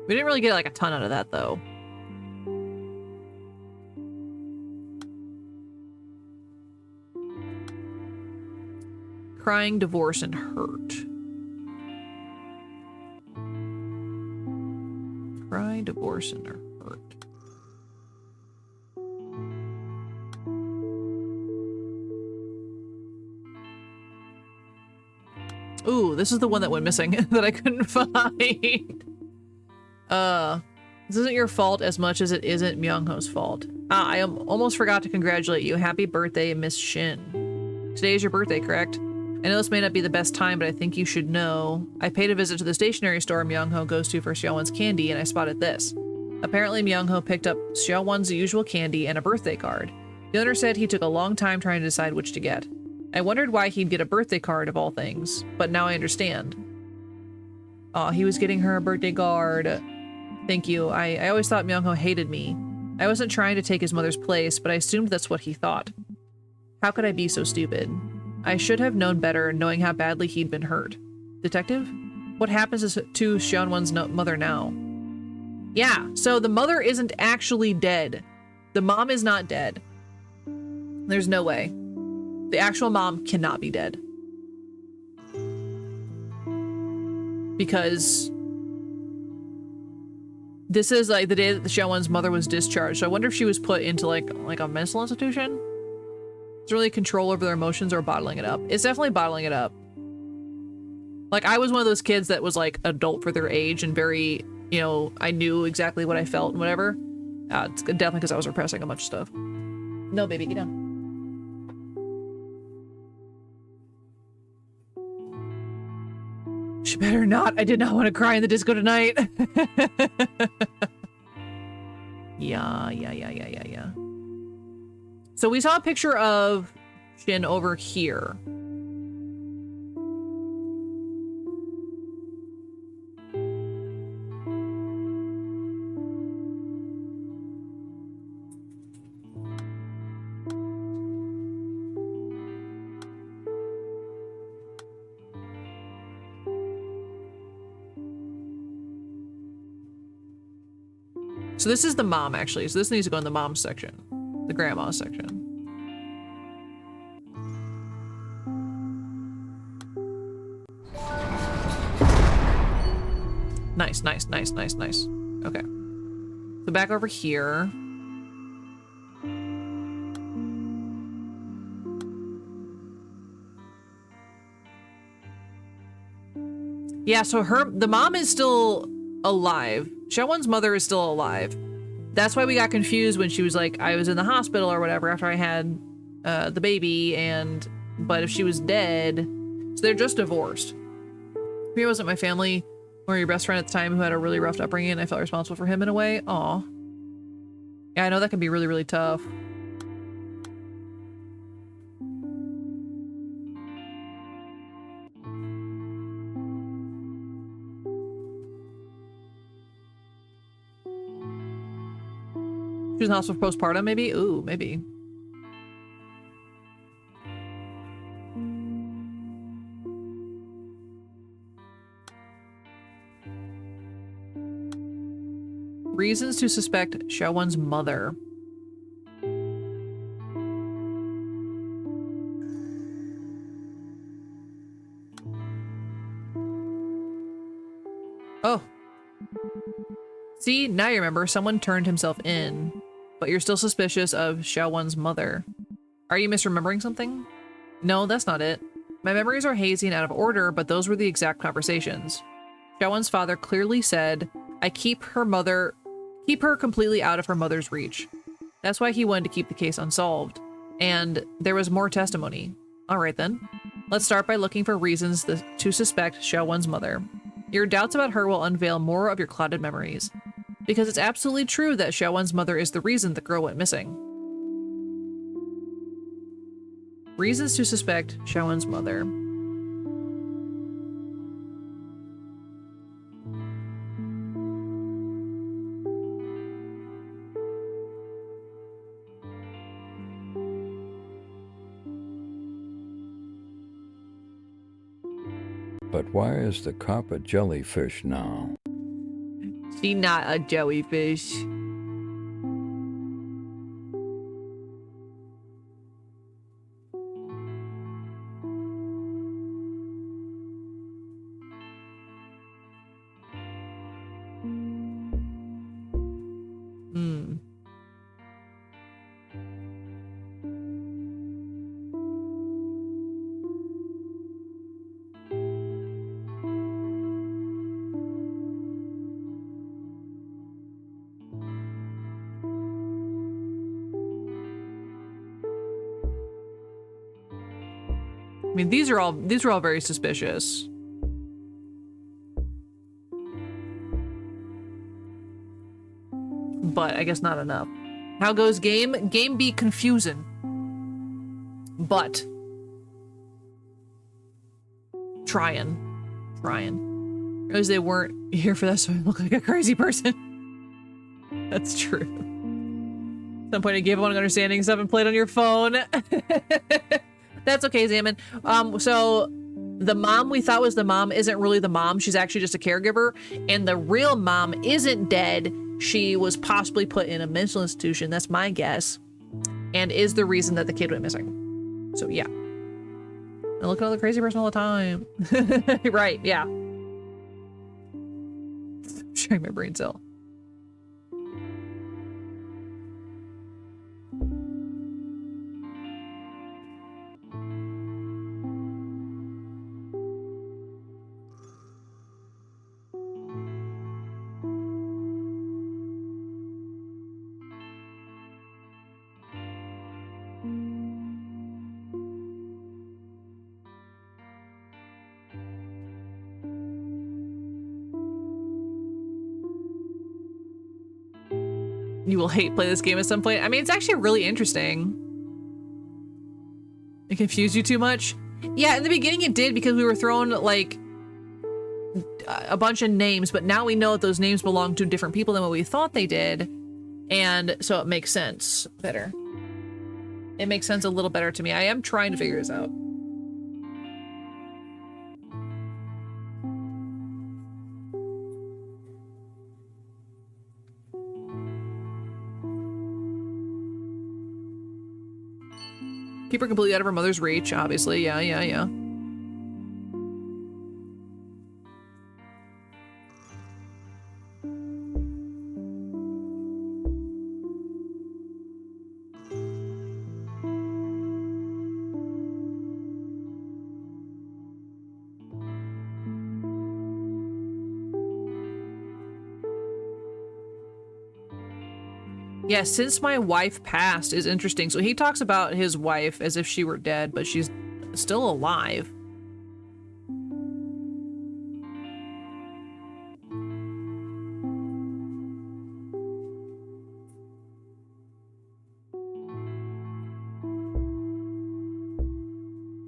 We didn't really get like a ton out of that though. Crying, divorce, and hurt. Cry, divorce, and hurt. Ooh, this is the one that went missing that I couldn't find. This isn't your fault as much as it isn't Myung-ho's fault. I almost forgot to congratulate you. Happy birthday, Miss Shin. Today is your birthday, correct? I know this may not be the best time, but I think you should know. I paid a visit to the stationery store Myung-ho goes to for Xiaowon's candy, and I spotted this. Apparently, Myung-ho picked up Xiaowon's usual candy and a birthday card. The owner said he took a long time trying to decide which to get. I wondered why he'd get a birthday card of all things, but now I understand. Aw, he was getting her a birthday card. Thank you. I always thought Myung-ho hated me. I wasn't trying to take his mother's place, but I assumed that's what he thought. How could I be so stupid? I should have known better, knowing how badly he'd been hurt. Detective? What happens to Xiaowon's mother now? Yeah, so the mother isn't actually dead. The mom is not dead. There's no way. The actual mom cannot be dead. because this is like the day that the Xiaowen's mother was discharged. So I wonder if she was put into like a mental institution. It's really control over their emotions or bottling it up. It's definitely bottling it up. Like I was one of those kids that was like adult for their age and very, you know, I knew exactly what I felt and whatever. It's definitely because I was repressing a bunch of stuff. No, baby, get down. She better not. I did not want to cry in the disco tonight. Yeah. So we saw a picture of Shin over here. So this is the mom, actually. So this needs to go in the mom section. The grandma section. Nice. Okay. So back over here. Yeah, so the mom is still alive. Xiaowen's mother is still alive. That's why we got confused when she was like, I was in the hospital or whatever after I had the baby, but if she was dead, so they're just divorced. He wasn't my family or your best friend at the time who had a really rough upbringing, and I felt responsible for him in a way. Aw. Yeah, I know that can be really, really tough. She was in hospital postpartum, maybe? Ooh, maybe. Reasons to suspect Xiaowen's mother. Oh. See, now you remember. Someone turned himself in. But you're still suspicious of Xiaowen's mother. Are you misremembering something? No, that's not it. My memories are hazy and out of order, but those were the exact conversations. Xiaowen's father clearly said, I keep her completely out of her mother's reach. That's why he wanted to keep the case unsolved. And there was more testimony. Alright then. Let's start by looking for reasons to suspect Xiaowen's mother. Your doubts about her will unveil more of your clouded memories. Because it's absolutely true that Xiaowen's mother is the reason the girl went missing. Reasons to suspect Xiaowen's mother. But why is the cop a jellyfish now? She not a jellyfish. I mean, these are all very suspicious. But I guess not enough. How goes game? Game be confusing. But trying. Because they weren't here for that, so I look like a crazy person. That's true. At some point I gave up on understanding stuff and played on your phone. That's okay, Zaman. So the mom we thought was the mom isn't really the mom. She's actually just a caregiver. And the real mom isn't dead. She was possibly put in a mental institution. That's my guess. And is the reason that the kid went missing. So yeah. I look at all the crazy person all the time. Right, yeah. destroying my brain cell. You will hate play this game at some point. I mean, it's actually really interesting. It confused you too much? Yeah, in the beginning it did because we were thrown like a bunch of names, but now we know that those names belong to different people than what we thought they did. And so it makes sense better. It makes sense a little better to me. I am trying to figure this out. Keep her completely out of her mother's reach, obviously. Yeah. Yeah, since my wife passed is interesting. So he talks about his wife as if she were dead, but she's still alive.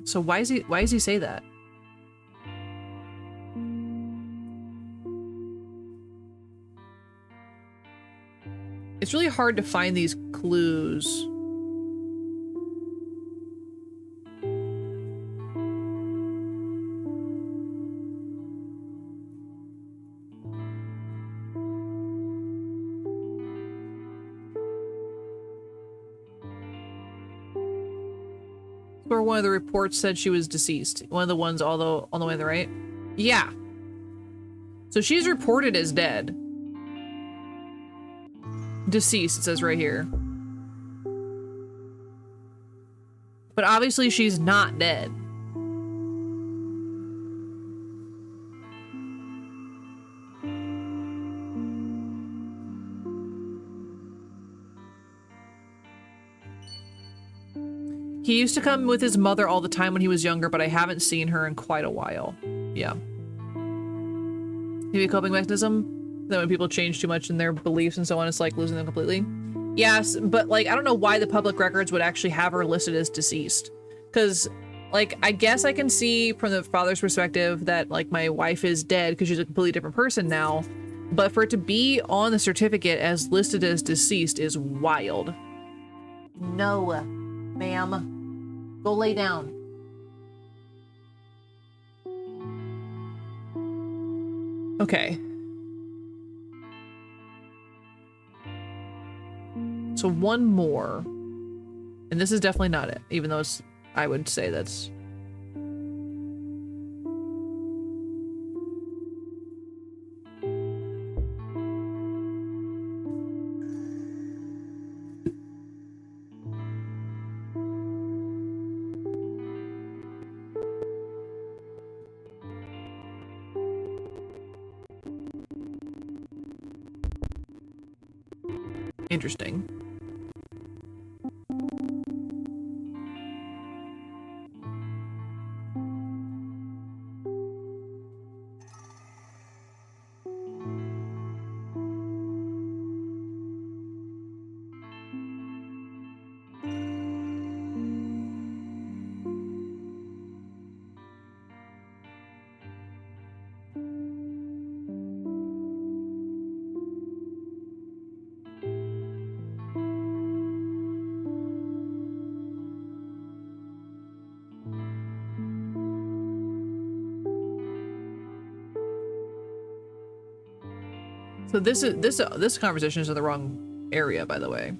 So why does he say that? It's really hard to find these clues. Or one of the reports said she was deceased. One of the ones all the way on the right. Yeah. So she's reported as dead. Deceased, it says right here. But obviously she's not dead. He used to come with his mother all the time when he was younger, but I haven't seen her in quite a while. Yeah. Maybe a coping mechanism? That when people change too much in their beliefs and so on, it's like losing them completely. Yes, but like, I don't know why the public records would actually have her listed as deceased. Because, like, I guess I can see from the father's perspective that, like, my wife is dead because she's a completely different person now. But for it to be on the certificate as listed as deceased is wild. No, ma'am. Go lay down. Okay. So one more. And this is definitely not it, even though it's, I would say that's... interesting. So this conversation is in the wrong area, by the way.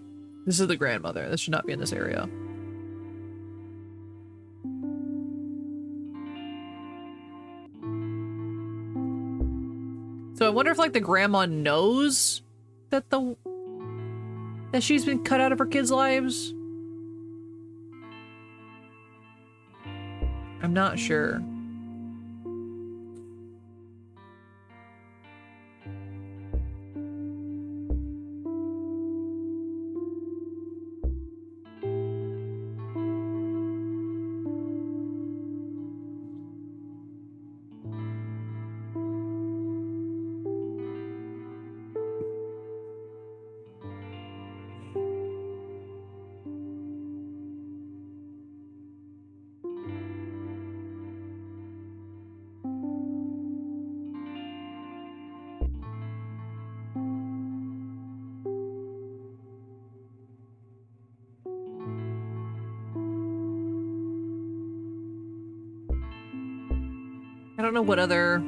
This is the grandmother. This should not be in this area. So I wonder if like the grandma knows that that she's been cut out of her kids' lives. I'm not sure. I don't know what other...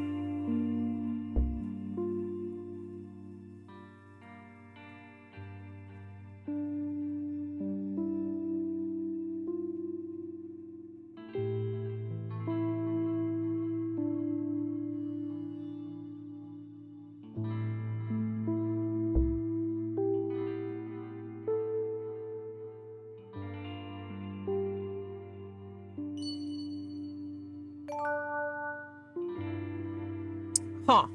Huh.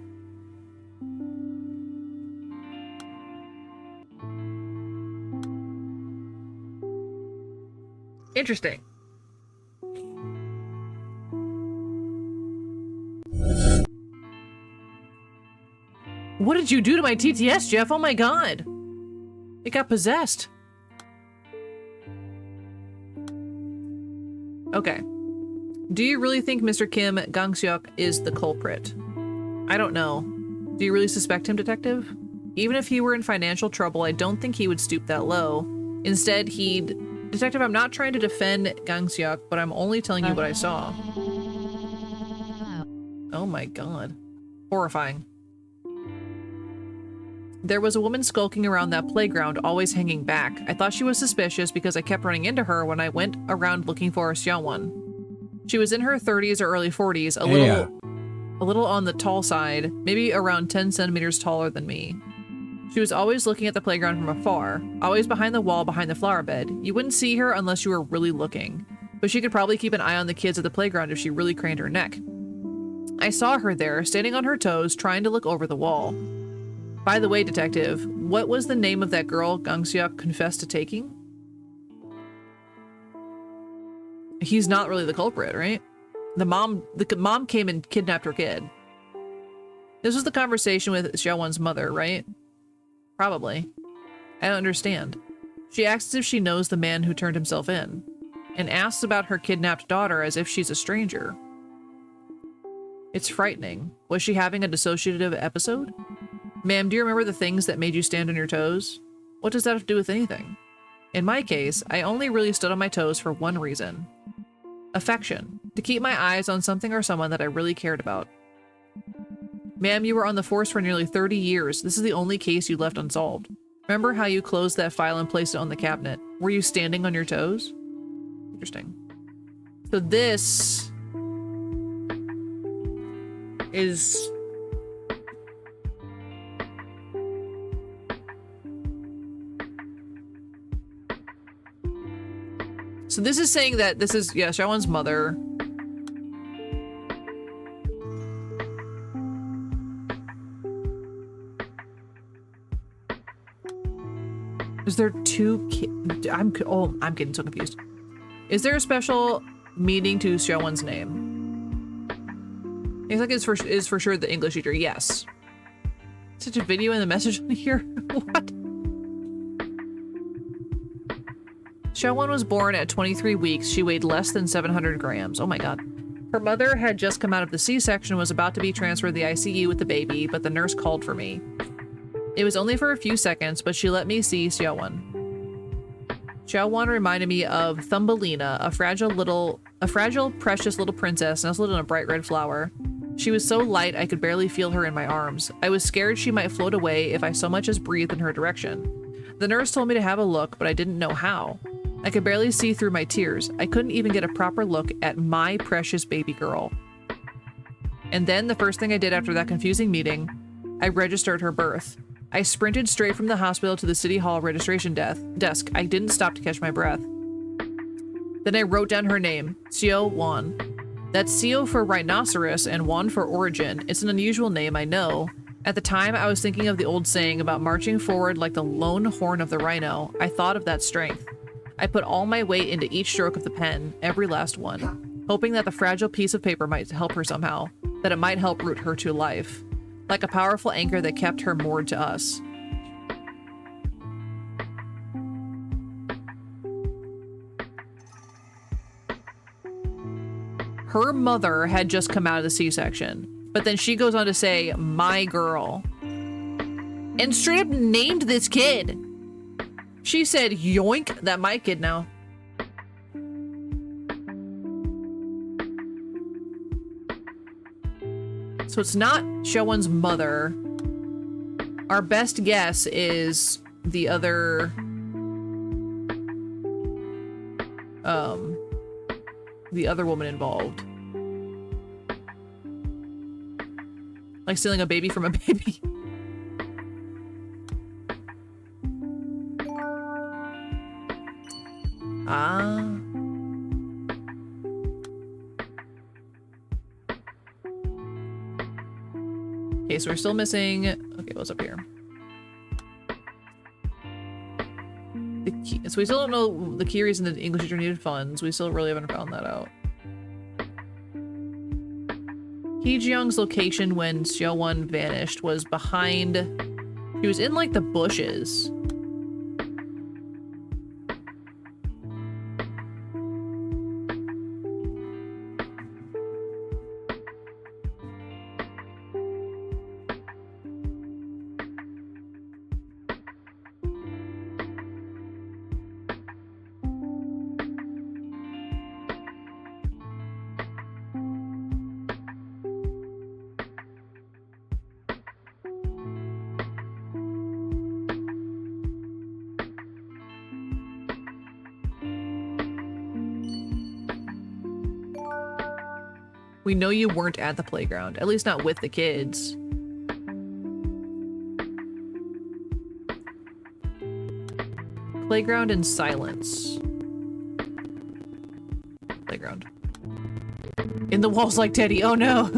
Interesting. What did you do to my TTS, Jeff? Oh my god. It got possessed. Okay. Do you really think Mr. Kim Gang-seok is the culprit? I don't know. Do you really suspect him, Detective? Even if he were in financial trouble, I don't think he would stoop that low. Instead, he'd... Detective, I'm not trying to defend Gang-seok, but I'm only telling you what I saw. Oh my god. Horrifying. There was a woman skulking around that playground, always hanging back. I thought she was suspicious because I kept running into her when I went around looking for a Xiaowon. She was in her 30s or early 40s, a little on the tall side, maybe around 10 centimeters taller than me. She was always looking at the playground from afar, always behind the wall behind the flower bed. You wouldn't see her unless you were really looking, but she could probably keep an eye on the kids at the playground if she really craned her neck. I saw her there, standing on her toes, trying to look over the wall. By the way, Detective, what was the name of that girl Gang-seok confessed to taking? He's not really the culprit, right? The mom came and kidnapped her kid. This was the conversation with Xiaowon's mother, right? Probably. I don't understand. She acts as if she knows the man who turned himself in, and asks about her kidnapped daughter as if she's a stranger. It's frightening. Was she having a dissociative episode? Ma'am, do you remember the things that made you stand on your toes? What does that have to do with anything? In my case, I only really stood on my toes for one reason. Affection. To keep my eyes on something or someone that I really cared about. Ma'am, you were on the force for nearly 30 years. This is the only case you left unsolved. Remember how you closed that file and placed it on the cabinet? Were you standing on your toes? Interesting. So this is... So this is saying that this is, yeah, Xiaowon's mother. Is there two kids? I'm getting so confused. Is there a special meaning to Xiaowon's name? It's like is for sure the English teacher. Yes. Such a video in the message on here. What? Xiaowon was born at 23 weeks. She weighed less than 700 grams. Oh my god. Her mother had just come out of the C-section and was about to be transferred to the ICU with the baby, but the nurse called for me. It was only for a few seconds, but she let me see Xiaowon. Xiaowon reminded me of Thumbelina, a fragile, precious little princess nestled in a bright red flower. She was so light I could barely feel her in my arms. I was scared she might float away if I so much as breathed in her direction. The nurse told me to have a look, but I didn't know how. I could barely see through my tears. I couldn't even get a proper look at my precious baby girl. And then the first thing I did after that confusing meeting I registered her birth. I sprinted straight from the hospital to the city hall registration desk. I didn't stop to catch my breath. Then I wrote down her name, Seo Wan. That's Seo for rhinoceros and Wan for origin. It's an unusual name, I know. At the time, I was thinking of the old saying about marching forward like the lone horn of the rhino. I thought of that strength. I put all my weight into each stroke of the pen, every last one, hoping that the fragile piece of paper might help her somehow, that it might help root her to life, like a powerful anchor that kept her moored to us. Her mother had just come out of the C-section, but then she goes on to say, my girl, and straight up named this kid. She said, yoink, that my kid now. So it's not Showan's mother. Our best guess is the other, the other woman involved. Like stealing a baby from a baby. Ah. Okay, so we're still missing... Okay, what's up here? The key... So we still don't know the key reason that the English teacher needed funds. We still really haven't found that out. Heejeong's location when Seo-won vanished was behind... She was in, like, the bushes. We know you weren't at the playground, at least not with the kids. Playground and silence. Playground. In the walls like Teddy. Oh no!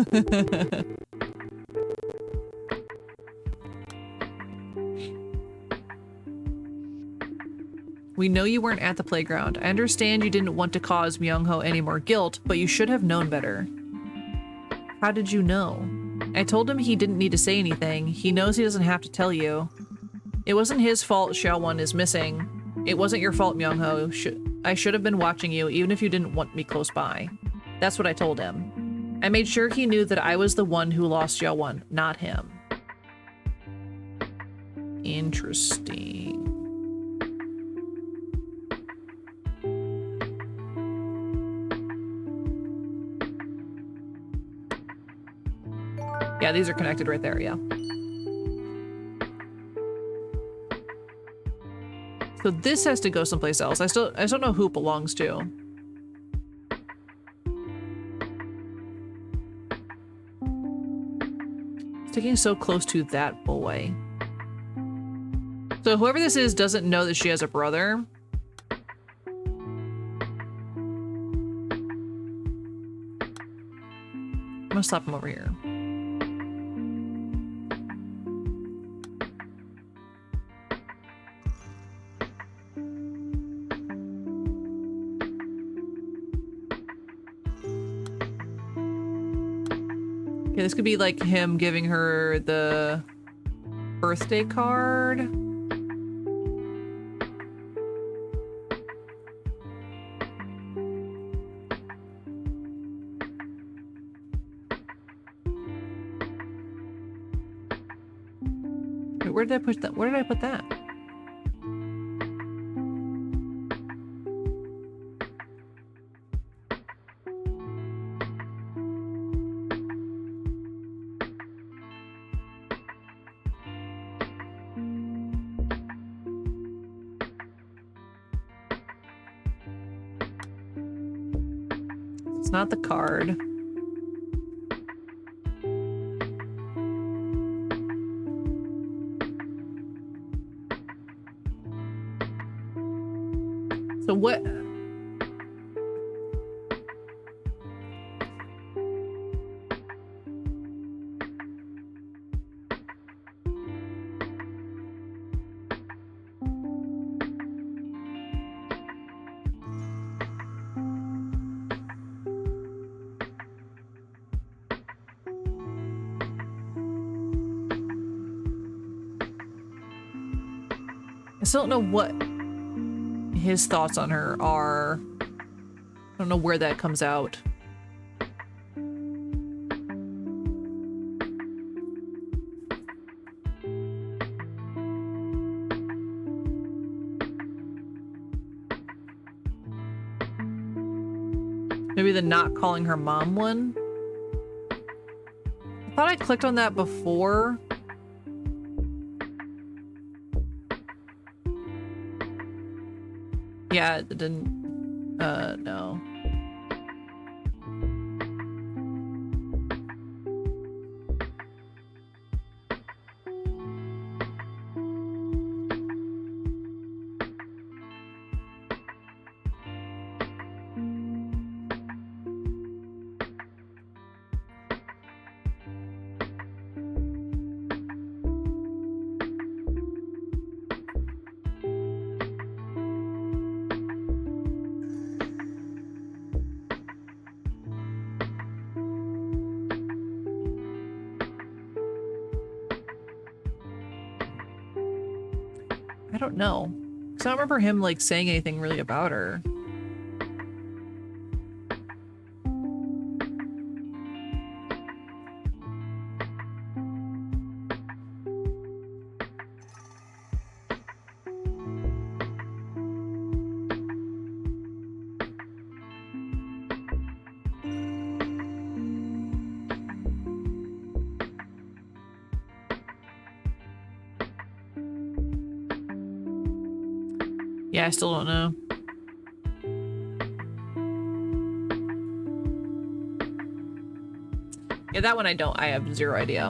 We know you weren't at the playground. I understand you didn't want to cause Myung-ho any more guilt, but you should have known better. How did you know? I told him he didn't need to say anything. He knows he doesn't have to tell you. It wasn't his fault Seo-won is missing. It wasn't your fault, Myung-ho. I should have been watching you, even if you didn't want me close by. That's what I told him. I made sure he knew that I was the one who lost Seo-won, not him. Interesting. Yeah, these are connected right there, yeah. So this has to go someplace else. I still don't know who it belongs to. Sticking so close to that boy. So whoever this is doesn't know that she has a brother. I'm gonna slap him over here. Okay, this could be like him giving her the birthday card. Wait, where did I put that? Where did I put that? Not the card. So what? I still don't know what his thoughts on her are. I don't know where that comes out. Maybe the not calling her mom one? I thought I clicked on that before. Yeah, it didn't, no. I don't know. Because I don't remember him, like, saying anything really about her. Yeah, I still don't know. Yeah, that one I have zero idea.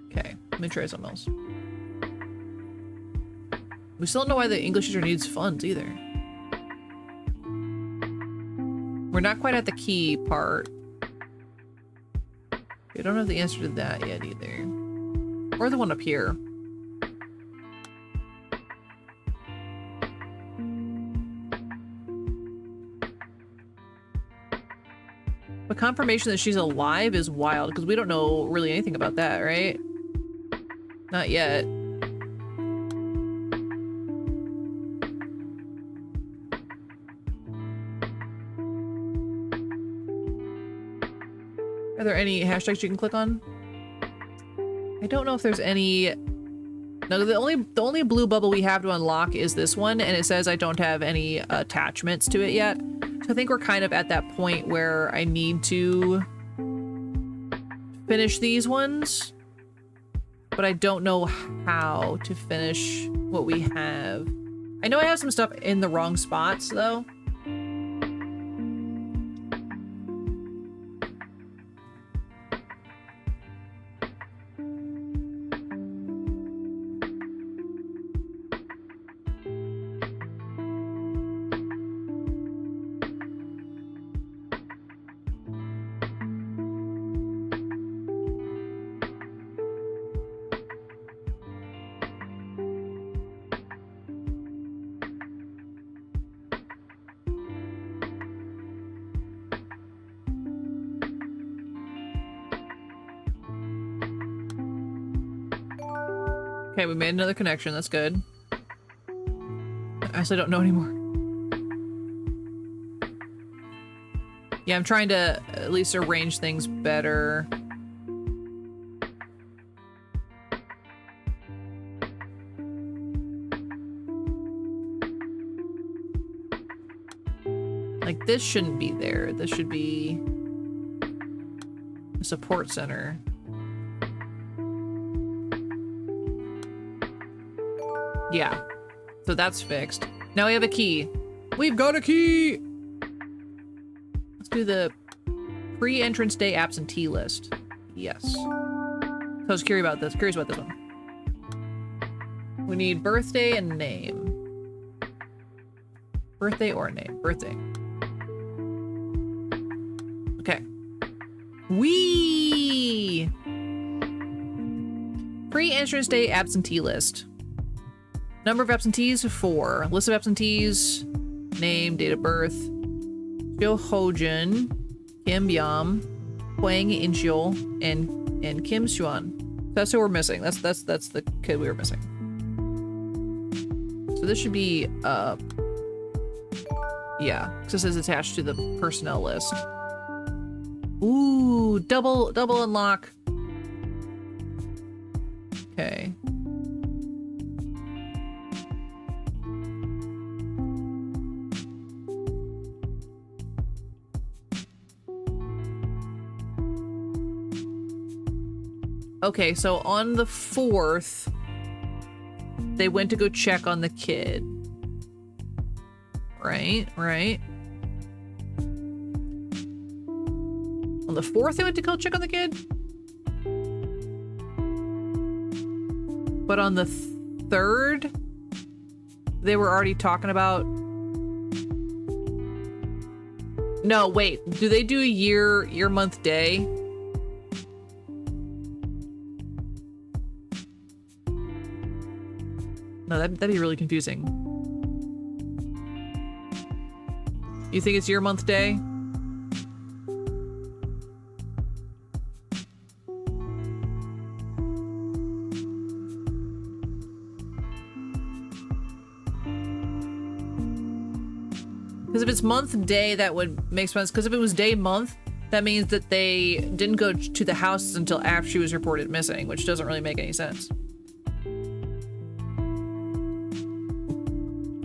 Okay, let me try something else. We still don't know why the English teacher needs funds either. We're not quite at the key part. We don't have the answer to that yet either. Or the one up here. But confirmation that she's alive is wild, because we don't know really anything about that, right? Not yet. Are there any hashtags you can click on? I don't know if there's any. No, the only blue bubble we have to unlock is this one, and it says I don't have any attachments to it yet. So I think we're kind of at that point where I need to finish these ones, but I don't know how to finish what we have. I know I have some stuff in the wrong spots though. Okay, we made another connection. That's good. I actually don't know anymore. Yeah, I'm trying to at least arrange things better. Like, this shouldn't be there. This should be a support center. Yeah, so that's fixed. Now we have a key. We've got a key! Let's do the pre-entrance day absentee list. Yes. So I was curious about this. Curious about this one. We need birthday and name. Birthday or name? Birthday. Okay. Wee! Pre-entrance day absentee list. Number of absentees, 4. List of absentees, name, date of birth. Jo Hojun, Kim Byam, Hwang Incheol, and Kim Xuan. That's who we're missing. That's the kid we were missing. So this should be yeah, because it says attached to the personnel list. Ooh, double unlock. Okay. Okay, so on the 4th, they went to go check on the kid. Right. On the 4th, they went to go check on the kid? But on the 3rd, they were already talking about... No, wait. Do they do a year, month, day? No, that'd be really confusing. You think it's year, month, day? Because if it's month, day, that would make sense. Because if it was day, month, that means that they didn't go to the house until after she was reported missing, which doesn't really make any sense.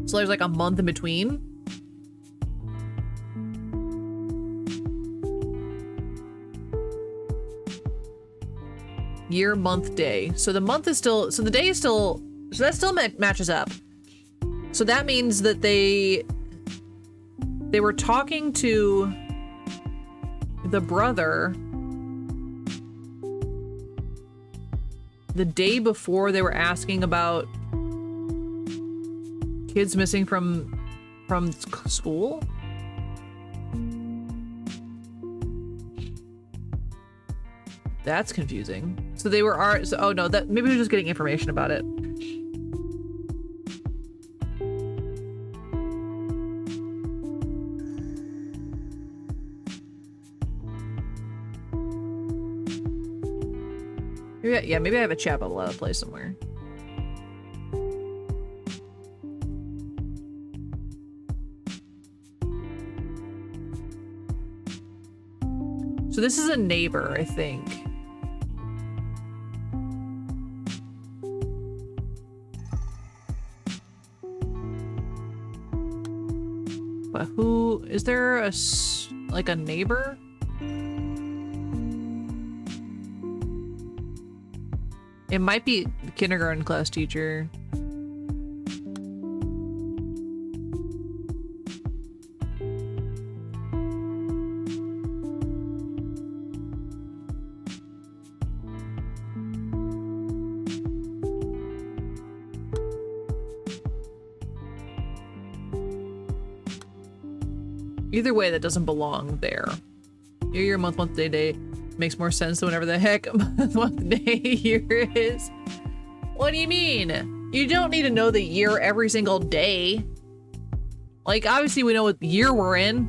So there's like a month in between. Year, month, day. So the month is still, so the day is still, so that still matches up. So that means that they were talking to the brother the day before they were asking about kids missing from school. That's confusing. So they were so, oh no, that maybe we're just getting information about it. Maybe I have a chat bubble out of place somewhere. So this is a neighbor, I think. But who is there like a neighbor? It might be the kindergarten class teacher. Either way, that doesn't belong there. Year, month, day, day. Makes more sense than whatever the heck month, day, year is. What do you mean? You don't need to know the year every single day. Like, obviously we know what year we're in.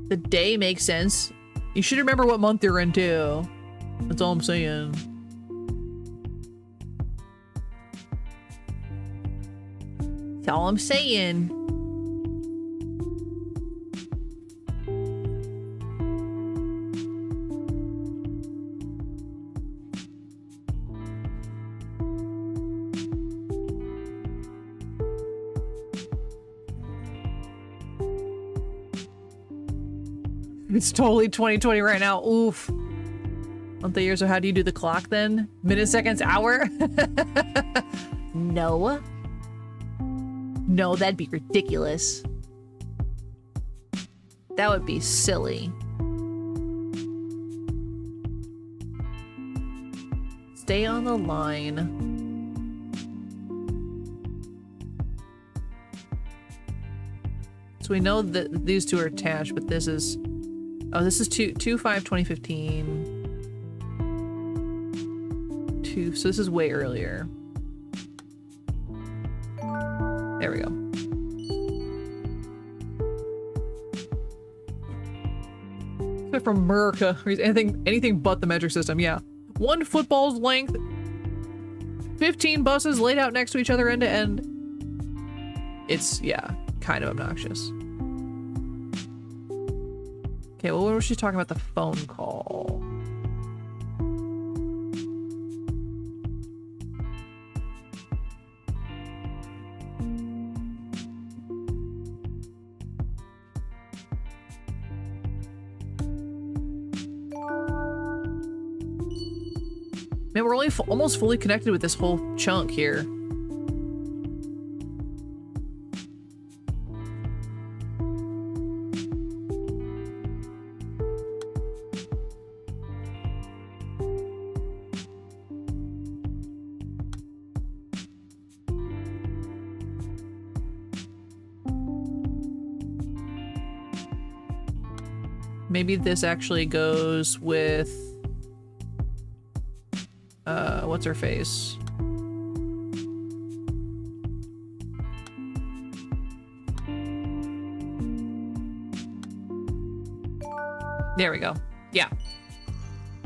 The day makes sense. You should remember what month you're in too. That's all I'm saying. That's all I'm saying. It's totally 2020 right now. Oof. Month of year, so how do you do the clock then? Minute, seconds, hour? No. No, that'd be ridiculous. That would be silly. stay on the line. So we know that these two are attached, but this is... Oh, this is 2/5/2015. So this is way earlier. There we go. Except from America, anything but the metric system, yeah. 1 football's length, 15 buses laid out next to each other end to end. It's, yeah, kind of obnoxious. Okay, well, what was she talking about? The phone call. Man, we're only almost fully connected with this whole chunk here. Maybe this actually goes with what's her face? There we go. Yeah.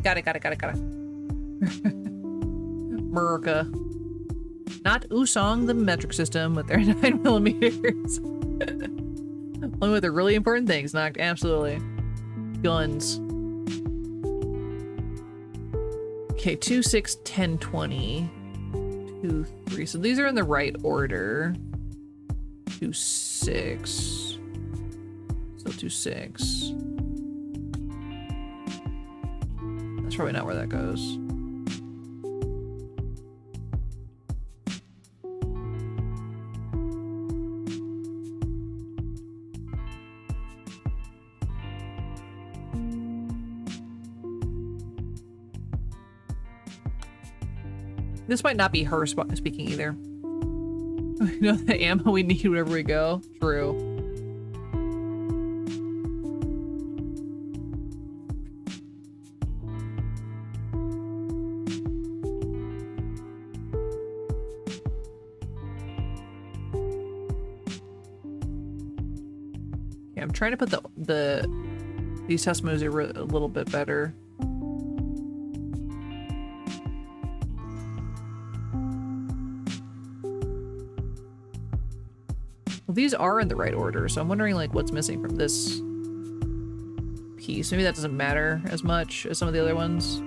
Got it. America. Not Usong, the metric system with their 9mm. Only with the really important things knocked. Absolutely. Guns. Okay, 2, 6, 10, 20. 2, 3. So these are in the right order. 2, 6. Still 2, 6. That's probably not where that goes. This might not be her speaking either. You know the ammo we need wherever we go? True. Okay, I'm trying to put these test moves a little bit better. Well, these are in the right order, so I'm wondering like what's missing from this piece. Maybe that doesn't matter as much as some of the other ones.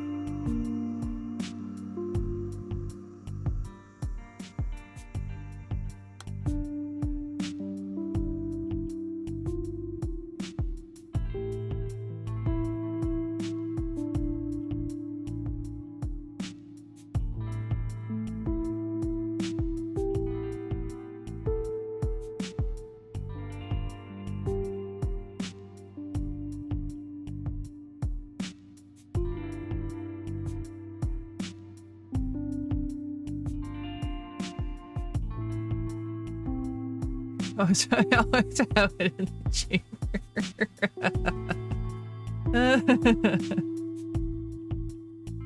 Oh, so I always have it in the chamber.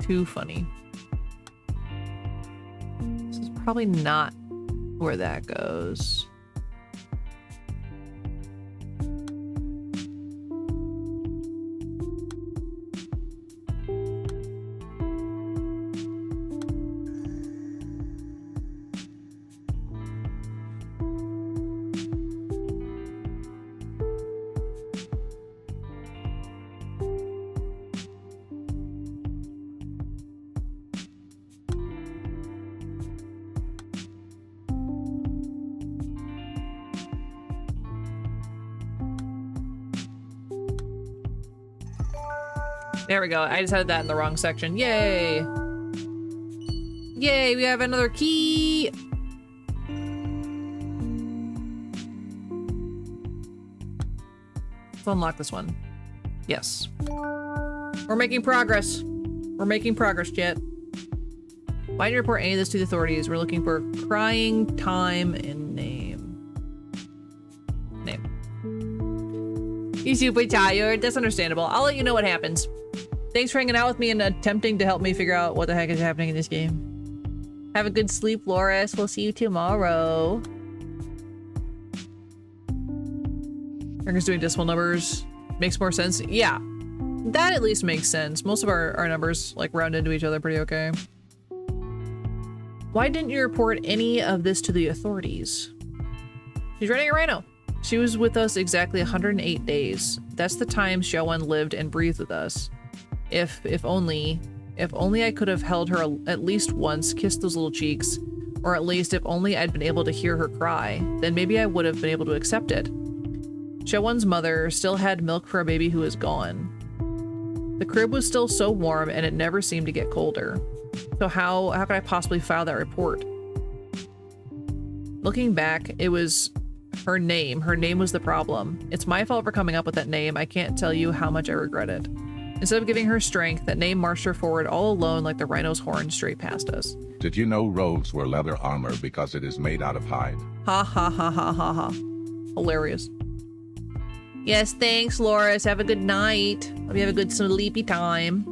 Too funny. This is probably not where that goes. There we go. I just had that in the wrong section. Yay! Yay, we have another key! Let's unlock this one. Yes. We're making progress. We're making progress, Jet. Why didn't you report any of this to the authorities? We're looking for crying, time, and name. Name. You're super tired. That's understandable. I'll let you know what happens. Thanks for hanging out with me and attempting to help me figure out what the heck is happening in this game. Have a good sleep, Loris. We'll see you tomorrow. Eric's doing decimal numbers. Makes more sense. Yeah. That at least makes sense. Most of our numbers like round into each other pretty okay. Why didn't you report any of this to the authorities? She's running a rhino. She was with us exactly 108 days. That's the time Xiaowen lived and breathed with us. If only I could have held her at least once, kissed those little cheeks, or at least if only I'd been able to hear her cry, then maybe I would have been able to accept it. Xiaowen's mother still had milk for a baby who was gone. The crib was still so warm and it never seemed to get colder. So how could I possibly file that report? Looking back, it was her name. Her name was the problem. It's my fault for coming up with that name. I can't tell you how much I regret it. Instead of giving her strength, that name marched her forward all alone like the rhino's horn straight past us. Did you know robes were leather armor because it is made out of hide? Ha ha ha ha ha ha. Hilarious. Yes, thanks, Loris. Have a good night. Hope you have a good sleepy time.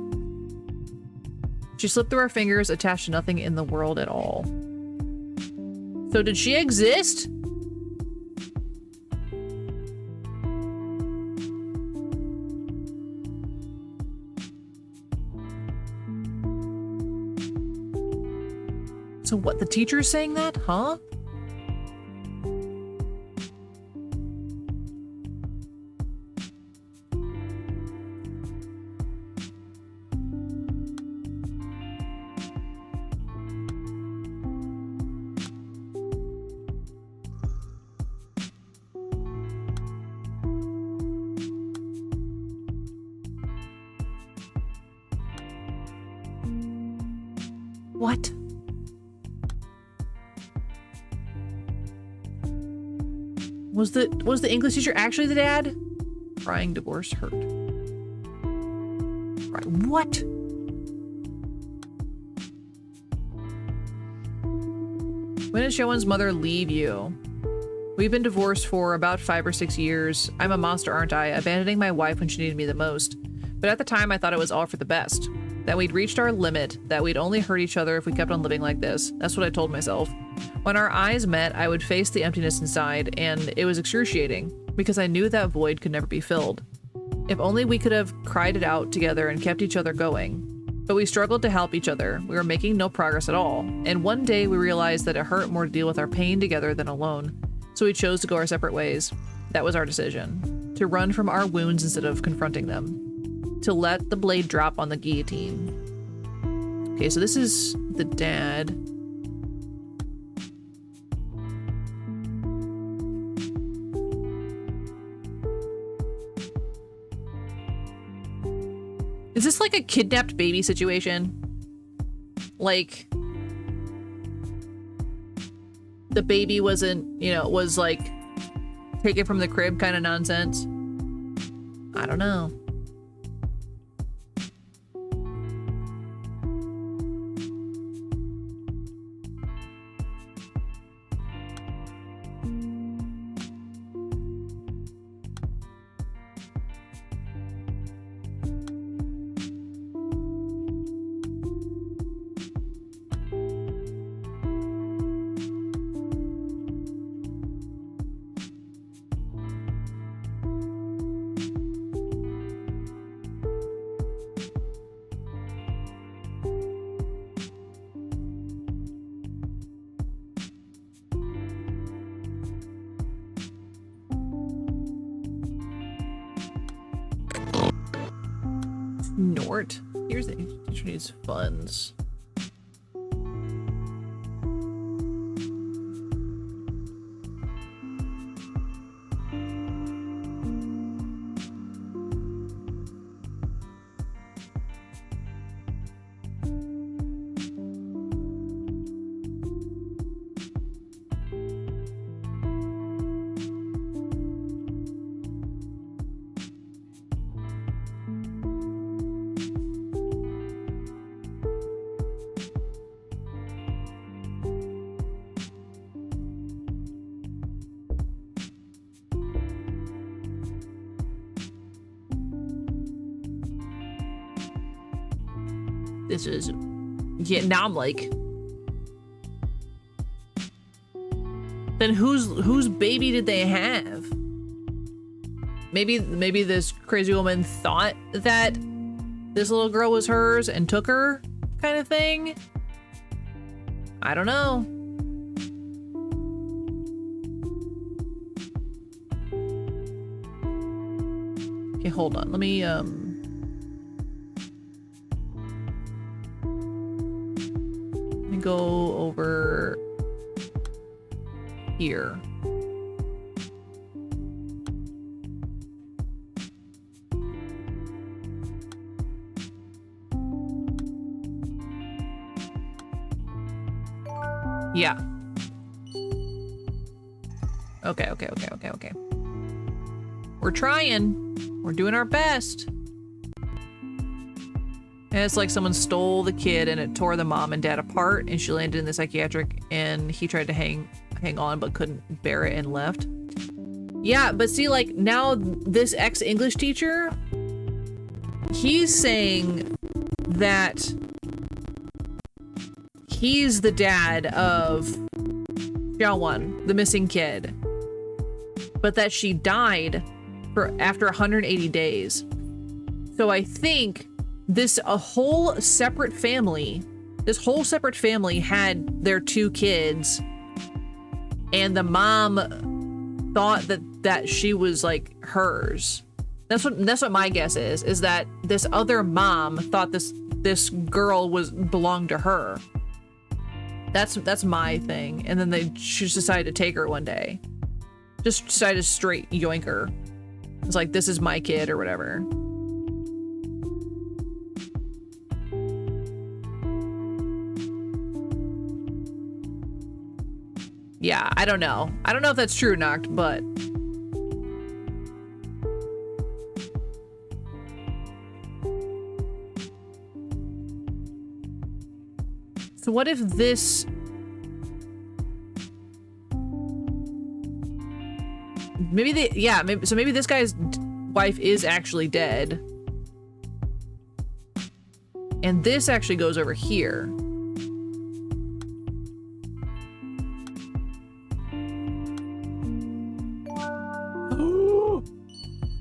She slipped through her fingers, attached to nothing in the world at all. So did she exist? So what, the teacher is saying that? Huh? What? Was the English teacher actually the dad? Crying divorce hurt. Right. What? When did Xiaowen's mother leave you? We've been divorced for about 5 or 6 years. I'm a monster, aren't I? Abandoning my wife when she needed me the most. But at the time, I thought it was all for the best. That we'd reached our limit, that we'd only hurt each other if we kept on living like this. That's what I told myself. When our eyes met, I would face the emptiness inside, and it was excruciating, because I knew that void could never be filled. If only we could have cried it out together and kept each other going. But we struggled to help each other. We were making no progress at all. And one day we realized that it hurt more to deal with our pain together than alone. So we chose to go our separate ways. That was our decision. To run from our wounds instead of confronting them. To let the blade drop on the guillotine. Okay, so this is the dad. Is this like a kidnapped baby situation? Like, the baby wasn't, you know, was like taken from the crib kind of nonsense? I don't know. Snort. Here's the teacher needs funds. this is, yeah, now I'm like, then whose baby did they have? Maybe this crazy woman thought that this little girl was hers and took her, kind of thing. I don't know. Okay, hold on. Let me go over here. Yeah. Okay. We're trying. We're doing our best. And it's like someone stole the kid and it tore the mom and dad apart, and she landed in the psychiatric, and he tried to hang on but couldn't bear it and left. Yeah, but see, like, now this ex-English teacher, he's saying that he's the dad of Xiaowon, the missing kid, but that she died after 180 days. So I think this whole separate family had their two kids, and the mom thought that she was like hers. That's what my guess is that this other mom thought this girl belonged to her. That's my thing. And then she just decided to take her one day. Just decided to straight yoink her. It's like, this is my kid or whatever. Yeah, I don't know. I don't know if that's true, Noct, but so what if this maybe this guy's wife is actually dead, and this actually goes over here.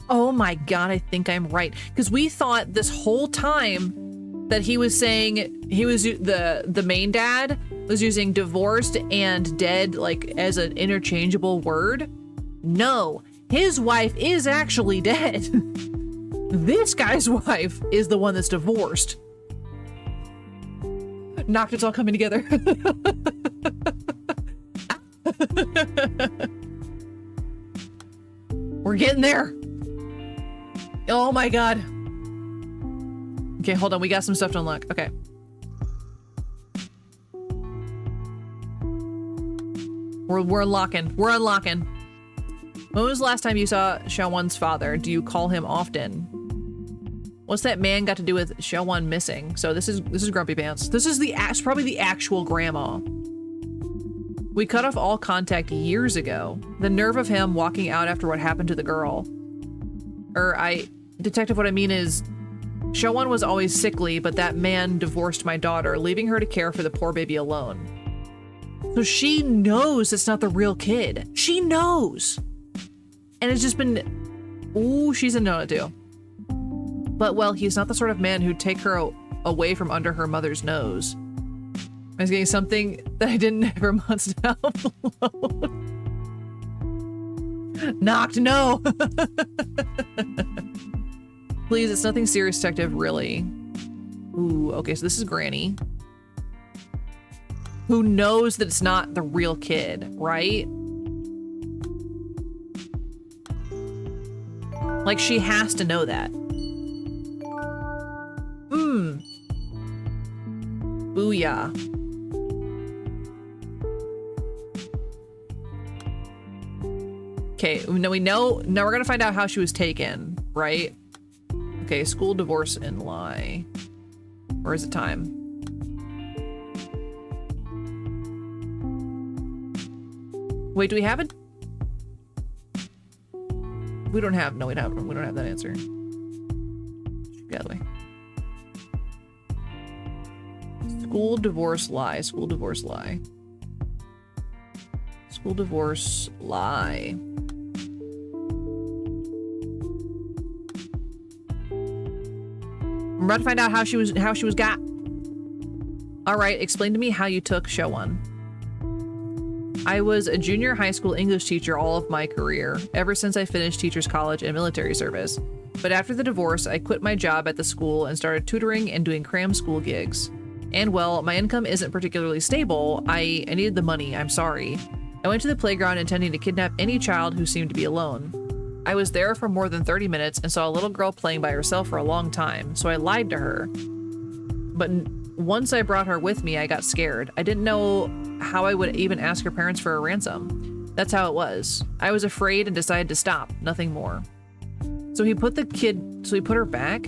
Oh my god, I think I'm right. Because we thought this whole time that he was saying the main dad was using divorced and dead like as an interchangeable word. No, his wife is actually dead. This guy's wife is the one that's divorced. Noct, it's all coming together. We're getting there. Oh my god. Okay, hold on. We got some stuff to unlock. Okay. We're unlocking. We're unlocking. When was the last time you saw Xiaowon's father? Do you call him often? What's that man got to do with Xiaowon missing? So this is Grumpy Pants. This is probably the actual grandma. We cut off all contact years ago. The nerve of him walking out after what happened to the girl. Detective, what I mean is, Xiaowon was always sickly, but that man divorced my daughter, leaving her to care for the poor baby alone. So she knows it's not the real kid. She knows. And it's just been, ooh, she's a no too. But, well, he's not the sort of man who'd take her away from under her mother's nose. I was getting something that I didn't ever months down below. Noct, no! Please, it's nothing serious, detective, really. Ooh, okay, so this is Granny. Who knows that it's not the real kid, right? Like, she has to know that. Booyah. Okay, now we know, now we're gonna find out how she was taken, right? Okay, school, divorce, and lie. Or is it time? Wait, do we have it? We don't have, no, we don't have that answer. Get out of the way. School divorce lie. School divorce lie. School divorce lie. I'm about to find out how she was got. All right, explain to me how you took show one. I was a junior high school English teacher all of my career, ever since I finished teacher's college and military service. But after the divorce, I quit my job at the school and started tutoring and doing cram school gigs. And well, my income isn't particularly stable. I needed the money, I'm sorry. I went to the playground intending to kidnap any child who seemed to be alone. I was there for more than 30 minutes and saw a little girl playing by herself for a long time, so I lied to her. But once I brought her with me, I got scared. I didn't know how I would even ask her parents for a ransom. That's how it was. I was afraid and decided to stop, nothing more. So he put her back?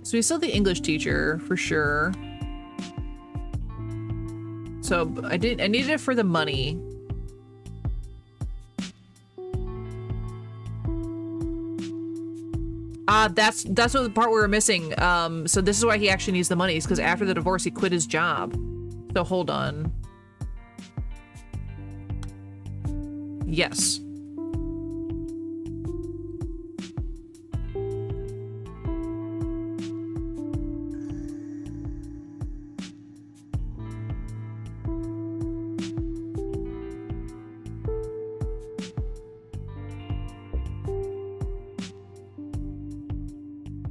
So he's still the English teacher, for sure. So I needed it for the money. That's what the part we were missing. So this is why he actually needs the money, is because after the divorce he quit his job. So hold on. Yes.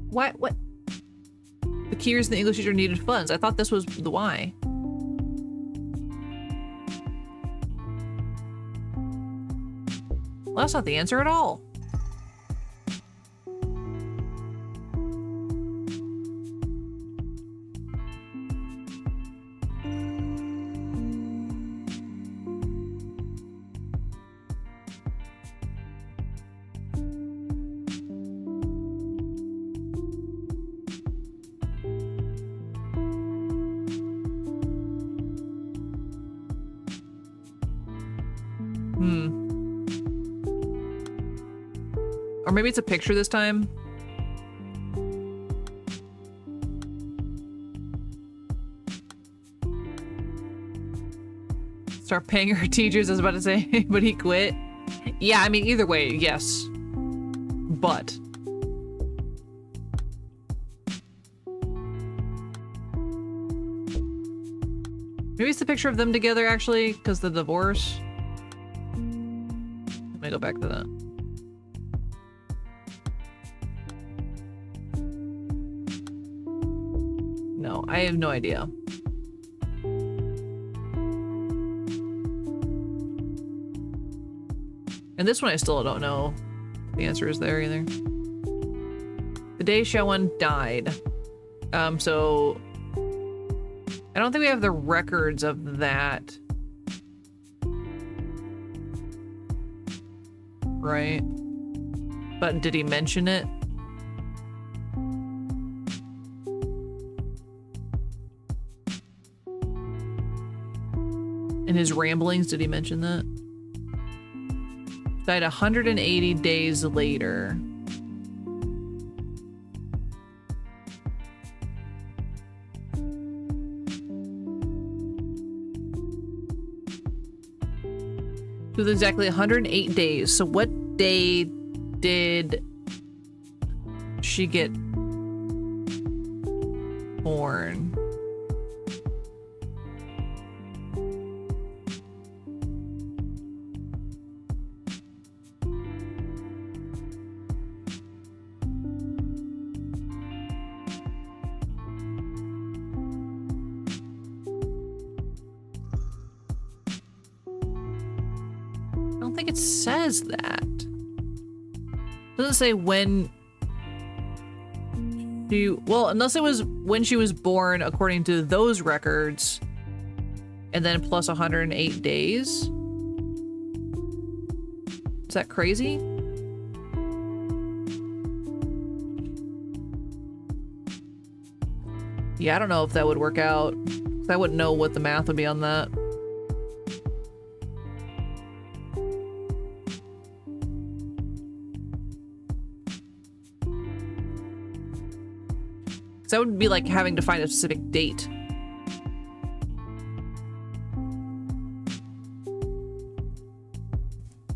What? The key is the English teacher needed funds. I thought this was the why. Well, that's not the answer at all. Or maybe it's a picture this time. Start paying her teachers, I was about to say, but he quit. Yeah, I mean, either way, yes. But. Maybe it's the picture of them together, actually, because the divorce. Let me go back to that. No, I have no idea. And this one I still don't know the answer is there either. The day Shawan died. So I don't think we have the records of that. Right? But did he mention it? In his ramblings, did he mention that? Died 180 days later. It was exactly 108 days. So what day did she get born? It says that. It doesn't say when she, well, unless it was when she was born according to those records and then plus 108 days. Is that crazy? Yeah, I don't know if that would work out. 'Cause I wouldn't know what the math would be on that. Because that would be like having to find a specific date.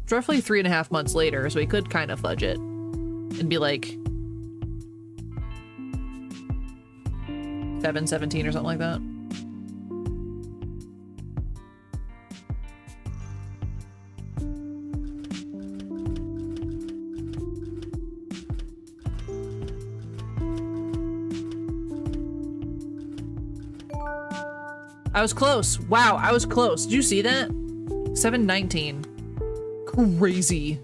It's roughly 3.5 months later, so we could kind of fudge it and be like 7/17 or something like that. I was close. Wow, I was close. Did you see that? 7/19. Crazy.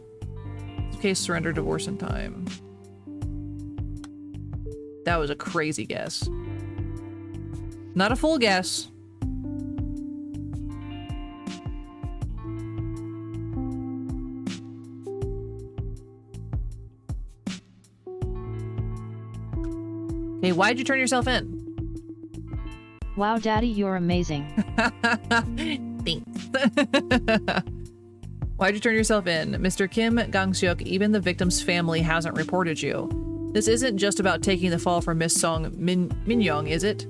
Case surrender, divorce in time. That was a crazy guess. Not a full guess. Okay, why'd you turn yourself in? Wow, Daddy, you're amazing. Thanks. Why'd you turn yourself in? Mr. Kim Gang-seok, even the victim's family hasn't reported you. This isn't just about taking the fall from Miss Song Min-young, is it?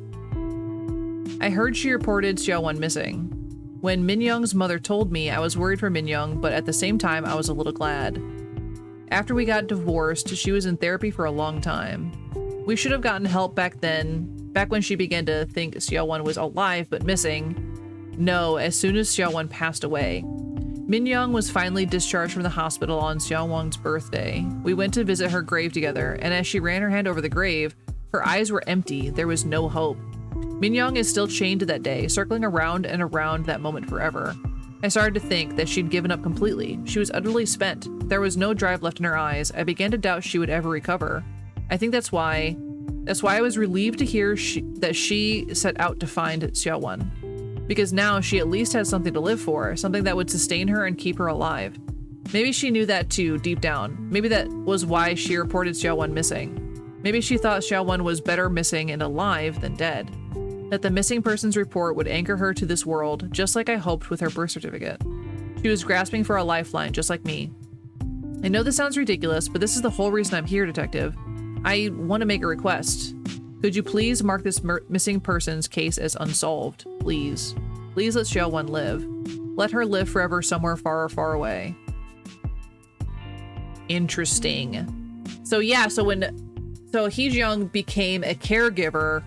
I heard she reported Xiaowon missing. When Min-young's mother told me, I was worried for Min-young, but at the same time, I was a little glad. After we got divorced, she was in therapy for a long time. We should have gotten help back then, back when she began to think Xiaowon was alive but missing. No, as soon as Xiaowon passed away. Min-young was finally discharged from the hospital on Xiaowon's birthday. We went to visit her grave together, and as she ran her hand over the grave, her eyes were empty. There was no hope. Min-young is still chained to that day, circling around and around that moment forever. I started to think that she'd given up completely. She was utterly spent. There was no drive left in her eyes. I began to doubt she would ever recover. I think that's why I was relieved to hear that she set out to find Xiaowon. Because now she at least has something to live for, something that would sustain her and keep her alive. Maybe she knew that too, deep down. Maybe that was why she reported Xiaowon missing. Maybe she thought Xiaowon was better missing and alive than dead. That the missing person's report would anchor her to this world, just like I hoped with her birth certificate. She was grasping for a lifeline, just like me. I know this sounds ridiculous, but this is the whole reason I'm here, Detective. I want to make a request. Could you please mark this missing person's case as unsolved? Please. Please let Xiaowon live. Let her live forever somewhere far, far away. Interesting. So yeah, so Hee-jeong became a caregiver,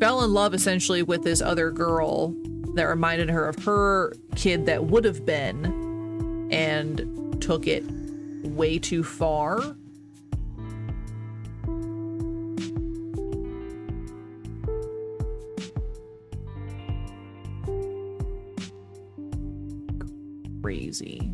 fell in love essentially with this other girl that reminded her of her kid that would have been, and took it way too far. Crazy.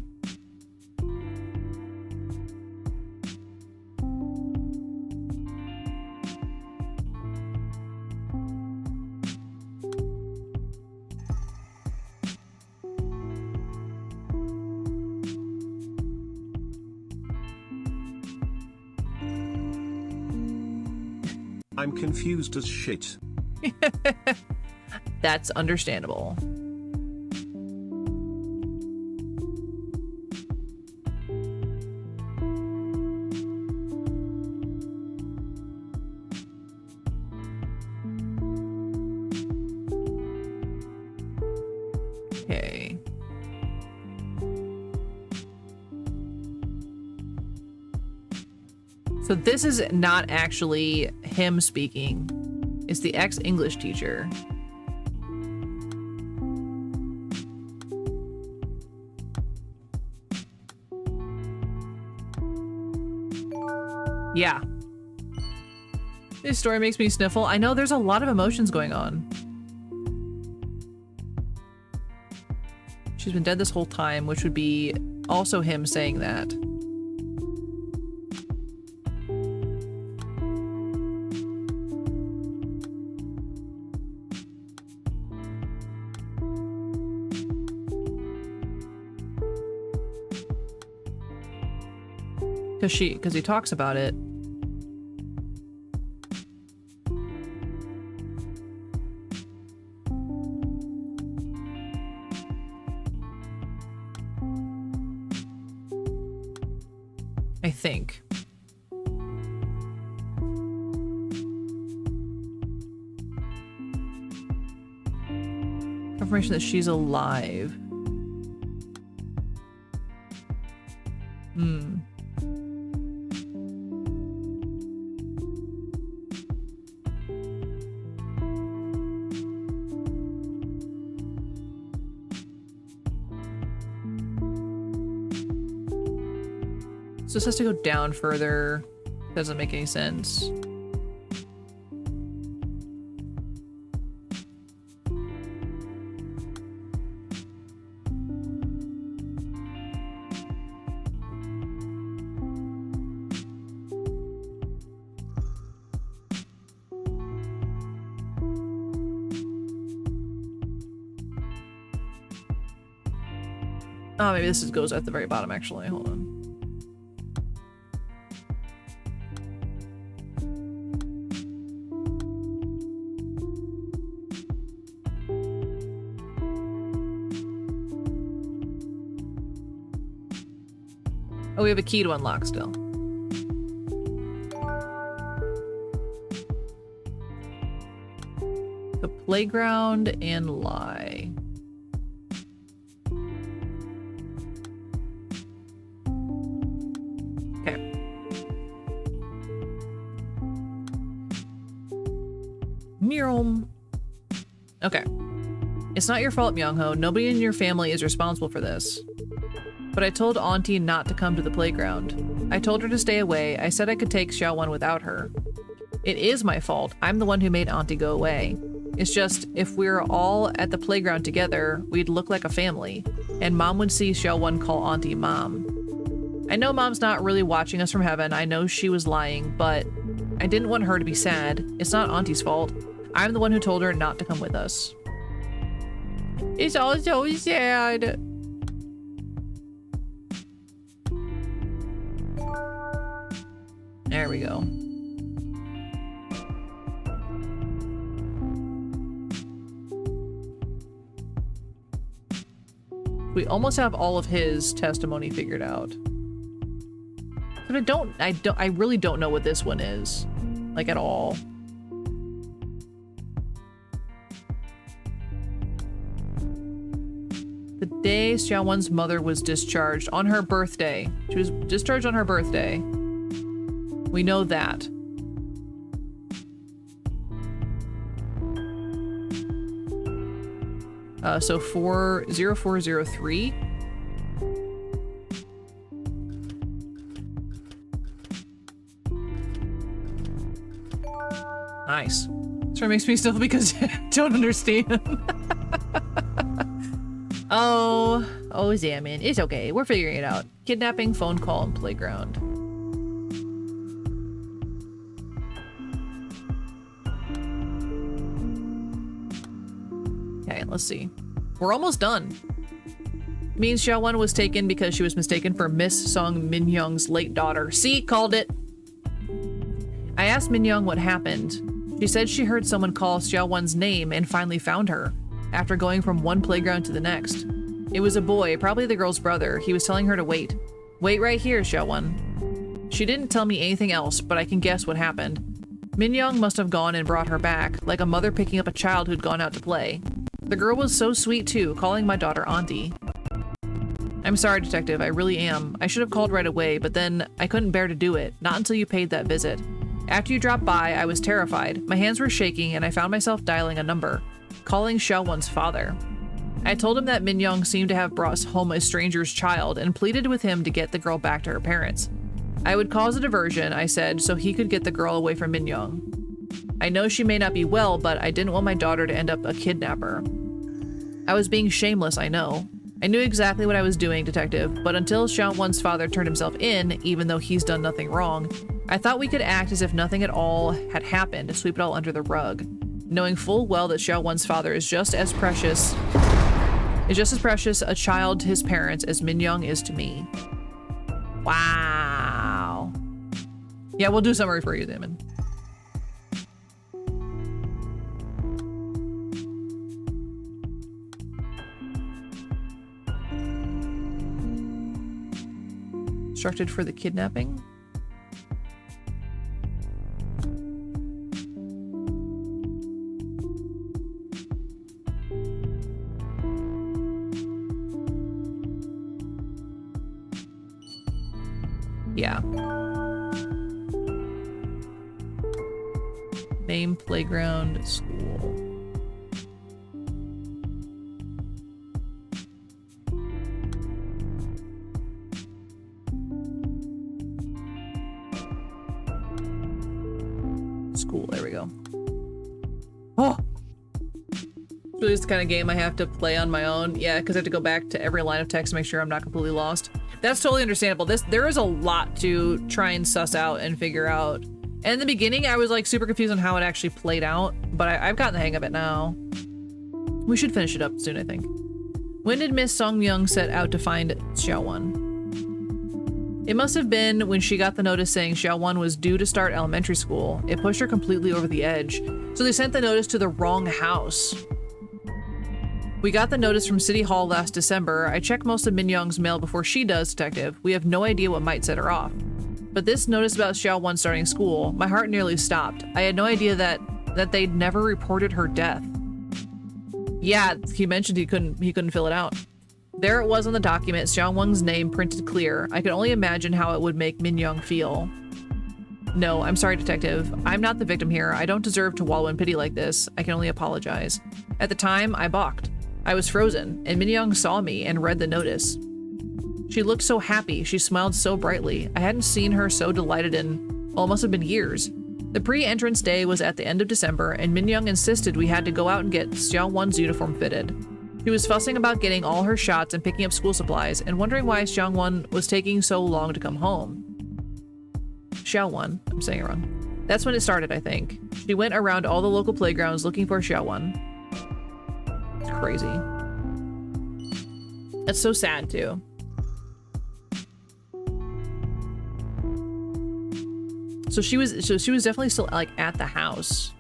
I'm confused as shit. That's understandable. Okay. So this is not actually him speaking. It's the ex-English teacher. Yeah. This story makes me sniffle. I know there's a lot of emotions going on. She's been dead this whole time, which would be also him saying that. Because he talks about it. I think. Confirmation that she's alive. Hmm. So this has to go down further. Doesn't make any sense. Oh, maybe this goes at the very bottom, actually. Hold on. Oh, we have a key to unlock still. The playground and lie. Okay. Mural. Okay. It's not your fault, Myung-ho. Nobody in your family is responsible for this. But I told Auntie not to come to the playground. I told her to stay away. I said I could take Xiaowon without her. It is my fault. I'm the one who made Auntie go away. It's just, if we were all at the playground together, we'd look like a family, and Mom would see Xiaowon call Auntie Mom. I know Mom's not really watching us from heaven. I know she was lying, but I didn't want her to be sad. It's not Auntie's fault. I'm the one who told her not to come with us. It's all so sad. There we go. We almost have all of his testimony figured out. But I really don't know what this one is. Like, at all. The day Xiaowon's mother was discharged on her birthday. She was discharged on her birthday. We know that. So 0403. Nice. Sure makes me still because I don't understand. Oh, Zamin. It's okay. We're figuring it out. Kidnapping, phone call, and playground. Okay, let's see. We're almost done. Means Xiaowon was taken because she was mistaken for Miss Song Minyoung's late daughter. See, called it. I asked Minyoung what happened. She said she heard someone call Xiaowon's name and finally found her, after going from one playground to the next. It was a boy, probably the girl's brother. He was telling her to wait. Wait right here, Xiaowon. She didn't tell me anything else, but I can guess what happened. Minyoung must have gone and brought her back, like a mother picking up a child who'd gone out to play. The girl was so sweet too, calling my daughter Auntie. I'm sorry, Detective, I really am. I should have called right away, but then I couldn't bear to do it, not until you paid that visit. After you dropped by, I was terrified. My hands were shaking and I found myself dialing a number, calling Xiaowon's father. I told him that Minyoung seemed to have brought home a stranger's child and pleaded with him to get the girl back to her parents. I would cause a diversion, I said, so he could get the girl away from Minyoung. I know she may not be well, but I didn't want my daughter to end up a kidnapper. I was being shameless, I know. I knew exactly what I was doing, Detective, but until Xiaowon's father turned himself in, even though he's done nothing wrong, I thought we could act as if nothing at all had happened to sweep it all under the rug, knowing full well that Xiaowon's father is just as precious a child to his parents as Minyoung is to me. Wow. Yeah, we'll do a summary for you, Damon. instructed for the kidnapping. Yeah. Name, playground, school. School, there we go. Oh! It's really just the kind of game I have to play on my own. Yeah, because I have to go back to every line of text to make sure I'm not completely lost. That's totally understandable. There is a lot to try and suss out and figure out. And in the beginning, I was like super confused on how it actually played out, but I've gotten the hang of it now. We should finish it up soon, I think. When did Miss Song Myung set out to find Xiaowon? It must have been when she got the notice saying Xiaowon was due to start elementary school. It pushed her completely over the edge. So they sent the notice to the wrong house. We got the notice from City Hall last December. I checked most of Min Young's mail before she does, Detective. We have no idea what might set her off. But this notice about Xiaowon starting school, my heart nearly stopped. I had no idea that they'd never reported her death. Yeah, he mentioned he couldn't fill it out. There it was on the document, Xiaowon's name printed clear. I could only imagine how it would make Min Young feel. No, I'm sorry, Detective. I'm not the victim here. I don't deserve to wallow in pity like this. I can only apologize. At the time, I balked. I was frozen, and Min Young saw me and read the notice. She looked so happy. She smiled so brightly. I hadn't seen her so delighted in, well, it must have been years. The pre-entrance day was at the end of December, and Min Young insisted we had to go out and get Xiaowon's uniform fitted. She was fussing about getting all her shots and picking up school supplies, and wondering why Xiaowon was taking so long to come home. Xiaowon, I'm saying it wrong. That's when it started, I think. She went around all the local playgrounds looking for Xiaowon. It's crazy. That's so sad, too. So she was definitely still like at the house.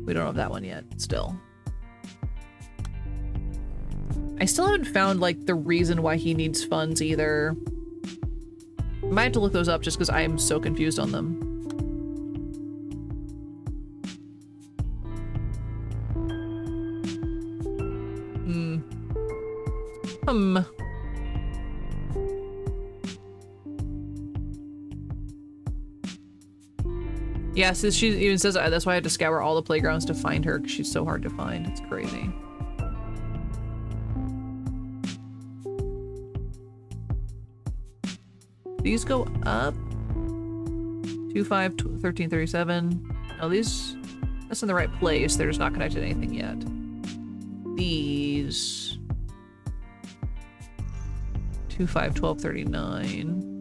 We don't have that one yet, still. I still haven't found like the reason why he needs funds either. Might have to look those up just because I am so confused on them. Yeah, so she even says that's why I had to scour all the playgrounds to find her, because she's so hard to find. It's crazy. These go up. 25, 13, 37. No, these, that's in the right place. They're just not connected to anything yet. These 25, 12, 39.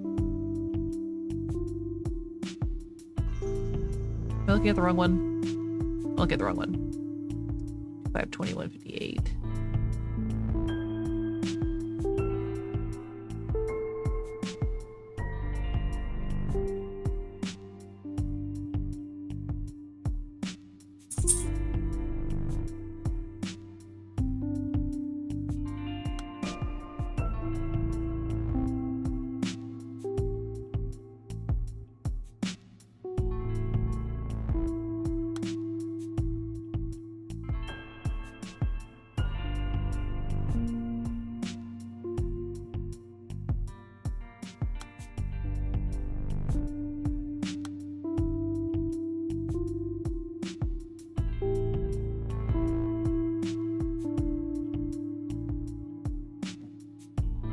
Am I looking at the wrong one? I'm looking at the wrong one. 5, 21, 58.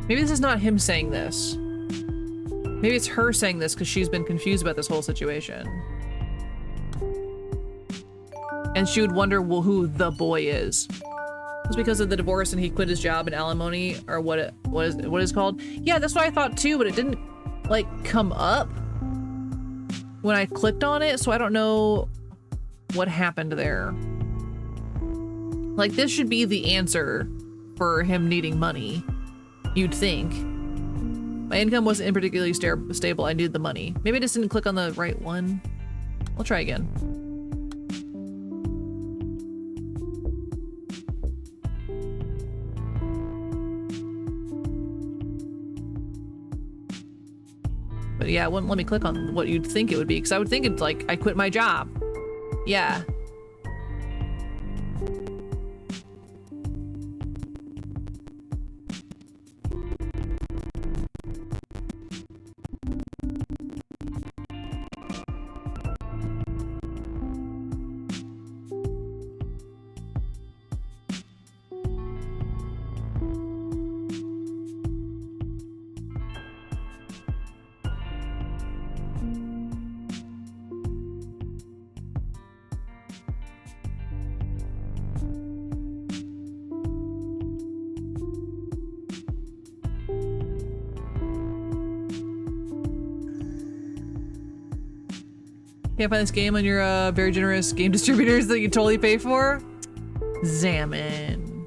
Maybe this is not him saying this. Maybe it's her saying this because she's been confused about this whole situation. And she would wonder, well, who the boy is. It's because of the divorce and he quit his job and alimony, or what is called. Yeah, that's what I thought too, but it didn't like come up when I clicked on it, so I don't know what happened there. Like, this should be the answer for him needing money. You'd think. My income wasn't particularly stable. I needed the money. Maybe I just didn't click on the right one. I'll try again. yeah, it wouldn't let me click on what you'd think it would be, because I would think it's like, I quit my job. Yeah. Can't find this game on your very generous game distributors that you totally pay for? Xammon.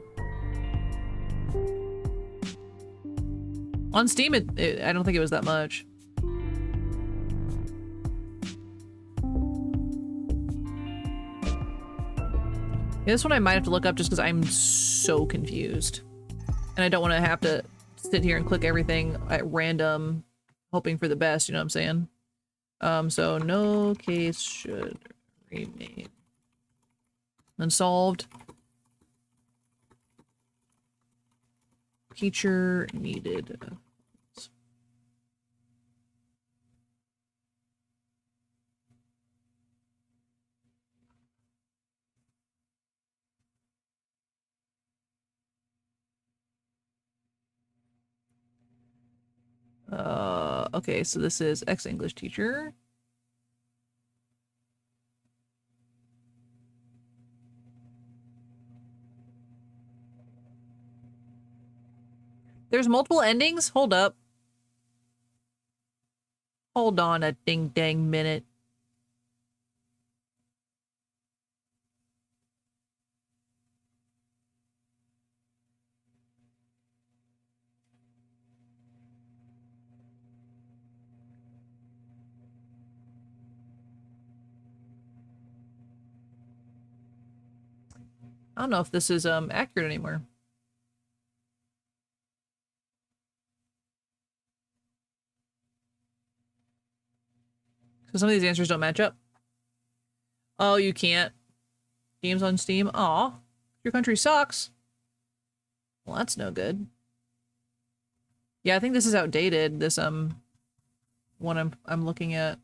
On Steam, I don't think it was that much. Yeah, this one I might have to look up just because I'm so confused. And I don't want to have to sit here and click everything at random, hoping for the best, you know what I'm saying? So no case should remain unsolved. Feature needed. Okay, so this is ex-English teacher. There's multiple endings? Hold up. Hold on a ding-dang minute. I don't know if this is accurate anymore. So some of these answers don't match up. Oh, you can't. Games on Steam? Aw. Your country sucks. Well, that's no good. Yeah, I think this is outdated. This one I'm looking at.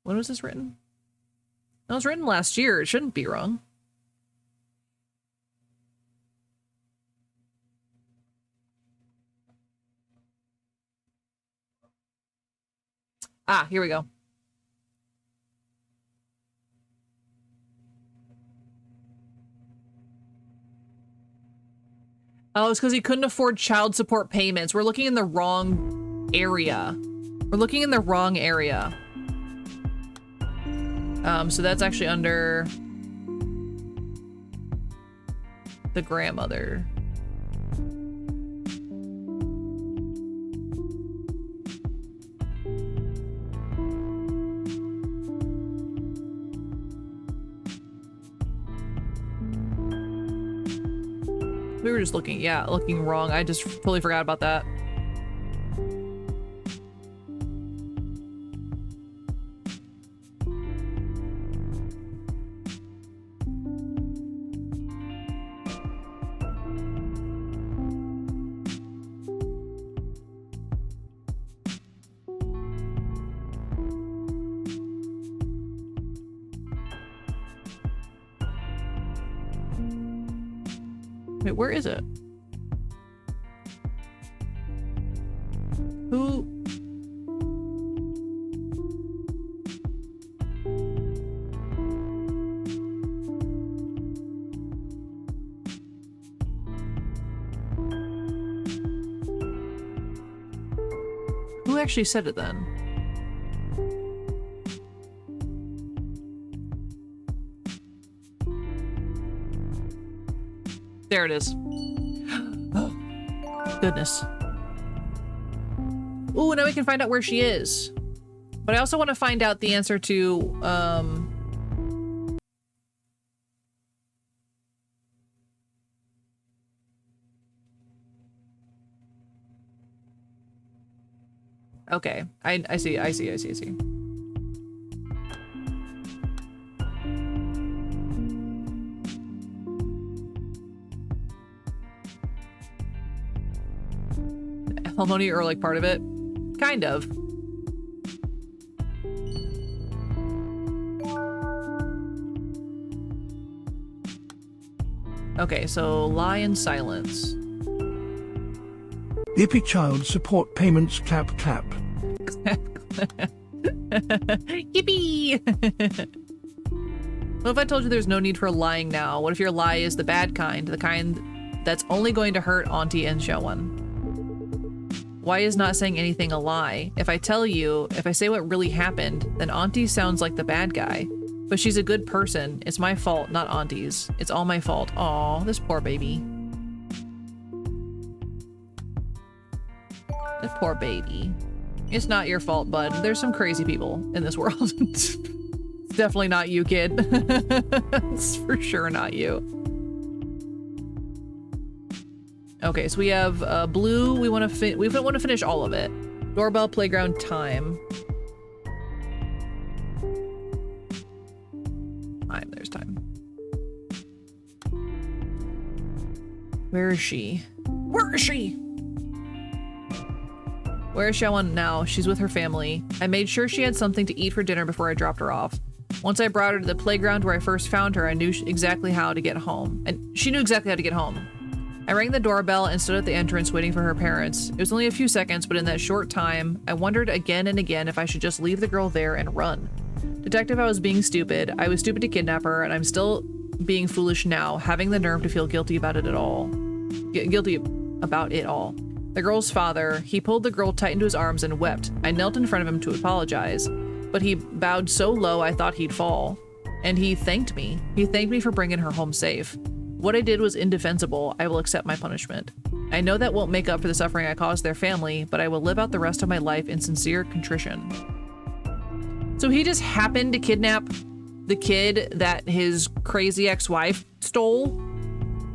When was this written? It was written last year. It shouldn't be wrong. Ah, here we go. Oh, it's because he couldn't afford child support payments. We're looking in the wrong area. We're looking in the wrong area. So that's actually under the grandmother. We were just looking, yeah, looking wrong. I just totally forgot about that. Wait, where is it? Who? Who actually said it then? There it is. Goodness. Ooh, now we can find out where she is. But I also want to find out the answer to, Okay. I see. Alimony or like part of it? Kind of. Okay, so lie in silence. Yippee child support payments clap clap. Yippee! What if I told you there's no need for lying now? What if your lie is the bad kind, the kind that's only going to hurt Auntie and Xiaowon? Why is not saying anything a lie? If I say what really happened, then Auntie sounds like the bad guy. But she's a good person. It's my fault, not Auntie's. It's all my fault. Aw, this poor baby. This poor baby. It's not your fault, bud. There's some crazy people in this world. It's definitely not you, kid. It's for sure not you. Okay, so we have blue. We want to finish all of it. Doorbell, playground, time. There's time. Where is she? Where is she? Where is Xiaowon now? She's with her family. I made sure she had something to eat for dinner before I dropped her off. Once I brought her to the playground where I first found her, I knew exactly how to get home. And she knew exactly how to get home. I rang the doorbell and stood at the entrance waiting for her parents. It was only a few seconds, but in that short time, I wondered again and again if I should just leave the girl there and run. Detective, I was being stupid. I was stupid to kidnap her, and I'm still being foolish now, having the nerve to feel guilty about it at all. Guilty about it all. The girl's father, he pulled the girl tight into his arms and wept. I knelt in front of him to apologize, but he bowed so low I thought he'd fall. And he thanked me. He thanked me for bringing her home safe. What I did was indefensible. I will accept my punishment. I know that won't make up for the suffering I caused their family, but I will live out the rest of my life in sincere contrition. So he just happened to kidnap the kid that his crazy ex-wife stole?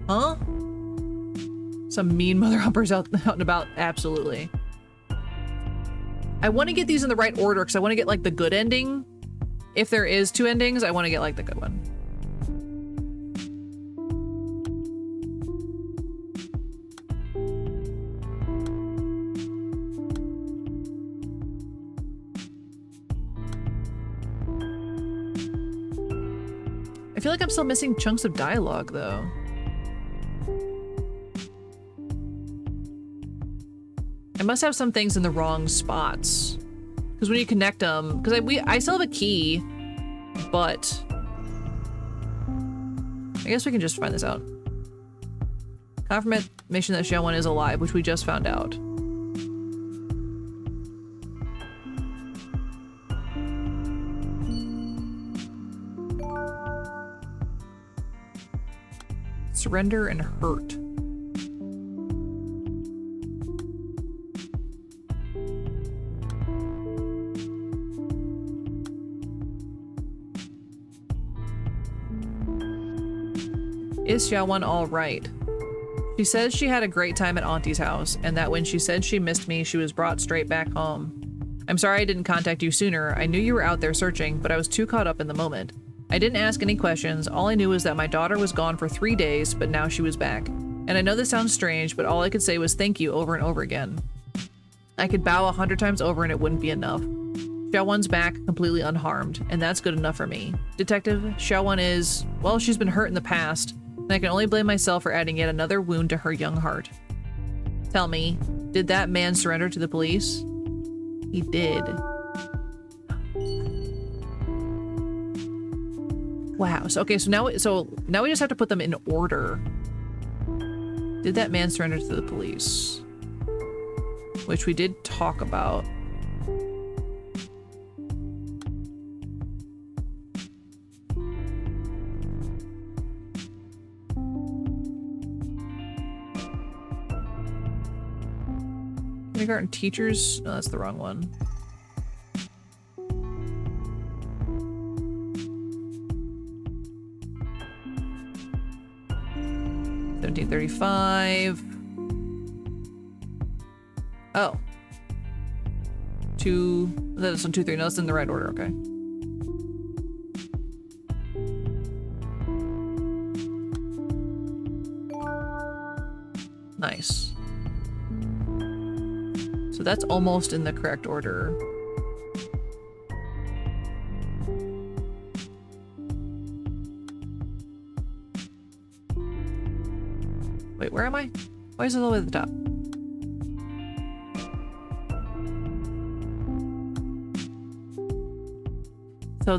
Huh? Some mean mother humpers out and about. Absolutely. I want to get these in the right order because I want to get like the good ending. If there is two endings, I want to get like the good one. I feel like I'm still missing chunks of dialogue though. I must have some things in the wrong spots. Because when you connect them, because I still have a key, but I guess we can just find this out. Confirmation that Xiaowon is alive, which we just found out. Surrender and hurt. Is Xiaowon all right? She says she had a great time at Auntie's house, and that when she said she missed me, she was brought straight back home. I'm sorry I didn't contact you sooner. I knew you were out there searching, but I was too caught up in the moment. I didn't ask any questions. All I knew was that my daughter was gone for 3 days, but now she was back. And I know this sounds strange, but all I could say was thank you over and over again. I could bow 100 times over and it wouldn't be enough. Xiaowon's back, completely unharmed, and that's good enough for me. Detective, Xiaowon is, well, she's been hurt in the past, and I can only blame myself for adding yet another wound to her young heart. Tell me, did that man surrender to the police? He did. Wow. So, okay, so now we just have to put them in order. Did that man surrender to the police? Which we did talk about. Kindergarten teachers? No, that's the wrong one. $1735. Oh. 2. That's on 2, 3. No, it's in the right order. Okay. Nice. So that's almost in the correct order. Wait, where am I? Why is it all the way at the top? So,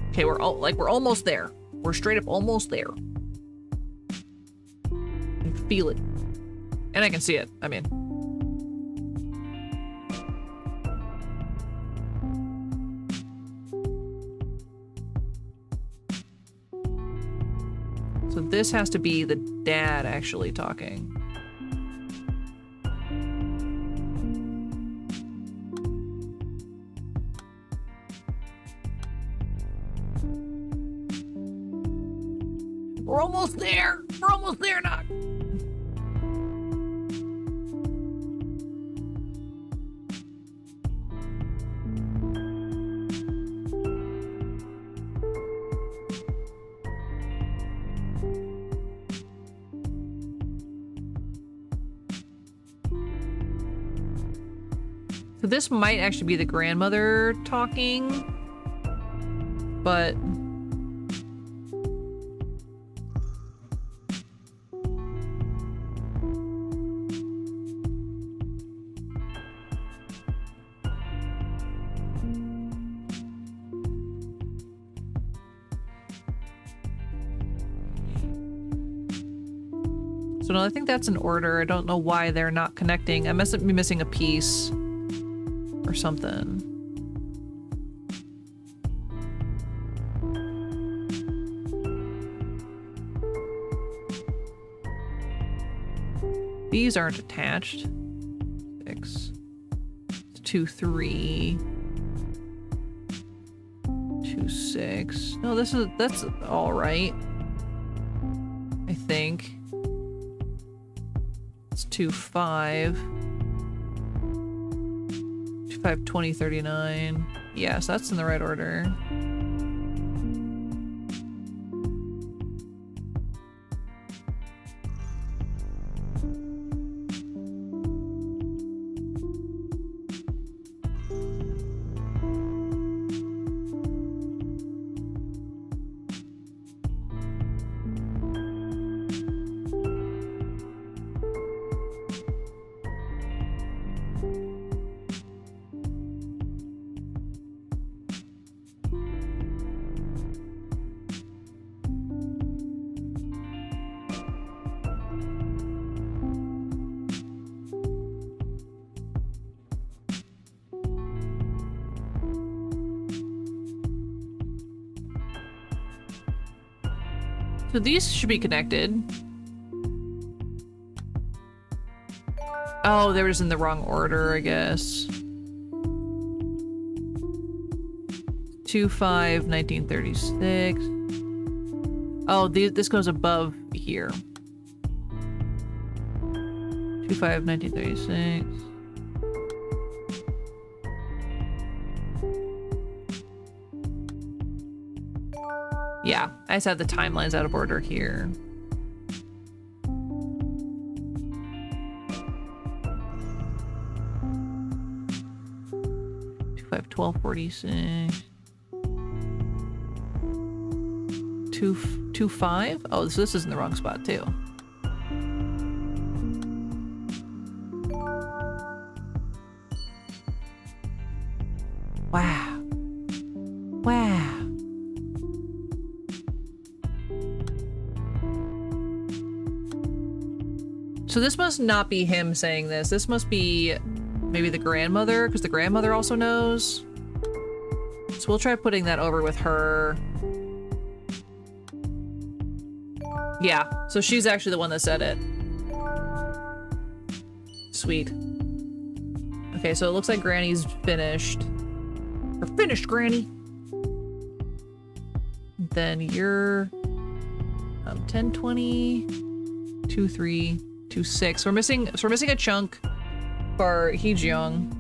okay, we're almost there. We're straight up almost there. I can feel it. And I can see it. I mean. So this has to be the dad actually talking. We're almost there! We're almost there, Knock! So this might actually be the grandmother talking, but so no, I think that's an order. I don't know why they're not connecting. I must be missing a piece or something. These aren't attached. 6. 2, 3. 2, 6. No, that's all right. I think. It's 2, 5. 2, 5, 20, 39. Yes, that's in the right order. So these should be connected. Oh, they were just in the wrong order, I guess. 2, 5, 1936. Oh, this goes above here. 2, 5, 1936. Yeah, I just had the timelines out of order here. 1246. 2, 5? Oh, so this is in the wrong spot too. Wow. Wow. So So this must not be him saying this. This must be maybe the grandmother, because the grandmother also knows. So we'll try putting that over with her. Yeah, so she's actually the one that said it. Sweet. Okay, so it looks like Granny's finished. We're finished, Granny! Then you're 10, 20, 2, 3, 2, 6. We're missing a chunk for Heejyong.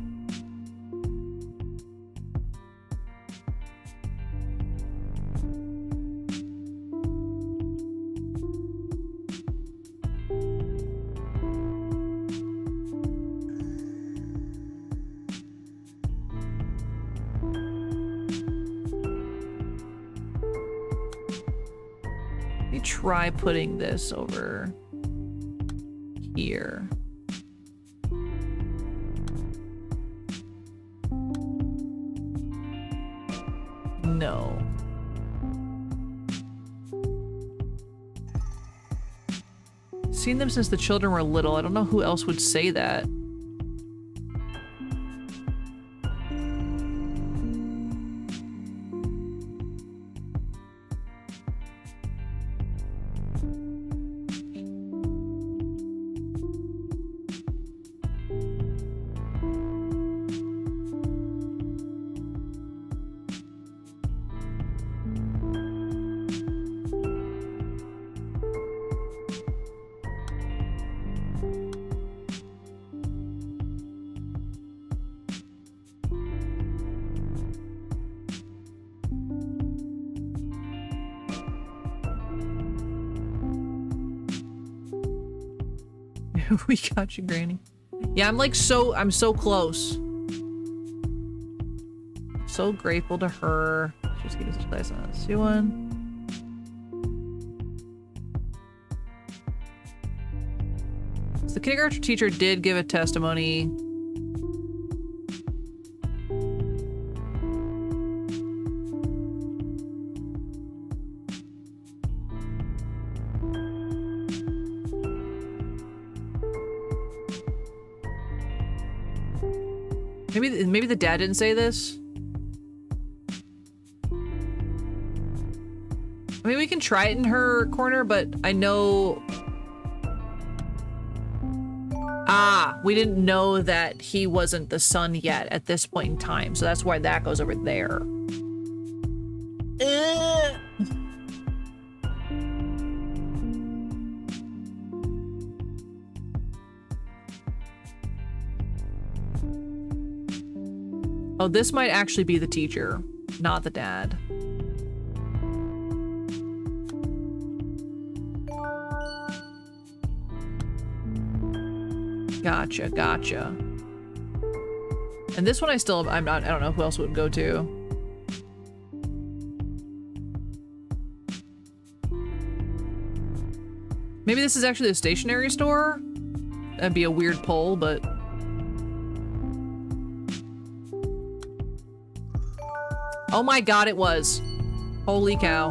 Try putting this over here. No. Seen them since the children were little. I don't know who else would say that. We got you, Granny. Yeah, I'm so close. So grateful to her. Just give us a place on this one. So the kindergarten teacher did give a testimony. Maybe the dad didn't say this. I mean, we can try it in her corner, but I know... Ah, we didn't know that he wasn't the son yet at this point in time, so that's why that goes over there. Oh, this might actually be the teacher, not the dad. Gotcha, gotcha. And this one I don't know who else would go to. Maybe this is actually a stationery store? That'd be a weird poll, but... Oh my god, it was. Holy cow.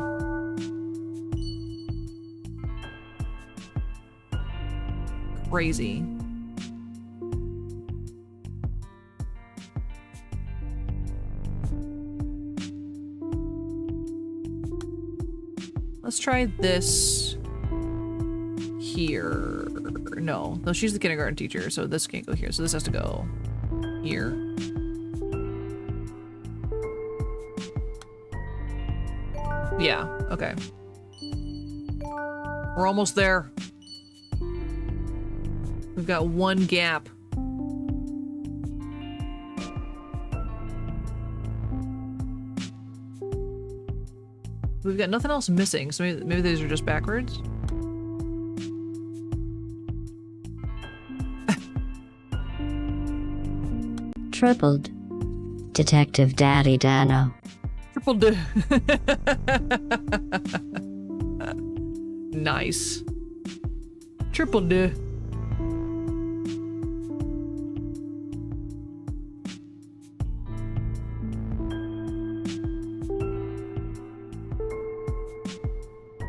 Crazy. Let's try this here. No, she's the kindergarten teacher, so this can't go here. So this has to go here. Yeah, okay. We're almost there. We've got one gap. We've got nothing else missing, so maybe these are just backwards? Tripled. Detective Daddy Dano. Triple D. Nice. Triple D.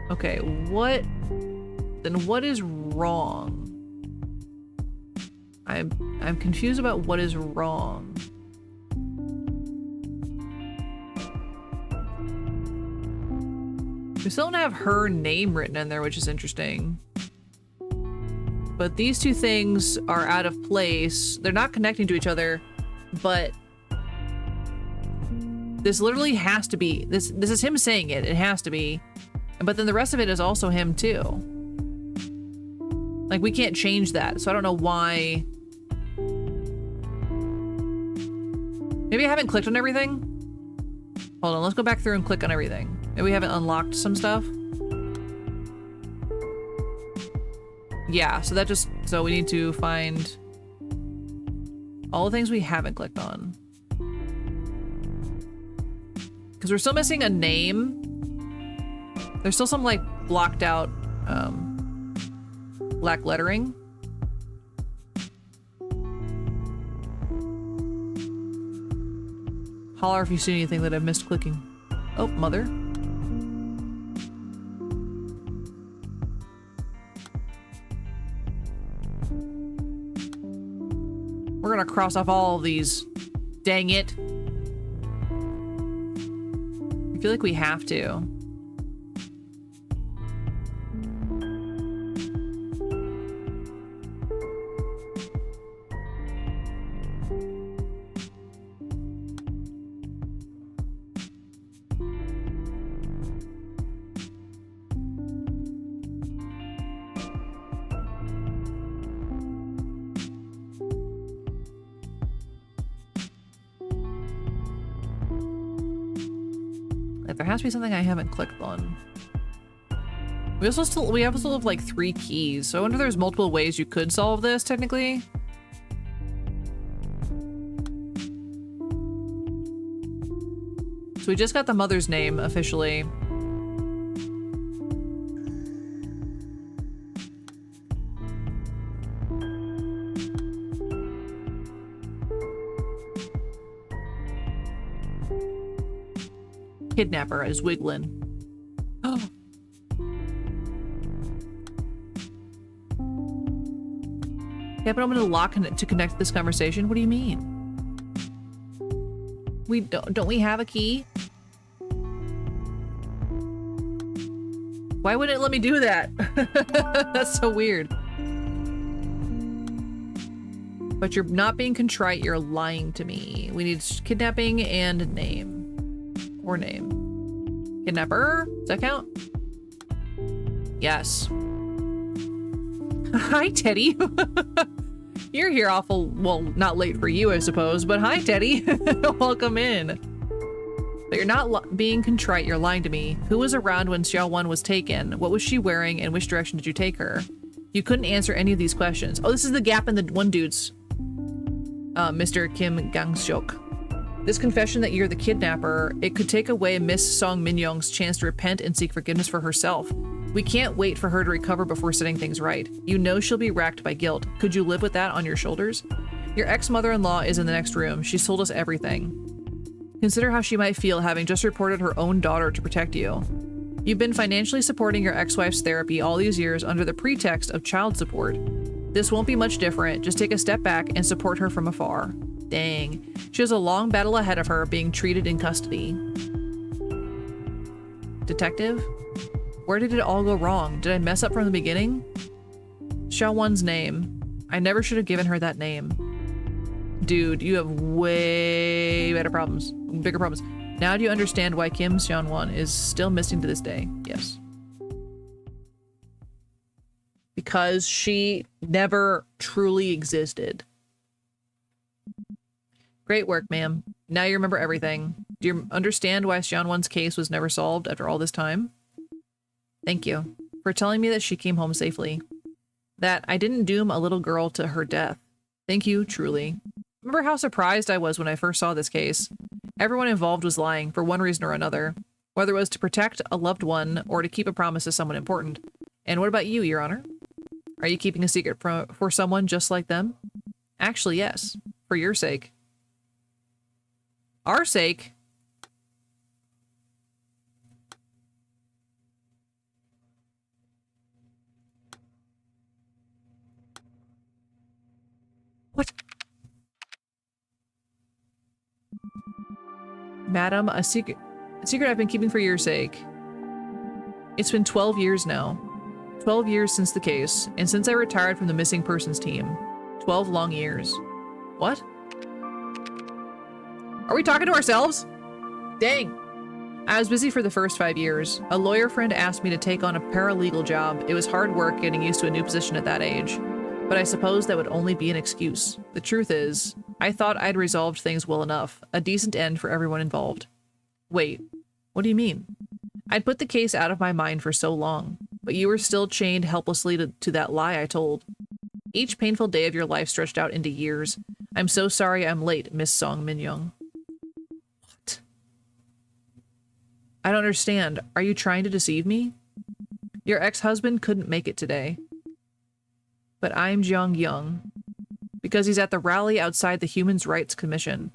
Okay, what is wrong? I'm confused about what is wrong. We still don't have her name written in there, which is interesting. But these two things are out of place. They're not connecting to each other, but this literally has to be. This is him saying it. It has to be. But then the rest of it is also him too. Like, we can't change that, so I don't know why. Maybe I haven't clicked on everything? Hold on, let's go back through and click on everything. Maybe we haven't unlocked some stuff. Yeah, so we need to find all the things we haven't clicked on. Because we're still missing a name. There's still some, like, blocked out, black lettering. Holler if you see anything that I've missed clicking. Oh, mother. We're gonna cross off all of these. Dang it. I feel like we have to. There has to be something I haven't clicked on. We also have like 3 keys, so I wonder if there's multiple ways you could solve this technically. So we just got the mother's name officially. Kidnapper is wiggling. Oh. Yeah, but I'm gonna lock to connect this conversation. What do you mean? We don't we have a key? Why wouldn't it let me do that? That's so weird. But you're not being contrite, you're lying to me. We need kidnapping and name. Or name. Kidnapper? Does that count? Yes. Hi, Teddy. You're here awful, well, not late for you, I suppose, but hi, Teddy. Welcome in. But you're not being contrite, you're lying to me. Who was around when Xiao Wan was taken? What was she wearing, and which direction did you take her? You couldn't answer any of these questions. Oh, this is the gap in the one dude's. Mr. Kim Gang-seok. This confession that you're the kidnapper, it could take away Miss Song Min-young's chance to repent and seek forgiveness for herself. We can't wait for her to recover before setting things right. You know she'll be racked by guilt. Could you live with that on your shoulders? Your ex-mother-in-law is in the next room. She's told us everything. Consider how she might feel having just reported her own daughter to protect you. You've been financially supporting your ex-wife's therapy all these years under the pretext of child support. This won't be much different. Just take a step back and support her from afar. Dang. She has a long battle ahead of her being treated in custody. Detective? Where did it all go wrong? Did I mess up from the beginning? Xiao Wan's name. I never should have given her that name. Dude, you have way bigger problems. Now do you understand why Kim Xiao Wan is still missing to this day? Yes. Because she never truly existed. Great work, ma'am. Now you remember everything. Do you understand why Xiao Wan's case was never solved after all this time? Thank you for telling me that she came home safely. That I didn't doom a little girl to her death. Thank you, truly. Remember how surprised I was when I first saw this case? Everyone involved was lying for one reason or another, whether it was to protect a loved one or to keep a promise to someone important. And what about you, Your Honor? Are you keeping a secret for someone just like them? Actually, yes. For your sake. Our sake. Madam, a secret I've been keeping for your sake. It's been 12 years now. 12 years since the case, and since I retired from the missing persons team. 12 long years. What? Are we talking to ourselves? Dang. I was busy for the first 5 years. A lawyer friend asked me to take on a paralegal job. It was hard work getting used to a new position at that age. But I suppose that would only be an excuse. The truth is, I thought I'd resolved things well enough. A decent end for everyone involved. Wait, what do you mean? I'd put the case out of my mind for so long, but you were still chained helplessly to that lie I told. Each painful day of your life stretched out into years. I'm so sorry I'm late, Miss Song Min-young. What? I don't understand. Are you trying to deceive me? Your ex-husband couldn't make it today. But I'm Jeong Young, because he's at the rally outside the Human Rights Commission.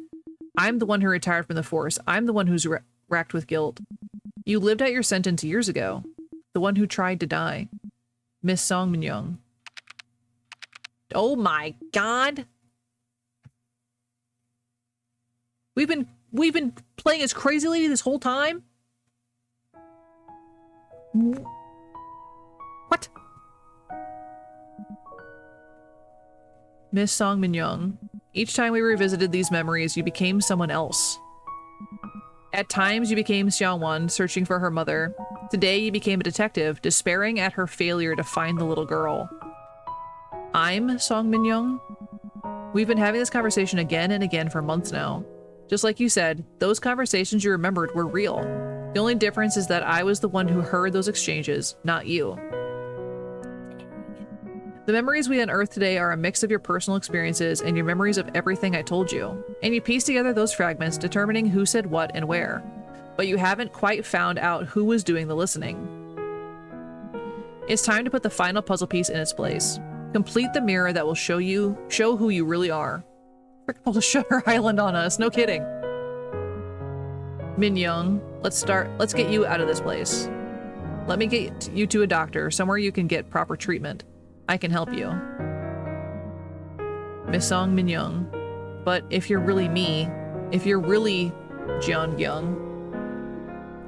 I'm the one who retired from the force. I'm the one who's racked with guilt. You lived out your sentence years ago. The one who tried to die. Miss Song Min-young. Oh my god! We've been playing as Crazy Lady this whole time? What? Miss Song Min-young, each time we revisited these memories, you became someone else. At times, you became Xiaowon, searching for her mother. Today, you became a detective, despairing at her failure to find the little girl. I'm Song Min-young? We've been having this conversation again and again for months now. Just like you said, those conversations you remembered were real. The only difference is that I was the one who heard those exchanges, not you. The memories we unearthed today are a mix of your personal experiences and your memories of everything I told you. And you piece together those fragments, determining who said what and where. But you haven't quite found out who was doing the listening. It's time to put the final puzzle piece in its place. Complete the mirror that will show who you really are. Frick pulled a Shutter Island on us, no kidding. Min-young, let's get you out of this place. Let me get you to a doctor, somewhere you can get proper treatment. I can help you. Miss Song Min-young. But if you're really me, if you're really Jeong Young,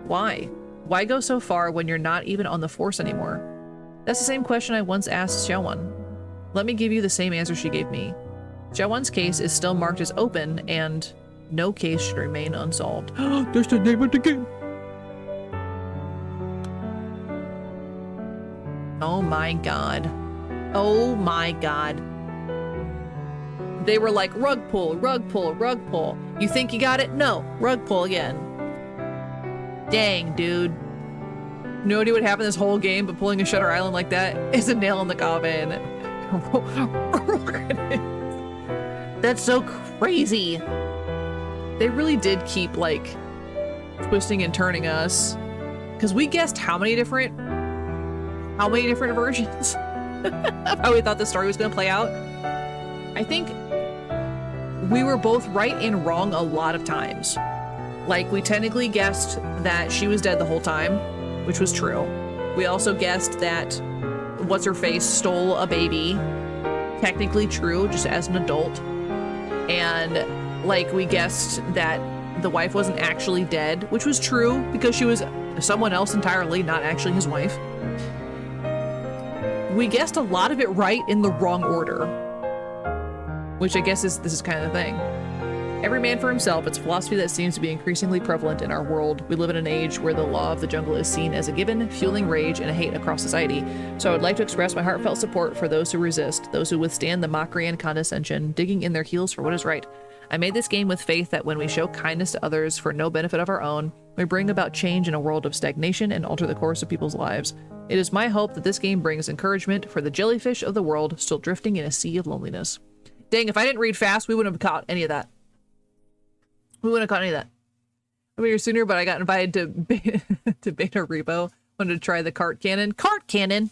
why? Why go so far when you're not even on the force anymore? That's the same question I once asked Xiaowon. Let me give you the same answer she gave me. Xiaowon's case is still marked as open, and no case should remain unsolved. There's the name of the game! Oh my god. Oh my god. They were like, rug pull, rug pull, rug pull. You think you got it? No. Rug pull again. Dang, dude. No idea what happened this whole game, but pulling a Shutter Island like that is a nail in the coffin. That's so crazy. They really did keep, like, twisting and turning us. Because we guessed how many different versions of how we thought the story was going to play out. I think we were both right and wrong a lot of times. Like, we technically guessed that she was dead the whole time, which was true. We also guessed that What's-Her-Face stole a baby. Technically true, just as an adult. And, like, we guessed that the wife wasn't actually dead, which was true because she was someone else entirely, not actually his wife. We guessed a lot of it right in the wrong order, which I guess this is kind of the thing. Every man for himself, it's a philosophy that seems to be increasingly prevalent in our world. We live in an age where the law of the jungle is seen as a given, fueling rage and hate across society. So I would like to express my heartfelt support for those who resist, those who withstand the mockery and condescension, digging in their heels for what is right. I made this game with faith that when we show kindness to others for no benefit of our own, we bring about change in a world of stagnation and alter the course of people's lives. It is my hope that this game brings encouragement for the jellyfish of the world still drifting in a sea of loneliness. Dang, if I didn't read fast, we wouldn't have caught any of that. We wouldn't have caught any of that. I'll be here sooner, but I got invited to Beta Repo. Wanted to try the cart cannon. Cart cannon?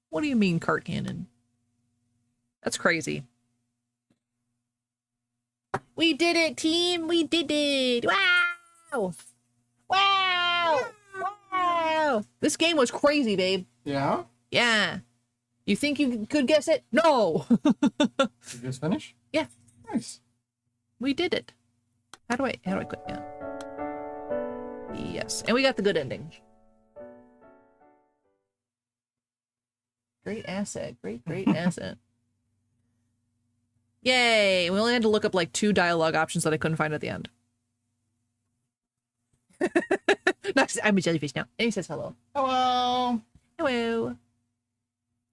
What do you mean cart cannon? That's crazy. We did it, team! We did it! Wow! Wow! Wow! This game was crazy, babe. Yeah? Yeah. You think you could guess it? No! Did you just finish? Yeah. Nice. We did it. How do I quit? Yeah. Yes. And we got the good ending. Great asset. Great asset. Yay! We only had to look up like 2 dialogue options that I couldn't find at the end. No, I'm a jellyfish now. And he says hello. Hello. Hello.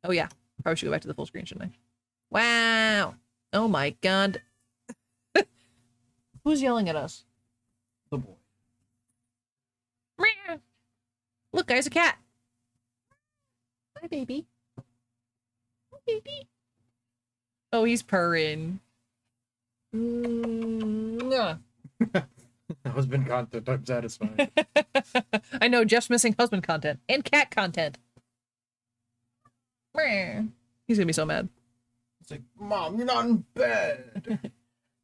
Oh yeah. Probably should go back to the full screen, shouldn't I? Wow. Oh my god. Who's yelling at us? The boy. Meow. Look, guys, a cat. Hi, baby. Hi, baby. Oh, he's purring. Mwah. Husband content, I'm satisfied. I know, Jeff's missing husband content and cat content. Meow. He's gonna be so mad. It's like, Mom, you're not in bed.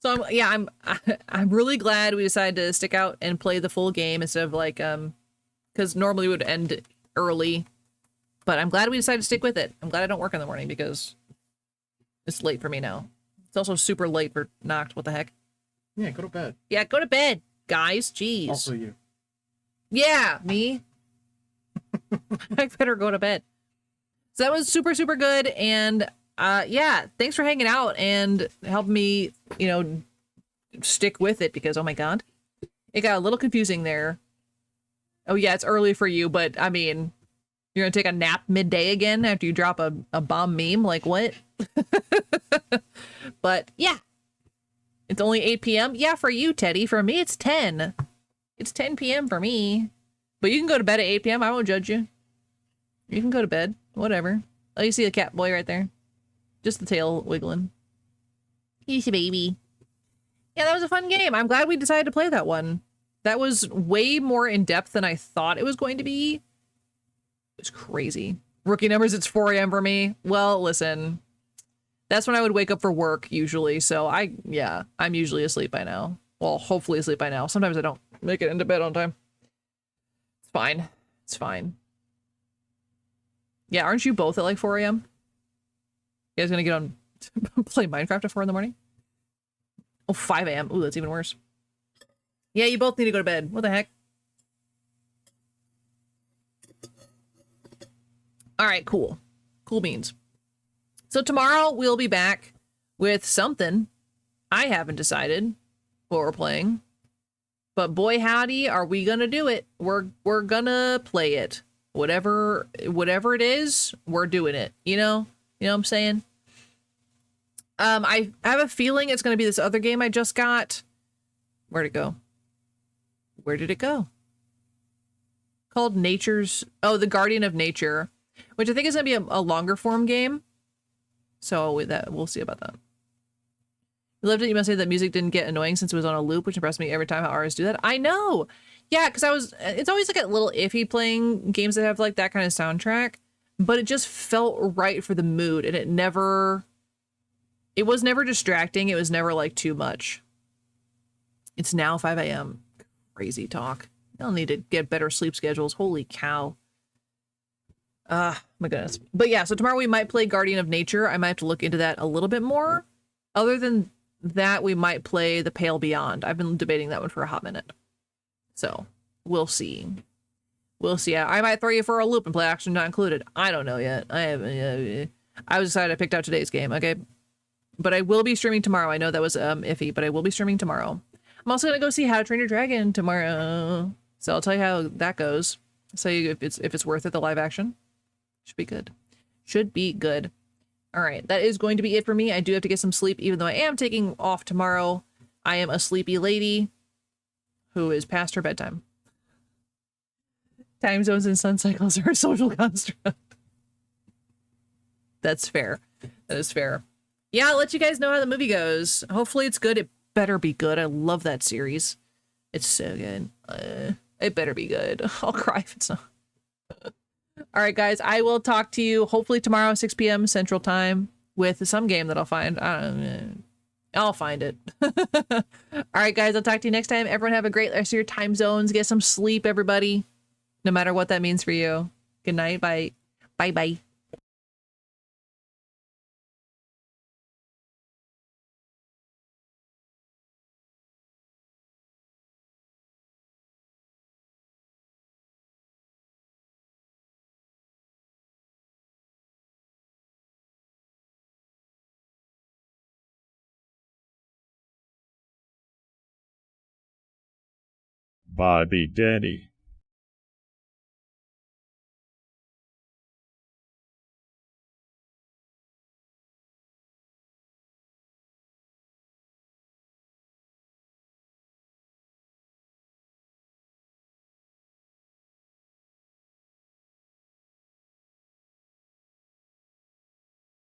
So I'm really glad we decided to stick out and play the full game instead of like because normally we would end early, but I'm glad we decided to stick with it. I'm glad I don't work in the morning because it's late for me now. It's also super late for Noct. What the heck? Yeah, go to bed. Yeah, go to bed, guys. Jeez. Also you. Yeah, me. I better go to bed. So that was super, super good. And yeah, thanks for hanging out and helping me, you know, stick with it because, oh my god, it got a little confusing there. Oh yeah, it's early for you, but I mean, you're gonna take a nap midday again after you drop a bomb meme? Like what? But yeah, it's only 8 p.m. Yeah, for you, Teddy. For me, it's 10. It's 10 p.m. for me. But you can go to bed at 8 p.m. I won't judge you. You can go to bed. Whatever. Oh, you see the cat boy right there? Just the tail wiggling. He's a baby. Yeah, that was a fun game. I'm glad we decided to play that one. That was way more in-depth than I thought it was going to be. It was crazy. Rookie numbers, it's 4 a.m. for me. Well, listen. That's when I would wake up for work, usually. So, I'm usually asleep by now. Well, hopefully asleep by now. Sometimes I don't make it into bed on time. It's fine. It's fine. Yeah, aren't you both at like 4 a.m.? You guys gonna get on play Minecraft at 4 in the morning? Oh, 5 a.m. Ooh, that's even worse. Yeah, you both need to go to bed. What the heck? All right, cool. Cool beans. So tomorrow we'll be back with something. I haven't decided what we're playing. But boy howdy, are we gonna do it. We're gonna play it. Whatever it is, we're doing it. You know what I'm saying? I have a feeling it's gonna be this other game I just got. Where'd it go? Where did it go? Called The Guardian of Nature, which I think is gonna be a longer form game. So we'll see about that. You loved it. You must say that music didn't get annoying since it was on a loop, which impressed me every time how artists do that. I know. Yeah, because it's always like a little iffy playing games that have like that kind of soundtrack, but it just felt right for the mood, and it was never distracting. It was never like too much. It's now 5 a.m. Crazy talk. I'll need to get better sleep schedules. Holy cow. My goodness. But yeah, so tomorrow we might play Guardian of Nature. I might have to look into that a little bit more. Other than that, we might play The Pale Beyond. I've been debating that one for a hot minute. So, we'll see. We'll see. I might throw you for a loop and play Action Not Included. I don't know yet. I was excited I picked out today's game, okay? But I will be streaming tomorrow. I know that was iffy, but I will be streaming tomorrow. I'm also going to go see How to Train Your Dragon tomorrow. So I'll tell you how that goes. So if it's worth it, the live action. Should be good. Should be good. All right, that is going to be it for me. I do have to get some sleep, even though I am taking off tomorrow. I am a sleepy lady who is past her bedtime. Time zones and sun cycles are a social construct. That's fair. That is fair. Yeah, I'll let you guys know how the movie goes. Hopefully it's good. It better be good. I love that series. It's so good. It better be good. I'll cry if it's not. All right, guys, I will talk to you hopefully tomorrow, 6 p.m. Central Time, with some game that I'll find. I don't know. I'll find it. All right, guys, I'll talk to you next time. Everyone have a great rest of your time zones. Get some sleep, everybody, no matter what that means for you. Good night. Bye. Bye-bye. Bobby Daddy.